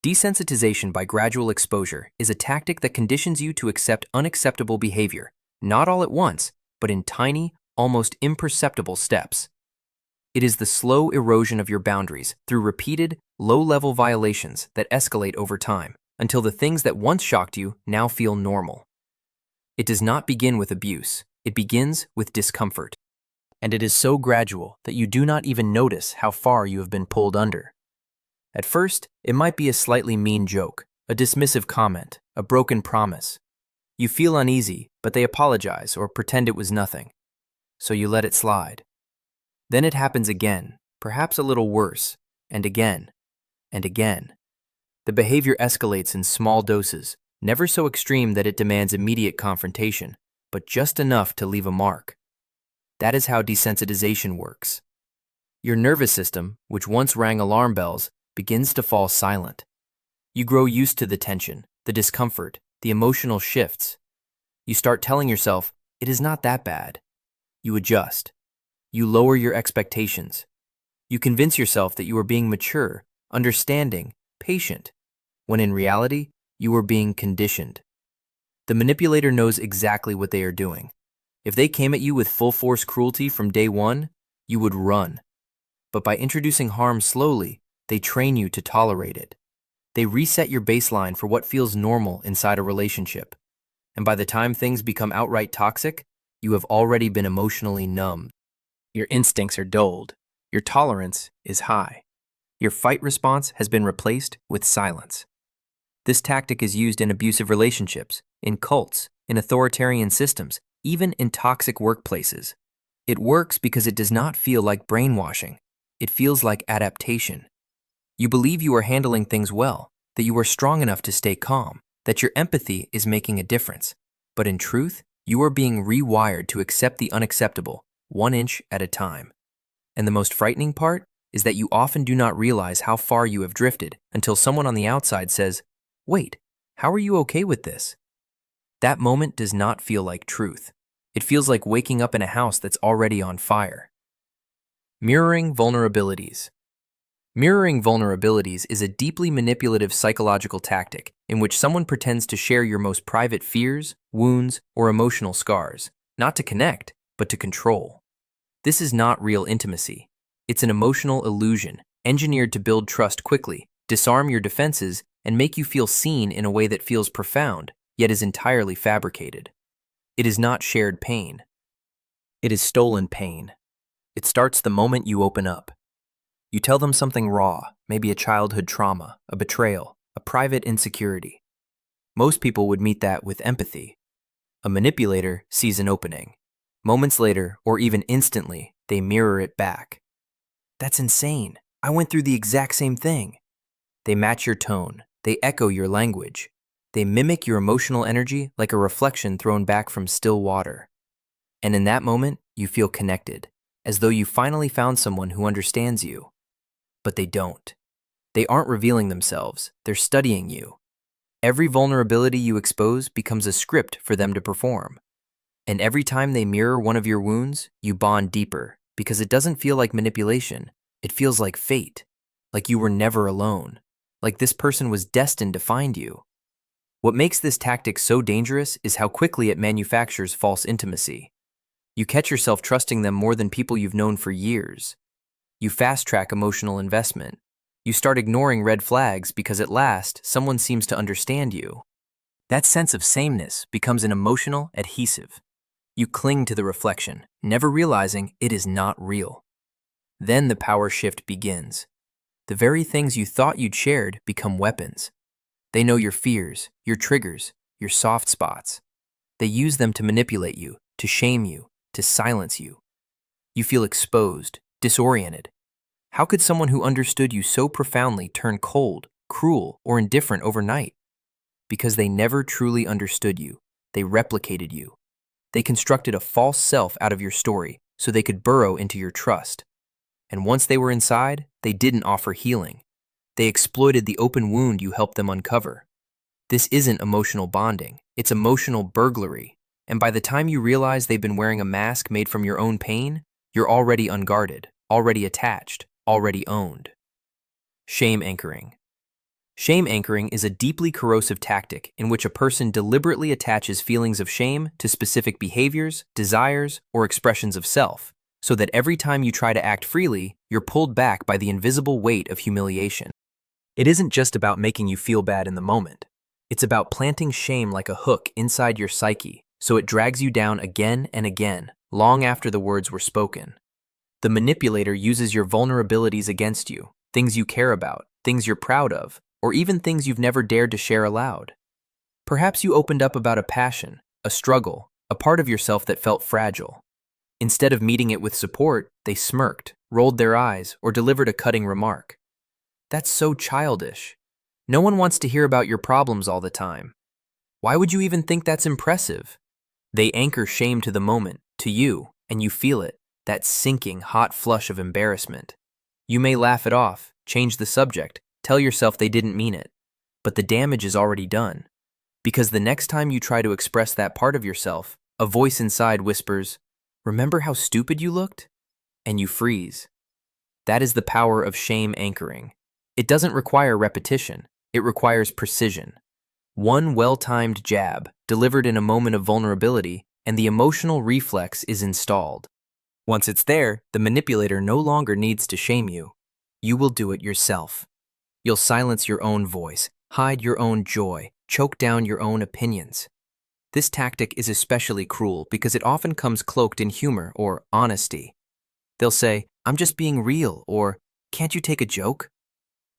Desensitization by gradual exposure is a tactic that conditions you to accept unacceptable behavior, not all at once, but in tiny, almost imperceptible steps. It is the slow erosion of your boundaries through repeated, low-level violations that escalate over time until the things that once shocked you now feel normal. It does not begin with abuse. It begins with discomfort. And it is so gradual that you do not even notice how far you have been pulled under. At first, it might be a slightly mean joke, a dismissive comment, a broken promise. You feel uneasy, but they apologize or pretend it was nothing. So you let it slide. Then it happens again, perhaps a little worse, and again, and again. The behavior escalates in small doses, never so extreme that it demands immediate confrontation, but just enough to leave a mark. That is how desensitization works. Your nervous system, which once rang alarm bells, begins to fall silent. You grow used to the tension, the discomfort, the emotional shifts. You start telling yourself, it is not that bad. You adjust. You lower your expectations. You convince yourself that you are being mature, understanding, patient, when in reality, you are being conditioned. The manipulator knows exactly what they are doing. If they came at you with full-force cruelty from day one, you would run. But by introducing harm slowly, they train you to tolerate it. They reset your baseline for what feels normal inside a relationship. And by the time things become outright toxic, you have already been emotionally numb. Your instincts are dulled. Your tolerance is high. Your fight response has been replaced with silence. This tactic is used in abusive relationships, in cults, in authoritarian systems, even in toxic workplaces. It works because it does not feel like brainwashing. It feels like adaptation. You believe you are handling things well, that you are strong enough to stay calm, that your empathy is making a difference. But in truth, you are being rewired to accept the unacceptable, 1 inch at a time. And the most frightening part is that you often do not realize how far you have drifted until someone on the outside says, "Wait, how are you okay with this?" That moment does not feel like truth. It feels like waking up in a house that's already on fire. Mirroring vulnerabilities. Mirroring vulnerabilities is a deeply manipulative psychological tactic in which someone pretends to share your most private fears, wounds, or emotional scars, not to connect, but to control. This is not real intimacy. It's an emotional illusion, engineered to build trust quickly, disarm your defenses, and make you feel seen in a way that feels profound, yet is entirely fabricated. It is not shared pain. It is stolen pain. It starts the moment you open up. You tell them something raw, maybe a childhood trauma, a betrayal, a private insecurity. Most people would meet that with empathy. A manipulator sees an opening. Moments later, or even instantly, they mirror it back. That's insane. I went through the exact same thing. They match your tone. They echo your language. They mimic your emotional energy like a reflection thrown back from still water. And in that moment, you feel connected, as though you finally found someone who understands you. But they don't. They aren't revealing themselves. They're studying you. Every vulnerability you expose becomes a script for them to perform. And every time they mirror one of your wounds, you bond deeper, because it doesn't feel like manipulation. It feels like fate, like you were never alone, like this person was destined to find you. What makes this tactic so dangerous is how quickly it manufactures false intimacy. You catch yourself trusting them more than people you've known for years. You fast-track emotional investment. You start ignoring red flags because at last, someone seems to understand you. That sense of sameness becomes an emotional adhesive. You cling to the reflection, never realizing it is not real. Then the power shift begins. The very things you thought you'd shared become weapons. They know your fears, your triggers, your soft spots. They use them to manipulate you, to shame you, to silence you. You feel exposed, disoriented. How could someone who understood you so profoundly turn cold, cruel, or indifferent overnight? Because they never truly understood you. They replicated you. They constructed a false self out of your story so they could burrow into your trust. And once they were inside, they didn't offer healing. They exploited the open wound you helped them uncover. This isn't emotional bonding, it's emotional burglary. And by the time you realize they've been wearing a mask made from your own pain, you're already unguarded, already attached, already owned. Shame anchoring. Shame anchoring is a deeply corrosive tactic in which a person deliberately attaches feelings of shame to specific behaviors, desires, or expressions of self, so that every time you try to act freely, you're pulled back by the invisible weight of humiliation. It isn't just about making you feel bad in the moment. It's about planting shame like a hook inside your psyche, so it drags you down again and again, long after the words were spoken. The manipulator uses your vulnerabilities against you, things you care about, things you're proud of, or even things you've never dared to share aloud. Perhaps you opened up about a passion, a struggle, a part of yourself that felt fragile. Instead of meeting it with support, they smirked, rolled their eyes, or delivered a cutting remark. That's so childish. No one wants to hear about your problems all the time. Why would you even think that's impressive? They anchor shame to the moment, to you, and you feel it, that sinking, hot flush of embarrassment. You may laugh it off, change the subject, tell yourself they didn't mean it, but the damage is already done. Because the next time you try to express that part of yourself, a voice inside whispers, "Remember how stupid you looked?" And you freeze. That is the power of shame anchoring. It doesn't require repetition, it requires precision. One well-timed jab, delivered in a moment of vulnerability, and the emotional reflex is installed. Once it's there, the manipulator no longer needs to shame you. You will do it yourself. You'll silence your own voice, hide your own joy, choke down your own opinions. This tactic is especially cruel because it often comes cloaked in humor or honesty. They'll say, "I'm just being real," or "Can't you take a joke?"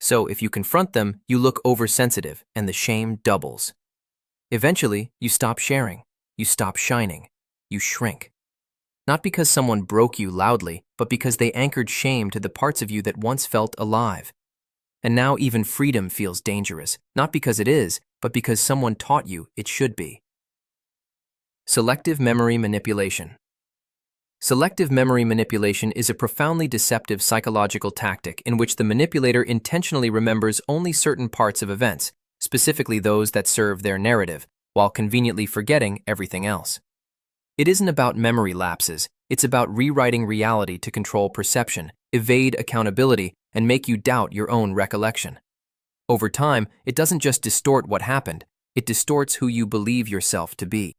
So if you confront them, you look oversensitive and the shame doubles. Eventually, you stop sharing, you stop shining, you shrink. Not because someone broke you loudly, but because they anchored shame to the parts of you that once felt alive. And now even freedom feels dangerous, not because it is, but because someone taught you it should be. Selective memory manipulation. Selective memory manipulation is a profoundly deceptive psychological tactic in which the manipulator intentionally remembers only certain parts of events, specifically those that serve their narrative, while conveniently forgetting everything else. It isn't about memory lapses, it's about rewriting reality to control perception, evade accountability, and make you doubt your own recollection. Over time, it doesn't just distort what happened, it distorts who you believe yourself to be.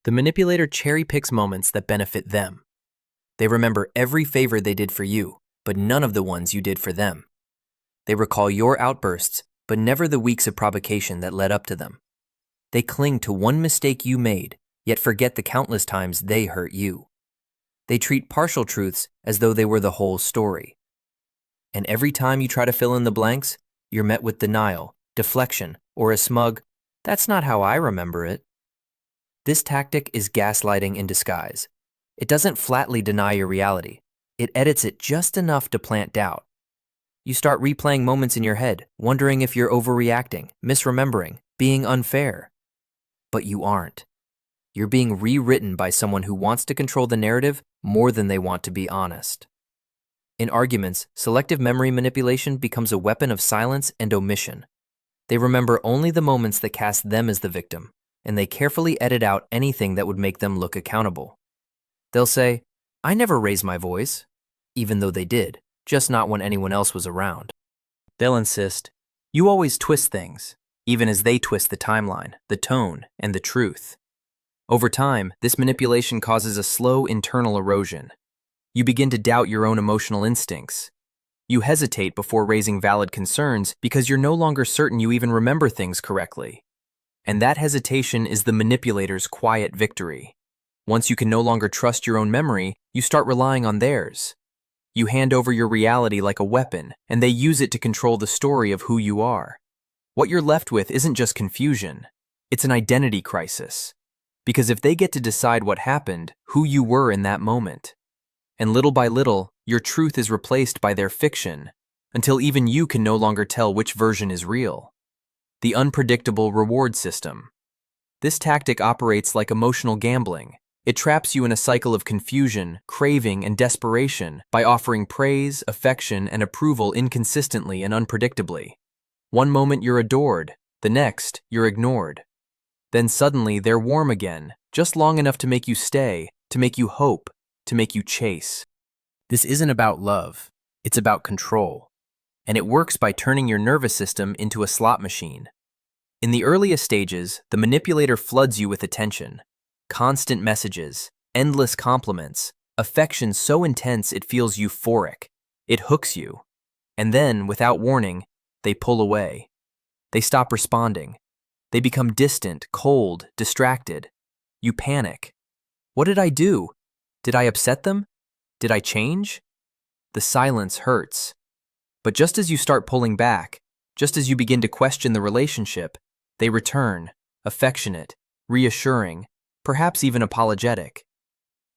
The manipulator cherry-picks moments that benefit them. They remember every favor they did for you, but none of the ones you did for them. They recall your outbursts, but never the weeks of provocation that led up to them. They cling to one mistake you made, yet forget the countless times they hurt you. They treat partial truths as though they were the whole story. And every time you try to fill in the blanks, you're met with denial, deflection, or a smug, "That's not how I remember it." This tactic is gaslighting in disguise. It doesn't flatly deny your reality. It edits it just enough to plant doubt. You start replaying moments in your head, wondering if you're overreacting, misremembering, being unfair. But you aren't. You're being rewritten by someone who wants to control the narrative more than they want to be honest. In arguments, selective memory manipulation becomes a weapon of silence and omission. They remember only the moments that cast them as the victim, and they carefully edit out anything that would make them look accountable. They'll say, "I never raised my voice," even though they did, just not when anyone else was around. They'll insist, "You always twist things," even as they twist the timeline, the tone, and the truth. Over time, this manipulation causes a slow internal erosion. You begin to doubt your own emotional instincts. You hesitate before raising valid concerns because you're no longer certain you even remember things correctly. And that hesitation is the manipulator's quiet victory. Once you can no longer trust your own memory, you start relying on theirs. You hand over your reality like a weapon, and they use it to control the story of who you are. What you're left with isn't just confusion, it's an identity crisis. Because if they get to decide what happened, who you were in that moment, and little by little, your truth is replaced by their fiction, until even you can no longer tell which version is real. The unpredictable reward system. This tactic operates like emotional gambling. It traps you in a cycle of confusion, craving, and desperation by offering praise, affection, and approval inconsistently and unpredictably. One moment you're adored, the next, you're ignored. Then suddenly they're warm again, just long enough to make you stay, to make you hope, to make you chase. This isn't about love, it's about control. And it works by turning your nervous system into a slot machine. In the earliest stages, the manipulator floods you with attention. Constant messages, endless compliments, affection so intense it feels euphoric. It hooks you. And then, without warning, they pull away. They stop responding. They become distant, cold, distracted. You panic. What did I do? Did I upset them? Did I change? The silence hurts. But just as you start pulling back, just as you begin to question the relationship, they return, affectionate, reassuring, perhaps even apologetic.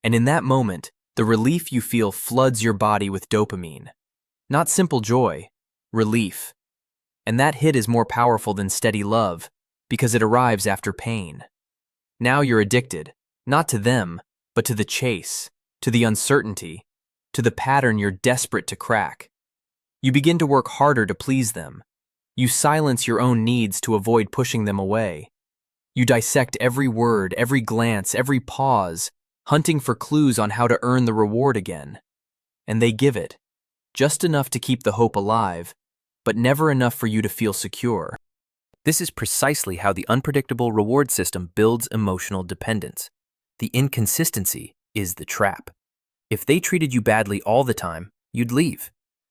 And in that moment, the relief you feel floods your body with dopamine. Not simple joy, relief. And that hit is more powerful than steady love, because it arrives after pain. Now you're addicted, not to them, but to the chase, to the uncertainty, to the pattern you're desperate to crack. You begin to work harder to please them. You silence your own needs to avoid pushing them away. You dissect every word, every glance, every pause, hunting for clues on how to earn the reward again. And they give it, just enough to keep the hope alive, but never enough for you to feel secure. This is precisely how the unpredictable reward system builds emotional dependence. The inconsistency is the trap. If they treated you badly all the time, you'd leave.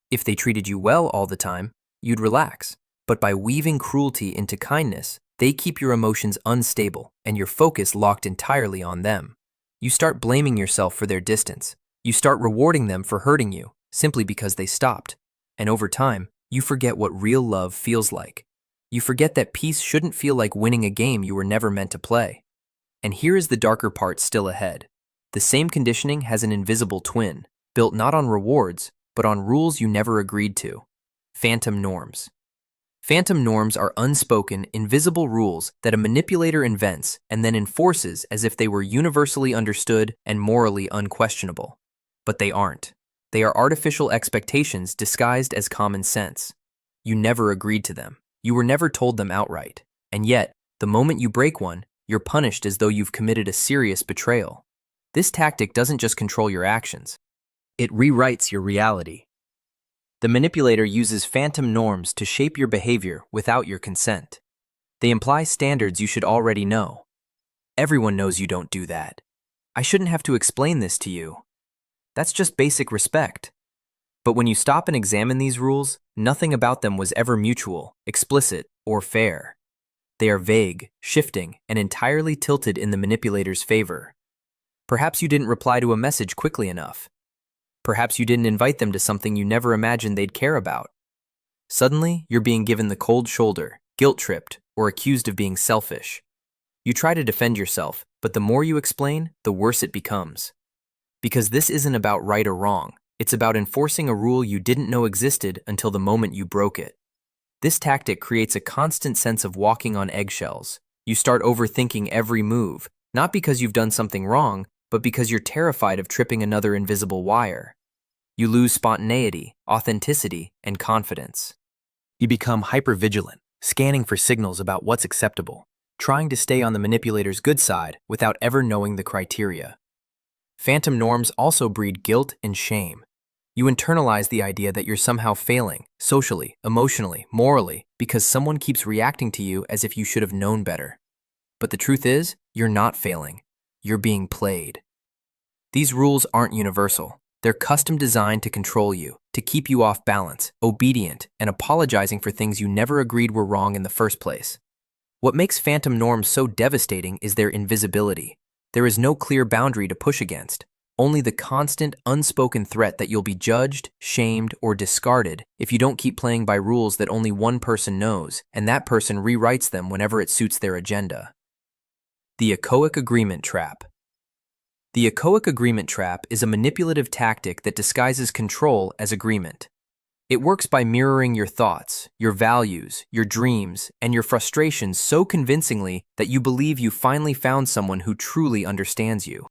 If they treated you well all the time, you'd relax. But by weaving cruelty into kindness, they keep your emotions unstable and your focus locked entirely on them. You start blaming yourself for their distance. You start rewarding them for hurting you, simply because they stopped. And over time, you forget what real love feels like. You forget that peace shouldn't feel like winning a game you were never meant to play. And here is the darker part still ahead. The same conditioning has an invisible twin, built not on rewards, but on rules you never agreed to. Phantom norms. Phantom norms are unspoken, invisible rules that a manipulator invents and then enforces as if they were universally understood and morally unquestionable. But they aren't. They are artificial expectations disguised as common sense. You never agreed to them. You were never told them outright. And yet, the moment you break one, you're punished as though you've committed a serious betrayal. This tactic doesn't just control your actions. It rewrites your reality. The manipulator uses phantom norms to shape your behavior without your consent. They imply standards you should already know. Everyone knows you don't do that. I shouldn't have to explain this to you. That's just basic respect. But when you stop and examine these rules, nothing about them was ever mutual, explicit, or fair. They are vague, shifting, and entirely tilted in the manipulator's favor. Perhaps you didn't reply to a message quickly enough. Perhaps you didn't invite them to something you never imagined they'd care about. Suddenly, you're being given the cold shoulder, guilt-tripped, or accused of being selfish. You try to defend yourself, but the more you explain, the worse it becomes. Because this isn't about right or wrong. It's about enforcing a rule you didn't know existed until the moment you broke it. This tactic creates a constant sense of walking on eggshells. You start overthinking every move, not because you've done something wrong, but because you're terrified of tripping another invisible wire. You lose spontaneity, authenticity, and confidence. You become hypervigilant, scanning for signals about what's acceptable, trying to stay on the manipulator's good side without ever knowing the criteria. Phantom norms also breed guilt and shame. You internalize the idea that you're somehow failing, socially, emotionally, morally, because someone keeps reacting to you as if you should have known better. But the truth is, you're not failing. You're being played. These rules aren't universal. They're custom designed to control you, to keep you off balance, obedient, and apologizing for things you never agreed were wrong in the first place. What makes phantom norms so devastating is their invisibility. There is no clear boundary to push against, only the constant, unspoken threat that you'll be judged, shamed, or discarded if you don't keep playing by rules that only one person knows, and that person rewrites them whenever it suits their agenda. The echoic agreement trap. The echoic agreement trap is a manipulative tactic that disguises control as agreement. It works by mirroring your thoughts, your values, your dreams, and your frustrations so convincingly that you believe you finally found someone who truly understands you.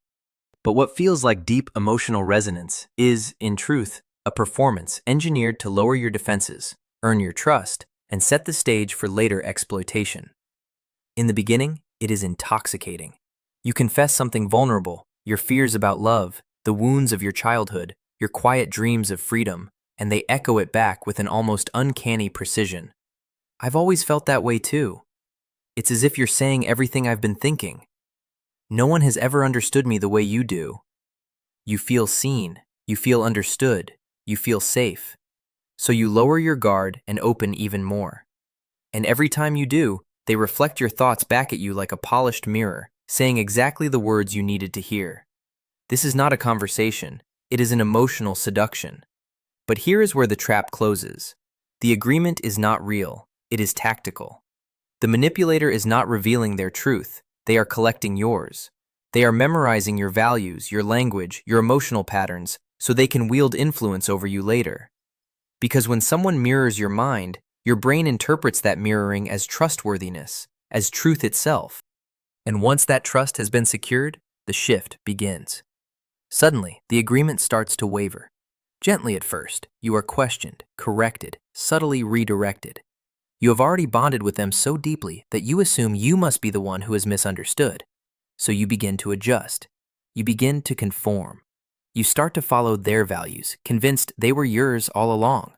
But what feels like deep emotional resonance is, in truth, a performance engineered to lower your defenses, earn your trust, and set the stage for later exploitation. In the beginning, it is intoxicating. You confess something vulnerable, your fears about love, the wounds of your childhood, your quiet dreams of freedom, and they echo it back with an almost uncanny precision. I've always felt that way too. It's as if you're saying everything I've been thinking. No one has ever understood me the way you do. You feel seen, you feel understood, you feel safe. So you lower your guard and open even more. And every time you do, they reflect your thoughts back at you like a polished mirror, saying exactly the words you needed to hear. This is not a conversation, it is an emotional seduction. But here is where the trap closes. The agreement is not real, it is tactical. The manipulator is not revealing their truth, they are collecting yours. They are memorizing your values, your language, your emotional patterns, so they can wield influence over you later. Because when someone mirrors your mind, your brain interprets that mirroring as trustworthiness, as truth itself. And once that trust has been secured, the shift begins. Suddenly, the agreement starts to waver. Gently at first, you are questioned, corrected, subtly redirected. You have already bonded with them so deeply that you assume you must be the one who is misunderstood. So you begin to adjust. You begin to conform. You start to follow their values, convinced they were yours all along.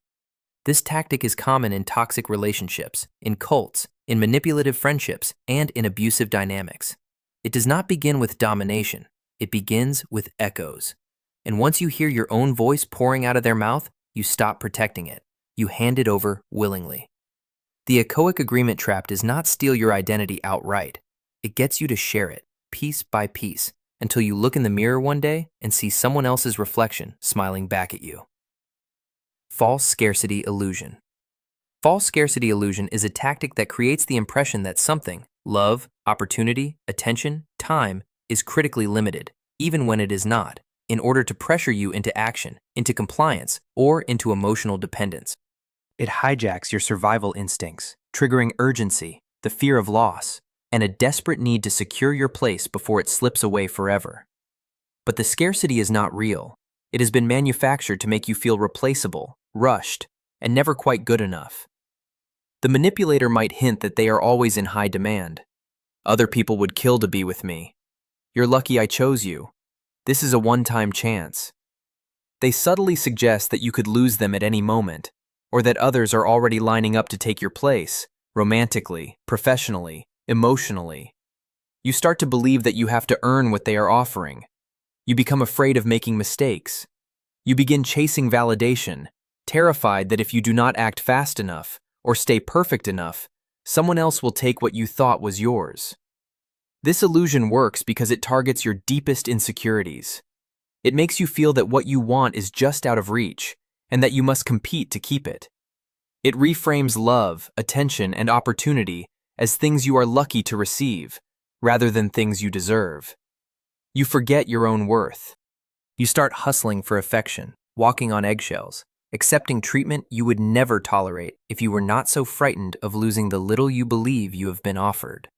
This tactic is common in toxic relationships, in cults, in manipulative friendships, and in abusive dynamics. It does not begin with domination. It begins with echoes. And once you hear your own voice pouring out of their mouth, you stop protecting it. You hand it over willingly. The echoic agreement trap does not steal your identity outright. It gets you to share it, piece by piece, until you look in the mirror one day and see someone else's reflection smiling back at you. False scarcity illusion. False scarcity illusion is a tactic that creates the impression that something, love, opportunity, attention, time, is critically limited, even when it is not, in order to pressure you into action, into compliance, or into emotional dependence. It hijacks your survival instincts, triggering urgency, the fear of loss, and a desperate need to secure your place before it slips away forever. But the scarcity is not real. It has been manufactured to make you feel replaceable, rushed, and never quite good enough. The manipulator might hint that they are always in high demand. Other people would kill to be with me. You're lucky I chose you. This is a one-time chance. They subtly suggest that you could lose them at any moment, or that others are already lining up to take your place, romantically, professionally, emotionally. You start to believe that you have to earn what they are offering. You become afraid of making mistakes. You begin chasing validation, terrified that if you do not act fast enough or stay perfect enough, someone else will take what you thought was yours. This illusion works because it targets your deepest insecurities. It makes you feel that what you want is just out of reach, and that you must compete to keep it. It reframes love, attention, and opportunity as things you are lucky to receive, rather than things you deserve. You forget your own worth. You start hustling for affection, walking on eggshells, accepting treatment you would never tolerate if you were not so frightened of losing the little you believe you have been offered.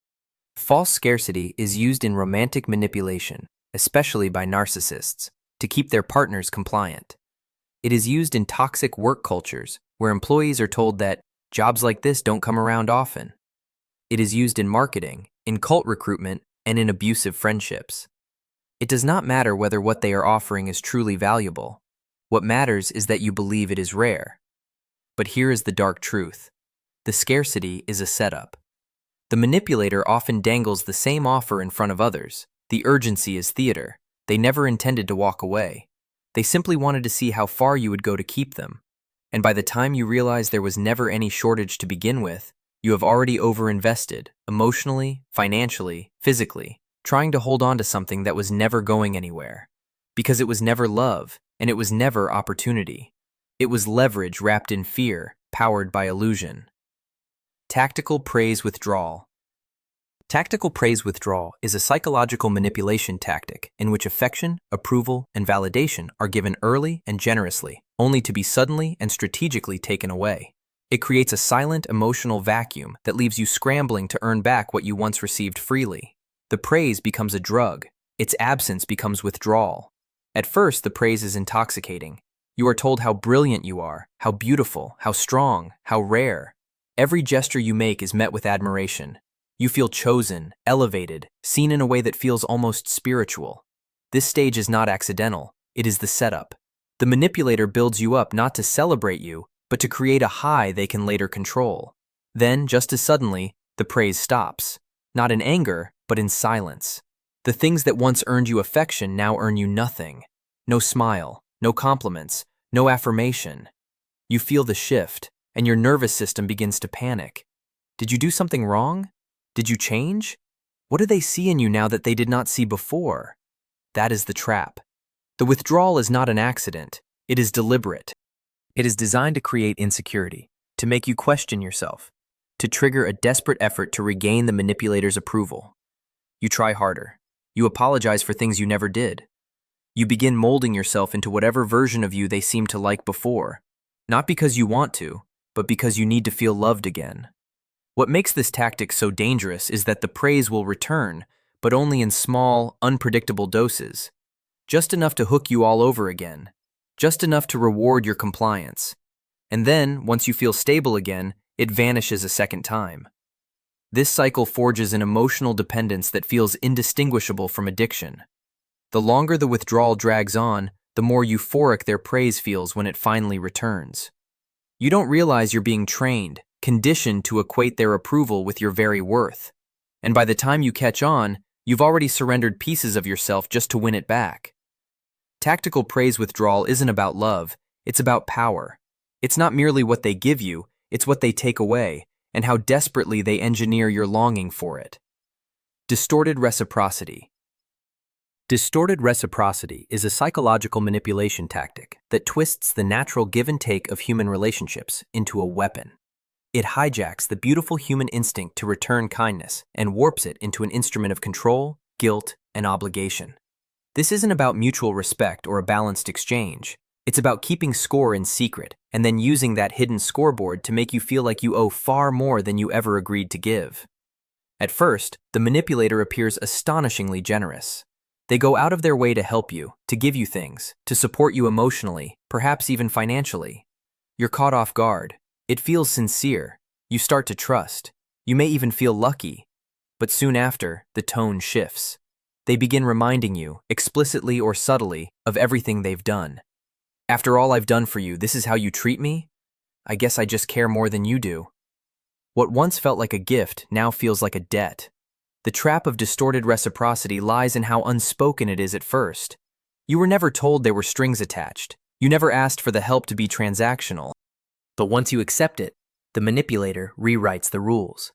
False scarcity is used in romantic manipulation, especially by narcissists, to keep their partners compliant. It is used in toxic work cultures where employees are told that jobs like this don't come around often. It is used in marketing, in cult recruitment, and in abusive friendships. It does not matter whether what they are offering is truly valuable. What matters is that you believe it is rare. But here is the dark truth. The scarcity is a setup. The manipulator often dangles the same offer in front of others. The urgency is theater. They never intended to walk away. They simply wanted to see how far you would go to keep them. And by the time you realize there was never any shortage to begin with, you have already overinvested, emotionally, financially, physically, trying to hold on to something that was never going anywhere. Because it was never love, and it was never opportunity. It was leverage wrapped in fear, powered by illusion. Tactical praise withdrawal. Tactical praise withdrawal is a psychological manipulation tactic in which affection, approval, and validation are given early and generously, only to be suddenly and strategically taken away. It creates a silent emotional vacuum that leaves you scrambling to earn back what you once received freely. The praise becomes a drug, Its absence becomes withdrawal. At first, the praise is intoxicating. You are told how brilliant you are, how beautiful, how strong, how rare. Every gesture you make is met with admiration. You feel chosen, elevated, seen in a way that feels almost spiritual. This stage is not accidental, it is the setup. The manipulator builds you up not to celebrate you, but to create a high they can later control. Then, just as suddenly, the praise stops. Not in anger, but in silence. The things that once earned you affection now earn you nothing. No smile, no compliments, no affirmation. You feel the shift, and your nervous system begins to panic. Did you do something wrong? Did you change? What do they see in you now that they did not see before? That is the trap. The withdrawal is not an accident. It is deliberate. It is designed to create insecurity, to make you question yourself, to trigger a desperate effort to regain the manipulator's approval. You try harder. You apologize for things you never did. You begin molding yourself into whatever version of you they seemed to like before, not because you want to, but because you need to feel loved again. What makes this tactic so dangerous is that the praise will return, but only in small, unpredictable doses. Just enough to hook you all over again. Just enough to reward your compliance. And then, once you feel stable again, it vanishes a second time. This cycle forges an emotional dependence that feels indistinguishable from addiction. The longer the withdrawal drags on, the more euphoric their praise feels when it finally returns. You don't realize you're being trained, conditioned to equate their approval with your very worth. And by the time you catch on, you've already surrendered pieces of yourself just to win it back. Tactical praise withdrawal isn't about love, it's about power. It's not merely what they give you, it's what they take away, and how desperately they engineer your longing for it. Distorted reciprocity. Distorted reciprocity is a psychological manipulation tactic that twists the natural give and take of human relationships into a weapon. It hijacks the beautiful human instinct to return kindness and warps it into an instrument of control, guilt, and obligation. This isn't about mutual respect or a balanced exchange. It's about keeping score in secret and then using that hidden scoreboard to make you feel like you owe far more than you ever agreed to give. At first, the manipulator appears astonishingly generous. They go out of their way to help you, to give you things, to support you emotionally, perhaps even financially. You're caught off guard. It feels sincere. You start to trust. You may even feel lucky. But soon after, the tone shifts. They begin reminding you, explicitly or subtly, of everything they've done. After all I've done for you, this is how you treat me? I guess I just care more than you do. What once felt like a gift now feels like a debt. The trap of distorted reciprocity lies in how unspoken it is at first. You were never told there were strings attached. You never asked for the help to be transactional. But once you accept it, the manipulator rewrites the rules.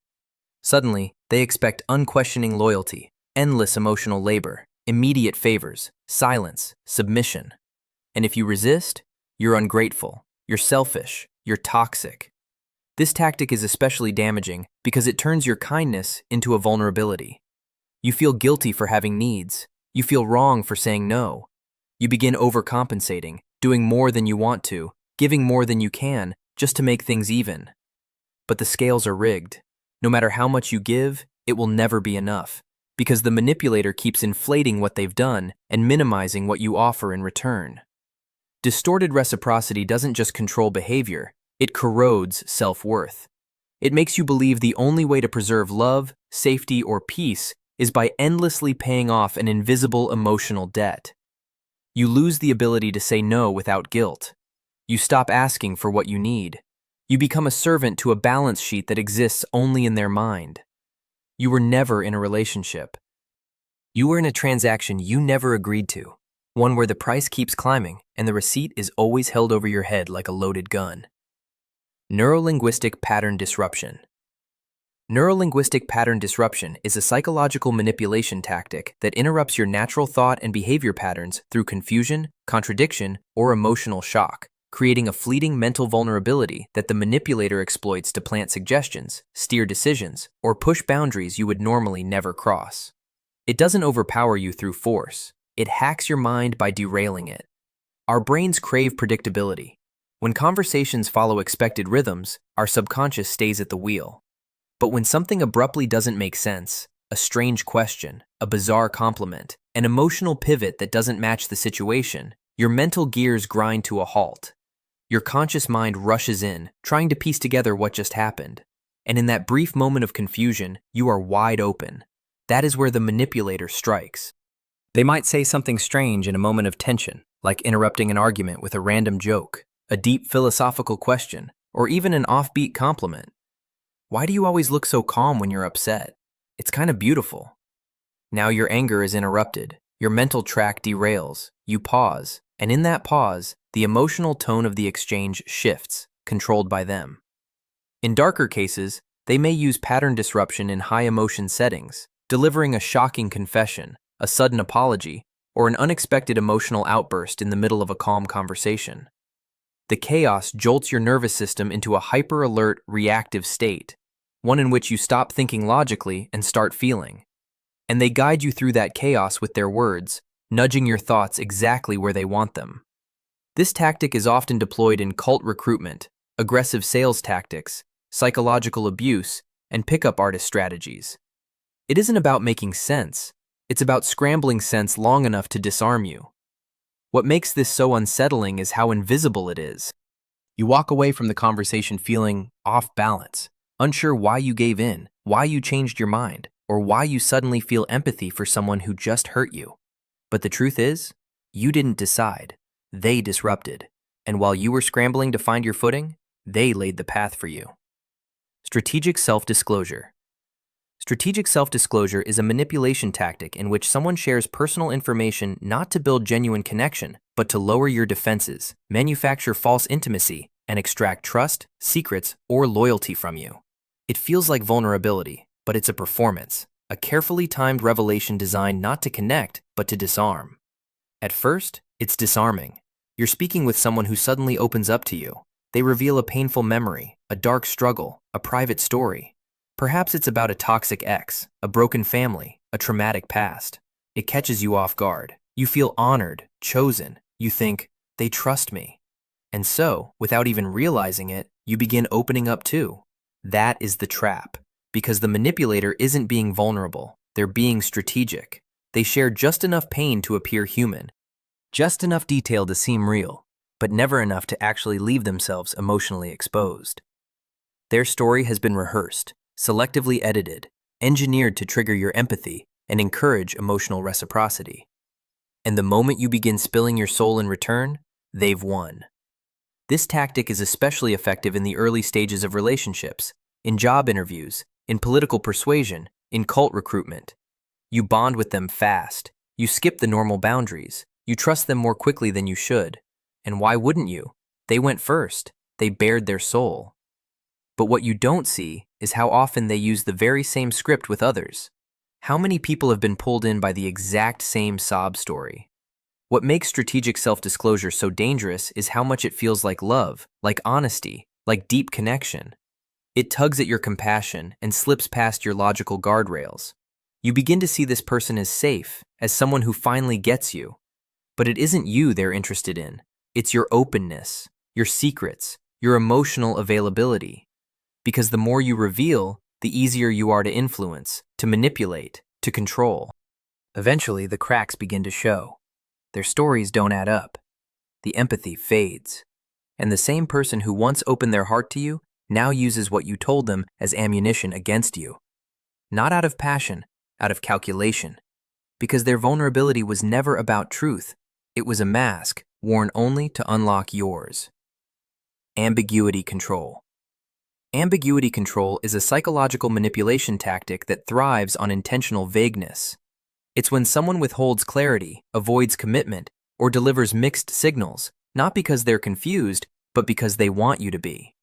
Suddenly, they expect unquestioning loyalty, endless emotional labor, immediate favors, silence, submission. And if you resist, you're ungrateful, you're selfish, you're toxic. This tactic is especially damaging because it turns your kindness into a vulnerability. You feel guilty for having needs. You feel wrong for saying no. You begin overcompensating, doing more than you want to, giving more than you can, just to make things even. But the scales are rigged. No matter how much you give, it will never be enough, because the manipulator keeps inflating what they've done and minimizing what you offer in return. Distorted reciprocity doesn't just control behavior, it corrodes self-worth. It makes you believe the only way to preserve love, safety, or peace is by endlessly paying off an invisible emotional debt. You lose the ability to say no without guilt. You stop asking for what you need. You become a servant to a balance sheet that exists only in their mind. You were never in a relationship. You were in a transaction you never agreed to, one where the price keeps climbing and the receipt is always held over your head like a loaded gun. Neurolinguistic pattern disruption. Neurolinguistic pattern disruption is a psychological manipulation tactic that interrupts your natural thought and behavior patterns through confusion, contradiction, or emotional shock, creating a fleeting mental vulnerability that the manipulator exploits to plant suggestions, steer decisions, or push boundaries you would normally never cross. It doesn't overpower you through force. It hacks your mind by derailing it. Our brains crave predictability. When conversations follow expected rhythms, our subconscious stays at the wheel. But when something abruptly doesn't make sense, a strange question, a bizarre compliment, An emotional pivot that doesn't match the situation, your mental gears grind to a halt. Your conscious mind rushes in, trying to piece together what just happened. And in that brief moment of confusion, you are wide open. That is where the manipulator strikes. They might say something strange in a moment of tension, like interrupting an argument with a random joke, a deep philosophical question, or even an offbeat compliment. Why do you always look so calm when you're upset? It's kind of beautiful. Now your anger is interrupted. Your mental track derails. You pause, and in that pause, the emotional tone of the exchange shifts, controlled by them. In darker cases, they may use pattern disruption in high emotion settings, delivering a shocking confession, a sudden apology, or an unexpected emotional outburst in the middle of a calm conversation. The chaos jolts your nervous system into a hyper-alert, reactive state, one in which you stop thinking logically and start feeling. And they guide you through that chaos with their words, nudging your thoughts exactly where they want them. This tactic is often deployed in cult recruitment, aggressive sales tactics, psychological abuse, and pickup artist strategies. It isn't about making sense. It's about scrambling sense long enough to disarm you. What makes this so unsettling is how invisible it is. You walk away from the conversation feeling off balance, unsure why you gave in, why you changed your mind, or why you suddenly feel empathy for someone who just hurt you. But the truth is, you didn't decide. They disrupted. And while you were scrambling to find your footing, they laid the path for you. Strategic self-disclosure. Strategic self-disclosure is a manipulation tactic in which someone shares personal information not to build genuine connection, but to lower your defenses, manufacture false intimacy, and extract trust, secrets, or loyalty from you. It feels like vulnerability, but it's a performance, a carefully timed revelation designed not to connect, but to disarm. At first, it's disarming. You're speaking with someone who suddenly opens up to you. They reveal a painful memory, a dark struggle, a private story. Perhaps it's about a toxic ex, a broken family, a traumatic past. It catches you off guard. You feel honored, chosen. You think, they trust me. And so, without even realizing it, you begin opening up too. That is the trap. Because the manipulator isn't being vulnerable. They're being strategic. They share just enough pain to appear human, just enough detail to seem real, but never enough to actually leave themselves emotionally exposed. Their story has been rehearsed, selectively edited, engineered to trigger your empathy and encourage emotional reciprocity. And the moment you begin spilling your soul in return, they've won. This tactic is especially effective in the early stages of relationships, in job interviews, in political persuasion, in cult recruitment. You bond with them fast. You skip the normal boundaries. You trust them more quickly than you should. And why wouldn't you? They went first. They bared their soul. But what you don't see is how often they use the very same script with others. How many people have been pulled in by the exact same sob story? What makes strategic self-disclosure so dangerous is how much it feels like love, like honesty, like deep connection. It tugs at your compassion and slips past your logical guardrails. You begin to see this person as safe, as someone who finally gets you. But it isn't you they're interested in. It's your openness, your secrets, your emotional availability. Because the more you reveal, the easier you are to influence, to manipulate, to control. Eventually, the cracks begin to show. Their stories don't add up. The empathy fades. And the same person who once opened their heart to you now uses what you told them as ammunition against you. Not out of passion, out of calculation. Because their vulnerability was never about truth. It was a mask worn only to unlock yours. Ambiguity control. Ambiguity control is a psychological manipulation tactic that thrives on intentional vagueness. It's when someone withholds clarity, avoids commitment, or delivers mixed signals, not because they're confused, but because they want you to be.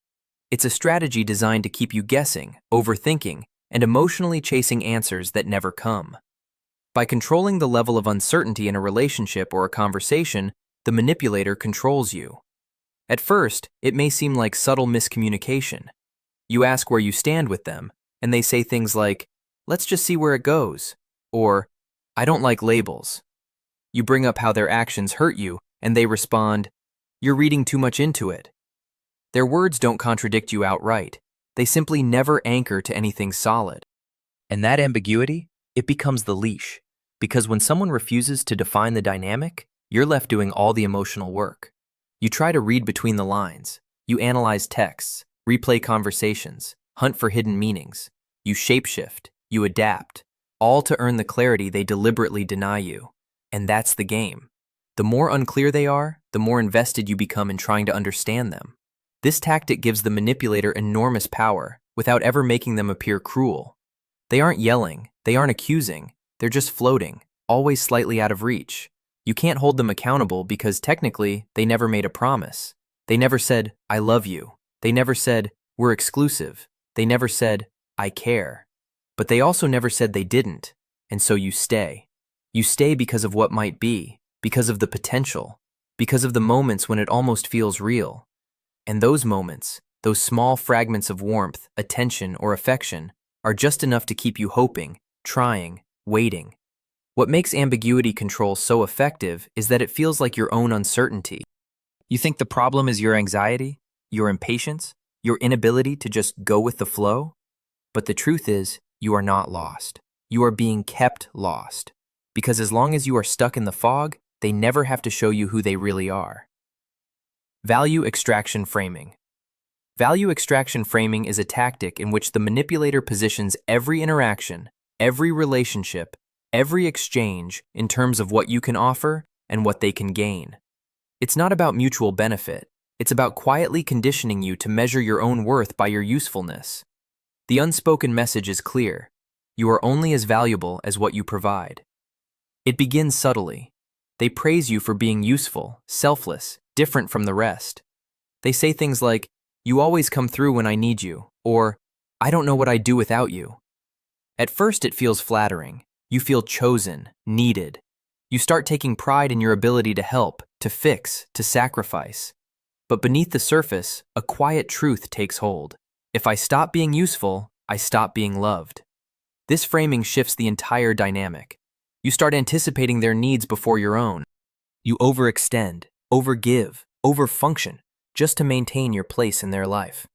It's a strategy designed to keep you guessing, overthinking, and emotionally chasing answers that never come. By controlling the level of uncertainty in a relationship or a conversation, the manipulator controls you. At first, it may seem like subtle miscommunication. You ask where you stand with them, and they say things like, "Let's just see where it goes," or, "I don't like labels." You bring up how their actions hurt you, and they respond, "You're reading too much into it." Their words don't contradict you outright. They simply never anchor to anything solid. And that ambiguity, it becomes the leash. Because when someone refuses to define the dynamic, you're left doing all the emotional work. You try to read between the lines. You analyze texts, replay conversations, hunt for hidden meanings. You shapeshift, you adapt, all to earn the clarity they deliberately deny you. And that's the game. The more unclear they are, the more invested you become in trying to understand them. This tactic gives the manipulator enormous power without ever making them appear cruel. They aren't yelling, they aren't accusing, they're just floating, always slightly out of reach. You can't hold them accountable because technically they never made a promise. They never said, "I love you." They never said, "We're exclusive." They never said, "I care." But they also never said they didn't, and so you stay. You stay because of what might be, because of the potential, because of the moments when it almost feels real. And those moments, those small fragments of warmth, attention, or affection, are just enough to keep you hoping, trying, waiting. What makes ambiguity control so effective is that it feels like your own uncertainty. You think the problem is your anxiety, your impatience, your inability to just go with the flow? But the truth is, you are not lost. You are being kept lost. Because as long as you are stuck in the fog, they never have to show you who they really are. Value extraction framing. Value extraction framing is a tactic in which the manipulator positions every interaction, every relationship, every exchange in terms of what you can offer and what they can gain. It's not about mutual benefit. It's about quietly conditioning you to measure your own worth by your usefulness. The unspoken message is clear. You are only as valuable as what you provide. It begins subtly. They praise you for being useful, selfless, different from the rest. They say things like, "You always come through when I need you," or, "I don't know what I'd do without you." At first it feels flattering. You feel chosen, needed. You start taking pride in your ability to help, to fix, to sacrifice. But beneath the surface, a quiet truth takes hold. If I stop being useful, I stop being loved. This framing shifts the entire dynamic. You start anticipating their needs before your own. You overextend, overgive, overfunction, just to maintain your place in their life.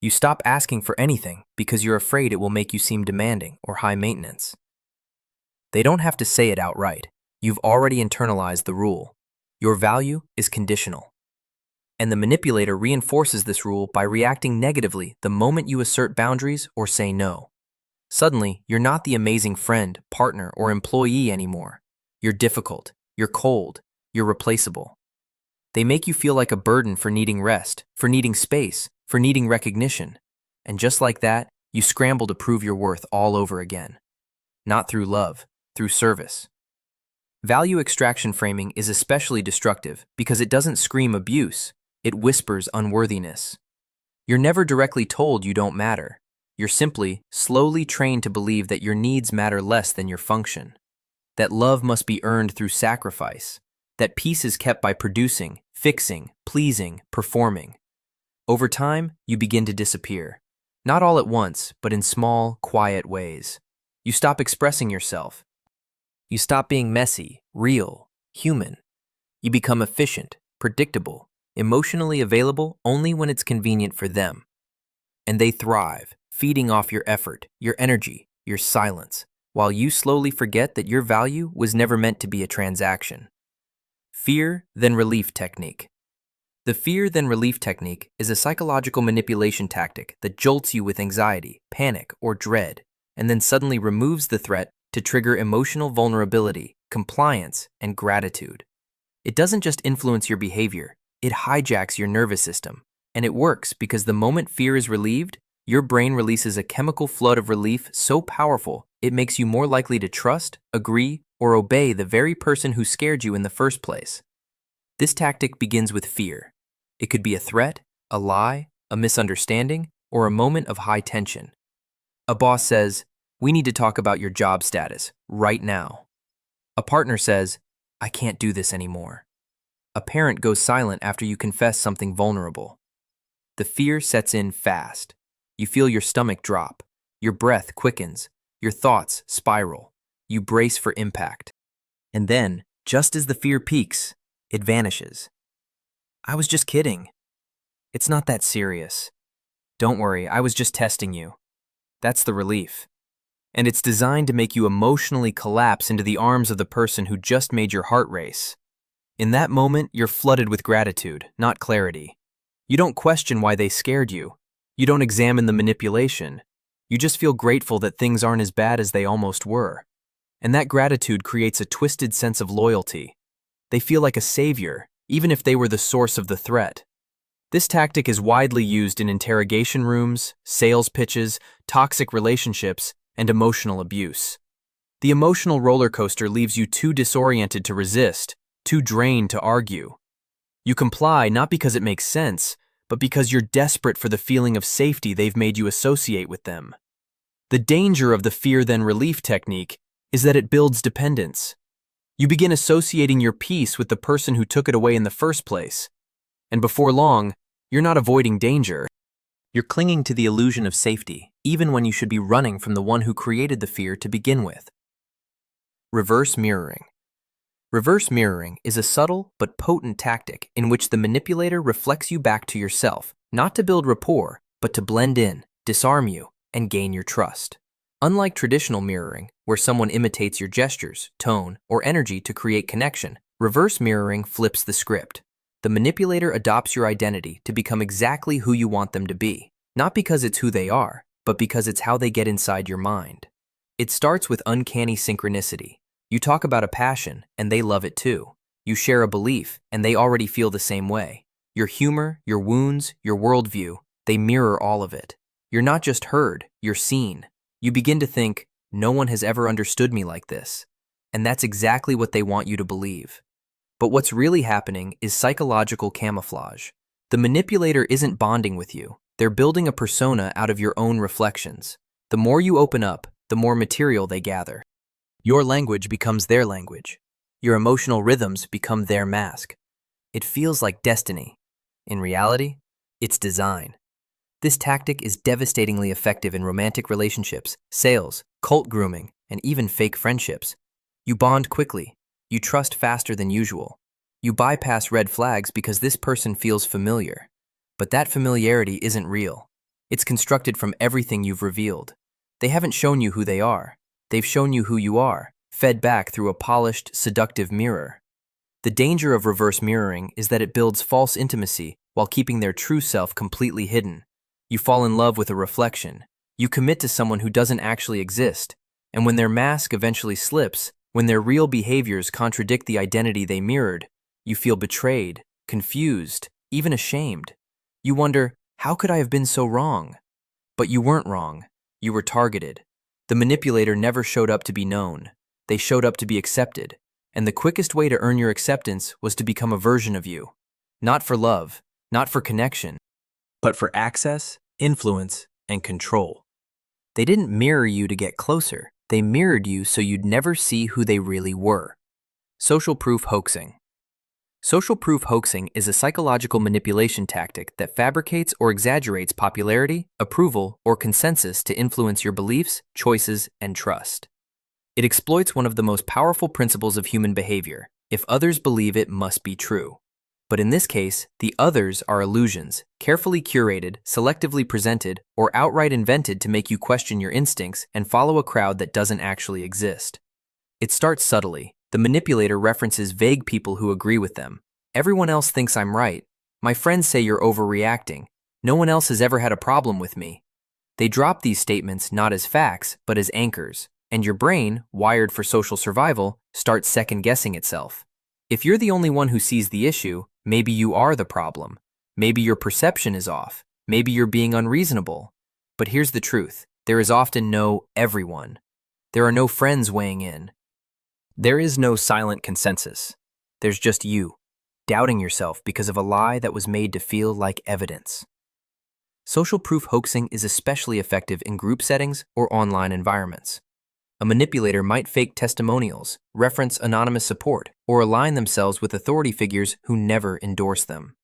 You stop asking for anything because you're afraid it will make you seem demanding or high maintenance. They don't have to say it outright. You've already internalized the rule. Your value is conditional. And the manipulator reinforces this rule by reacting negatively the moment you assert boundaries or say no. Suddenly, you're not the amazing friend, partner, or employee anymore. You're difficult, you're cold, you're replaceable. They make you feel like a burden for needing rest, for needing space, for needing recognition. And just like that, you scramble to prove your worth all over again. Not through love, through service. Value extraction framing is especially destructive because it doesn't scream abuse, it whispers unworthiness. You're never directly told you don't matter. You're simply, slowly trained to believe that your needs matter less than your function. That love must be earned through sacrifice. That peace is kept by producing, fixing, pleasing, performing. Over time, you begin to disappear. Not all at once, but in small, quiet ways. You stop expressing yourself. You stop being messy, real, human. You become efficient, predictable, emotionally available only when it's convenient for them. And they thrive, feeding off your effort, your energy, your silence, while you slowly forget that your value was never meant to be a transaction. Fear, then relief technique. The fear, then relief technique is a psychological manipulation tactic that jolts you with anxiety, panic, or dread, and then suddenly removes the threat to trigger emotional vulnerability, compliance, and gratitude. It doesn't just influence your behavior, it hijacks your nervous system. And it works because the moment fear is relieved, your brain releases a chemical flood of relief so powerful it makes you more likely to trust, agree, or obey the very person who scared you in the first place. This tactic begins with fear. It could be a threat, a lie, a misunderstanding, or a moment of high tension. A boss says, "We need to talk about your job status, right now." A partner says, "I can't do this anymore." A parent goes silent after you confess something vulnerable. The fear sets in fast. You feel your stomach drop, your breath quickens, your thoughts spiral. You brace for impact. And then, just as the fear peaks, it vanishes. "I was just kidding. It's not that serious. Don't worry, I was just testing you." That's the relief. and it's designed to make you emotionally collapse into the arms of the person who just made your heart race. In that moment, you're flooded with gratitude, not clarity. You don't question why they scared you. You don't examine the manipulation. You just feel grateful that things aren't as bad as they almost were. And that gratitude creates a twisted sense of loyalty. They feel like a savior, even if they were the source of the threat. This tactic is widely used in interrogation rooms, sales pitches, toxic relationships, and emotional abuse. The emotional roller coaster leaves you too disoriented to resist, too drained to argue. You comply not because it makes sense, but because you're desperate for the feeling of safety they've made you associate with them. The danger of the fear then relief technique is that it builds dependence. You begin associating your peace with the person who took it away in the first place. And before long, you're not avoiding danger. You're clinging to the illusion of safety, even when you should be running from the one who created the fear to begin with. Reverse mirroring. Reverse mirroring is a subtle but potent tactic in which the manipulator reflects you back to yourself, not to build rapport, but to blend in, disarm you, and gain your trust. Unlike traditional mirroring, where someone imitates your gestures, tone, or energy to create connection, reverse mirroring flips the script. The manipulator adopts your identity to become exactly who you want them to be, not because it's who they are, but because it's how they get inside your mind. It starts with uncanny synchronicity. You talk about a passion, and they love it too. You share a belief, and they already feel the same way. Your humor, your wounds, your worldview, they mirror all of it. You're not just heard, you're seen. You begin to think, no one has ever understood me like this. And that's exactly what they want you to believe. But what's really happening is psychological camouflage. The manipulator isn't bonding with you. They're building a persona out of your own reflections. The more you open up, the more material they gather. Your language becomes their language. Your emotional rhythms become their mask. It feels like destiny. In reality, it's design. This tactic is devastatingly effective in romantic relationships, sales, cult grooming, and even fake friendships. You bond quickly. You trust faster than usual. You bypass red flags because this person feels familiar. But that familiarity isn't real. It's constructed from everything you've revealed. They haven't shown you who they are. They've shown you who you are, fed back through a polished, seductive mirror. The danger of reverse mirroring is that it builds false intimacy while keeping their true self completely hidden. You fall in love with a reflection. You commit to someone who doesn't actually exist. And when their mask eventually slips, when their real behaviors contradict the identity they mirrored, you feel betrayed, confused, even ashamed. You wonder, how could I have been so wrong? But you weren't wrong. You were targeted. The manipulator never showed up to be known. They showed up to be accepted. And the quickest way to earn your acceptance was to become a version of you. Not for love, not for connection, but for access, influence, and control. They didn't mirror you to get closer. They mirrored you so you'd never see who they really were. Social proof hoaxing. Social proof hoaxing is a psychological manipulation tactic that fabricates or exaggerates popularity, approval, or consensus to influence your beliefs, choices, and trust. It exploits one of the most powerful principles of human behavior. If others believe it must be true. But in this case, the others are illusions, carefully curated, selectively presented, or outright invented to make you question your instincts and follow a crowd that doesn't actually exist. It starts subtly. The manipulator references vague people who agree with them. Everyone else thinks I'm right. My friends say you're overreacting. No one else has ever had a problem with me. They drop these statements not as facts, but as anchors, and your brain, wired for social survival, starts second-guessing itself. If you're the only one who sees the issue, maybe you are the problem. Maybe your perception is off. Maybe you're being unreasonable. But here's the truth. There is often no everyone. There are no friends weighing in. There is no silent consensus. There's just you, doubting yourself because of a lie that was made to feel like evidence. Social proof hoaxing is especially effective in group settings or online environments. A manipulator might fake testimonials, reference anonymous support, or align themselves with authority figures who never endorse them.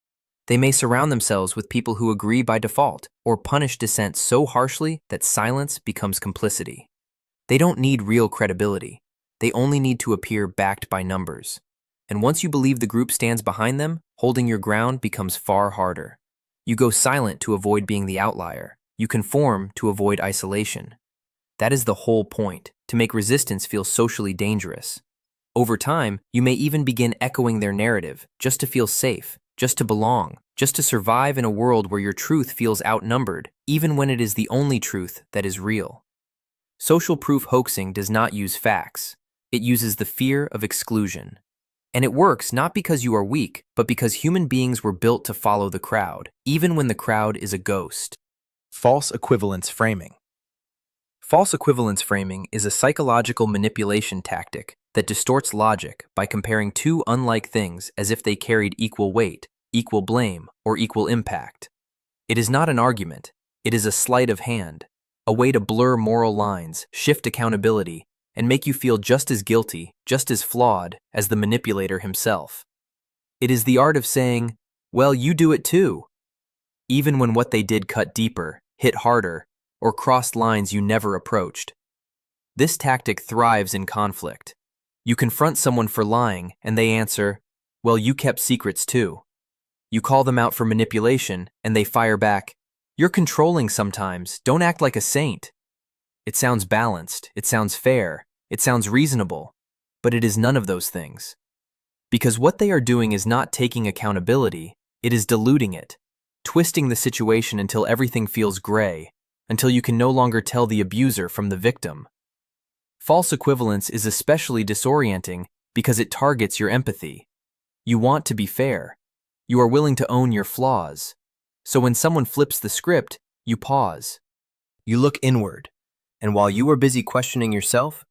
They may surround themselves with people who agree by default, or punish dissent so harshly that silence becomes complicity. They don't need real credibility. They only need to appear backed by numbers. And once you believe the group stands behind them, holding your ground becomes far harder. You go silent to avoid being the outlier. You conform to avoid isolation. That is the whole point, to make resistance feel socially dangerous. Over time, you may even begin echoing their narrative just to feel safe, just to belong, just to survive in a world where your truth feels outnumbered, even when it is the only truth that is real. Social proof hoaxing does not use facts. It uses the fear of exclusion. And it works not because you are weak, but because human beings were built to follow the crowd, even when the crowd is a ghost. False equivalence framing. False equivalence framing is a psychological manipulation tactic that distorts logic by comparing two unlike things as if they carried equal weight, equal blame, or equal impact. It is not an argument. It is a sleight of hand, a way to blur moral lines, shift accountability, and make you feel just as guilty, just as flawed as the manipulator himself. It is the art of saying, well, you do it too, even when what they did cut deeper, hit harder, or crossed lines you never approached. This tactic thrives in conflict. You confront someone for lying, and they answer, well, you kept secrets too. You call them out for manipulation, and they fire back, you're controlling sometimes, don't act like a saint. It sounds balanced, it sounds fair, it sounds reasonable, but it is none of those things. Because what they are doing is not taking accountability, it is diluting it, twisting the situation until everything feels gray, until you can no longer tell the abuser from the victim. False equivalence is especially disorienting because it targets your empathy. You want to be fair. You are willing to own your flaws. So when someone flips the script, you pause. You look inward, and while you are busy questioning yourself,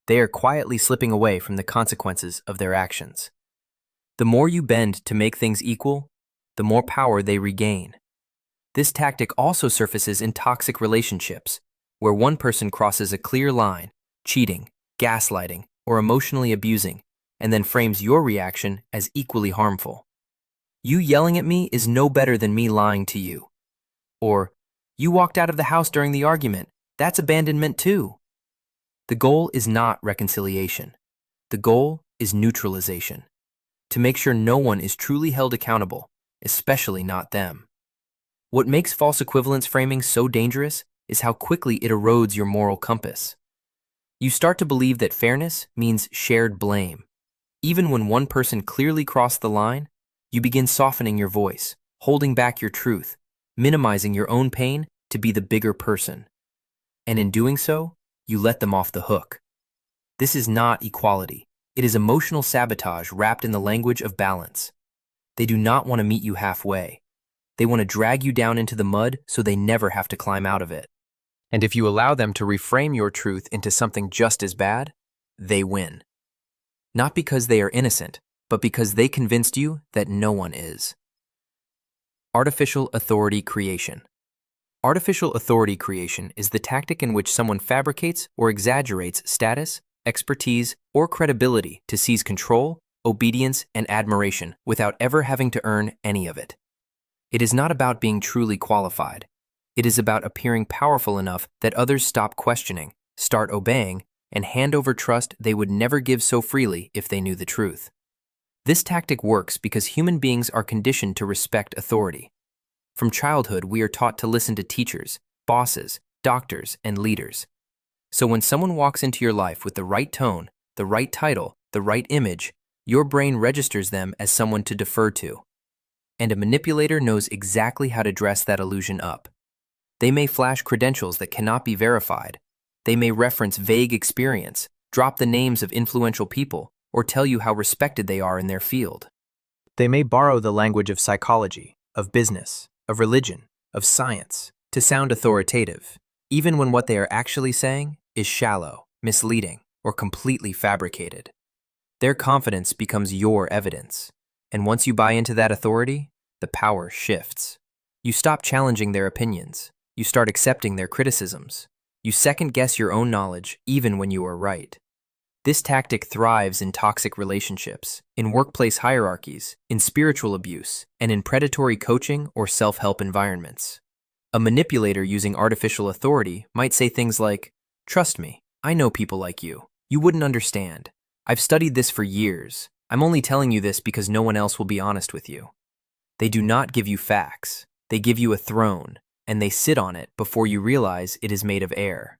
they are quietly slipping away from the consequences of their actions. The more you bend to make things equal, the more power they regain. This tactic also surfaces in toxic relationships, where one person crosses a clear line, cheating, gaslighting, or emotionally abusing, and then frames your reaction as equally harmful. You yelling at me is no better than me lying to you. Or, you walked out of the house during the argument, that's abandonment too. The goal is not reconciliation. The goal is neutralization, to make sure no one is truly held accountable, especially not them. What makes false equivalence framing so dangerous is how quickly it erodes your moral compass. You start to believe that fairness means shared blame. Even when one person clearly crossed the line, you begin softening your voice, holding back your truth, minimizing your own pain to be the bigger person. And in doing so, you let them off the hook. This is not equality. It is emotional sabotage wrapped in the language of balance. They do not want to meet you halfway. They want to drag you down into the mud so they never have to climb out of it. And if you allow them to reframe your truth into something just as bad, they win. Not because they are innocent, but because they convinced you that no one is. Artificial authority creation. Artificial authority creation is the tactic in which someone fabricates or exaggerates status, expertise, or credibility to seize control, obedience, and admiration without ever having to earn any of it. It is not about being truly qualified. It is about appearing powerful enough that others stop questioning, start obeying, and hand over trust they would never give so freely if they knew the truth. This tactic works because human beings are conditioned to respect authority. From childhood, we are taught to listen to teachers, bosses, doctors, and leaders. So when someone walks into your life with the right tone, the right title, the right image, your brain registers them as someone to defer to. And a manipulator knows exactly how to dress that illusion up. They may flash credentials that cannot be verified. They may reference vague experience, drop the names of influential people, or tell you how respected they are in their field. They may borrow the language of psychology, of business, of religion, of science, to sound authoritative, even when what they are actually saying is shallow, misleading, or completely fabricated. Their confidence becomes your evidence. And once you buy into that authority, the power shifts. You stop challenging their opinions. You start accepting their criticisms. You second-guess your own knowledge, even when you are right. This tactic thrives in toxic relationships, in workplace hierarchies, in spiritual abuse, and in predatory coaching or self-help environments. A manipulator using artificial authority might say things like, "Trust me, I know people like you. You wouldn't understand. I've studied this for years. I'm only telling you this because no one else will be honest with you." They do not give you facts. They give you a throne, and they sit on it before you realize it is made of air.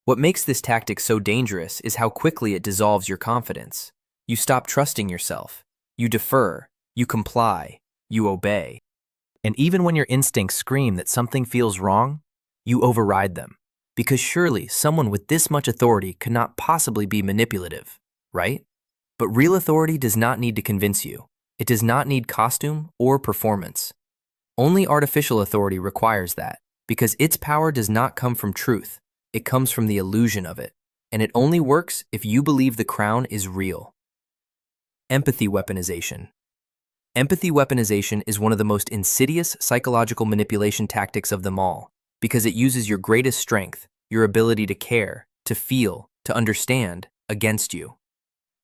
What makes this tactic so dangerous is how quickly it dissolves your confidence. You stop trusting yourself. You defer. You comply. You obey. And even when your instincts scream that something feels wrong, you override them. Because surely someone with this much authority could not possibly be manipulative, right? But real authority does not need to convince you. It does not need costume or performance. Only artificial authority requires that, because its power does not come from truth. It comes from the illusion of it, and it only works if you believe the crown is real. Empathy weaponization. Empathy weaponization is one of the most insidious psychological manipulation tactics of them all, because it uses your greatest strength, your ability to care, to feel, to understand, against you.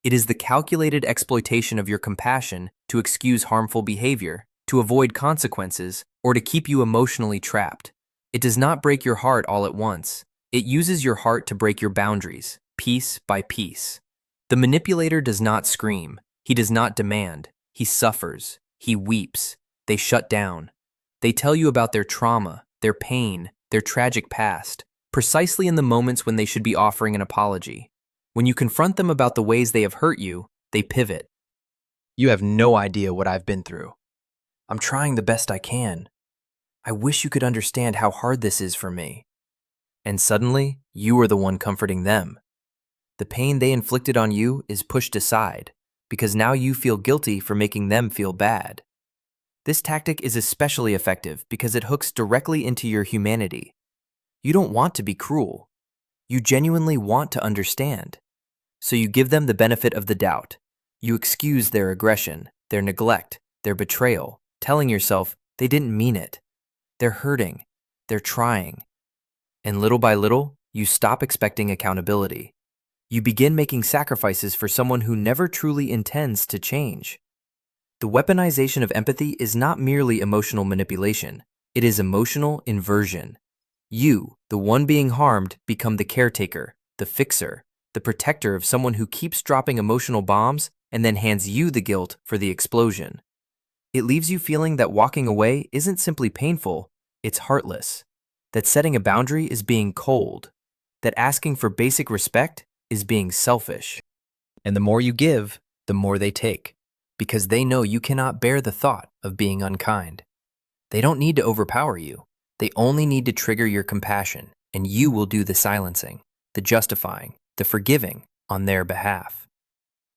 It is the calculated exploitation of your compassion to excuse harmful behavior, to avoid consequences, or to keep you emotionally trapped. It does not break your heart all at once. It uses your heart to break your boundaries, piece by piece. The manipulator does not scream. He does not demand. He suffers. He weeps. They shut down. They tell you about their trauma, their pain, their tragic past, precisely in the moments when they should be offering an apology. When you confront them about the ways they have hurt you, they pivot. You have no idea what I've been through. I'm trying the best I can. I wish you could understand how hard this is for me. And suddenly, you are the one comforting them. The pain they inflicted on you is pushed aside, because now you feel guilty for making them feel bad. This tactic is especially effective because it hooks directly into your humanity. You don't want to be cruel. You genuinely want to understand. So you give them the benefit of the doubt. You excuse their aggression, their neglect, their betrayal, telling yourself they didn't mean it. They're hurting. They're trying. And little by little, you stop expecting accountability. You begin making sacrifices for someone who never truly intends to change. The weaponization of empathy is not merely emotional manipulation. It is emotional inversion. You, the one being harmed, become the caretaker, the fixer, the protector of someone who keeps dropping emotional bombs and then hands you the guilt for the explosion. It leaves you feeling that walking away isn't simply painful, it's heartless. That setting a boundary is being cold. That asking for basic respect is being selfish. And the more you give, the more they take, because they know you cannot bear the thought of being unkind. They don't need to overpower you. They only need to trigger your compassion, and you will do the silencing, the justifying, the forgiving on their behalf.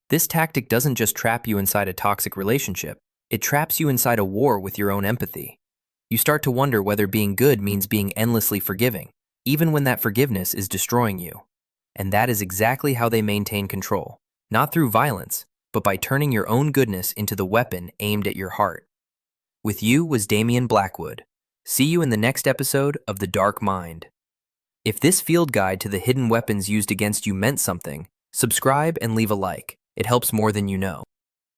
This tactic doesn't just trap you inside a toxic relationship, it traps you inside a war with your own empathy. You start to wonder whether being good means being endlessly forgiving, even when that forgiveness is destroying you. And that is exactly how they maintain control, not through violence, but by turning your own goodness into the weapon aimed at your heart. With you was Damian Blackwood. See you in the next episode of The Dark Mind. If this field guide to the hidden weapons used against you meant something, subscribe and leave a like. It helps more than you know.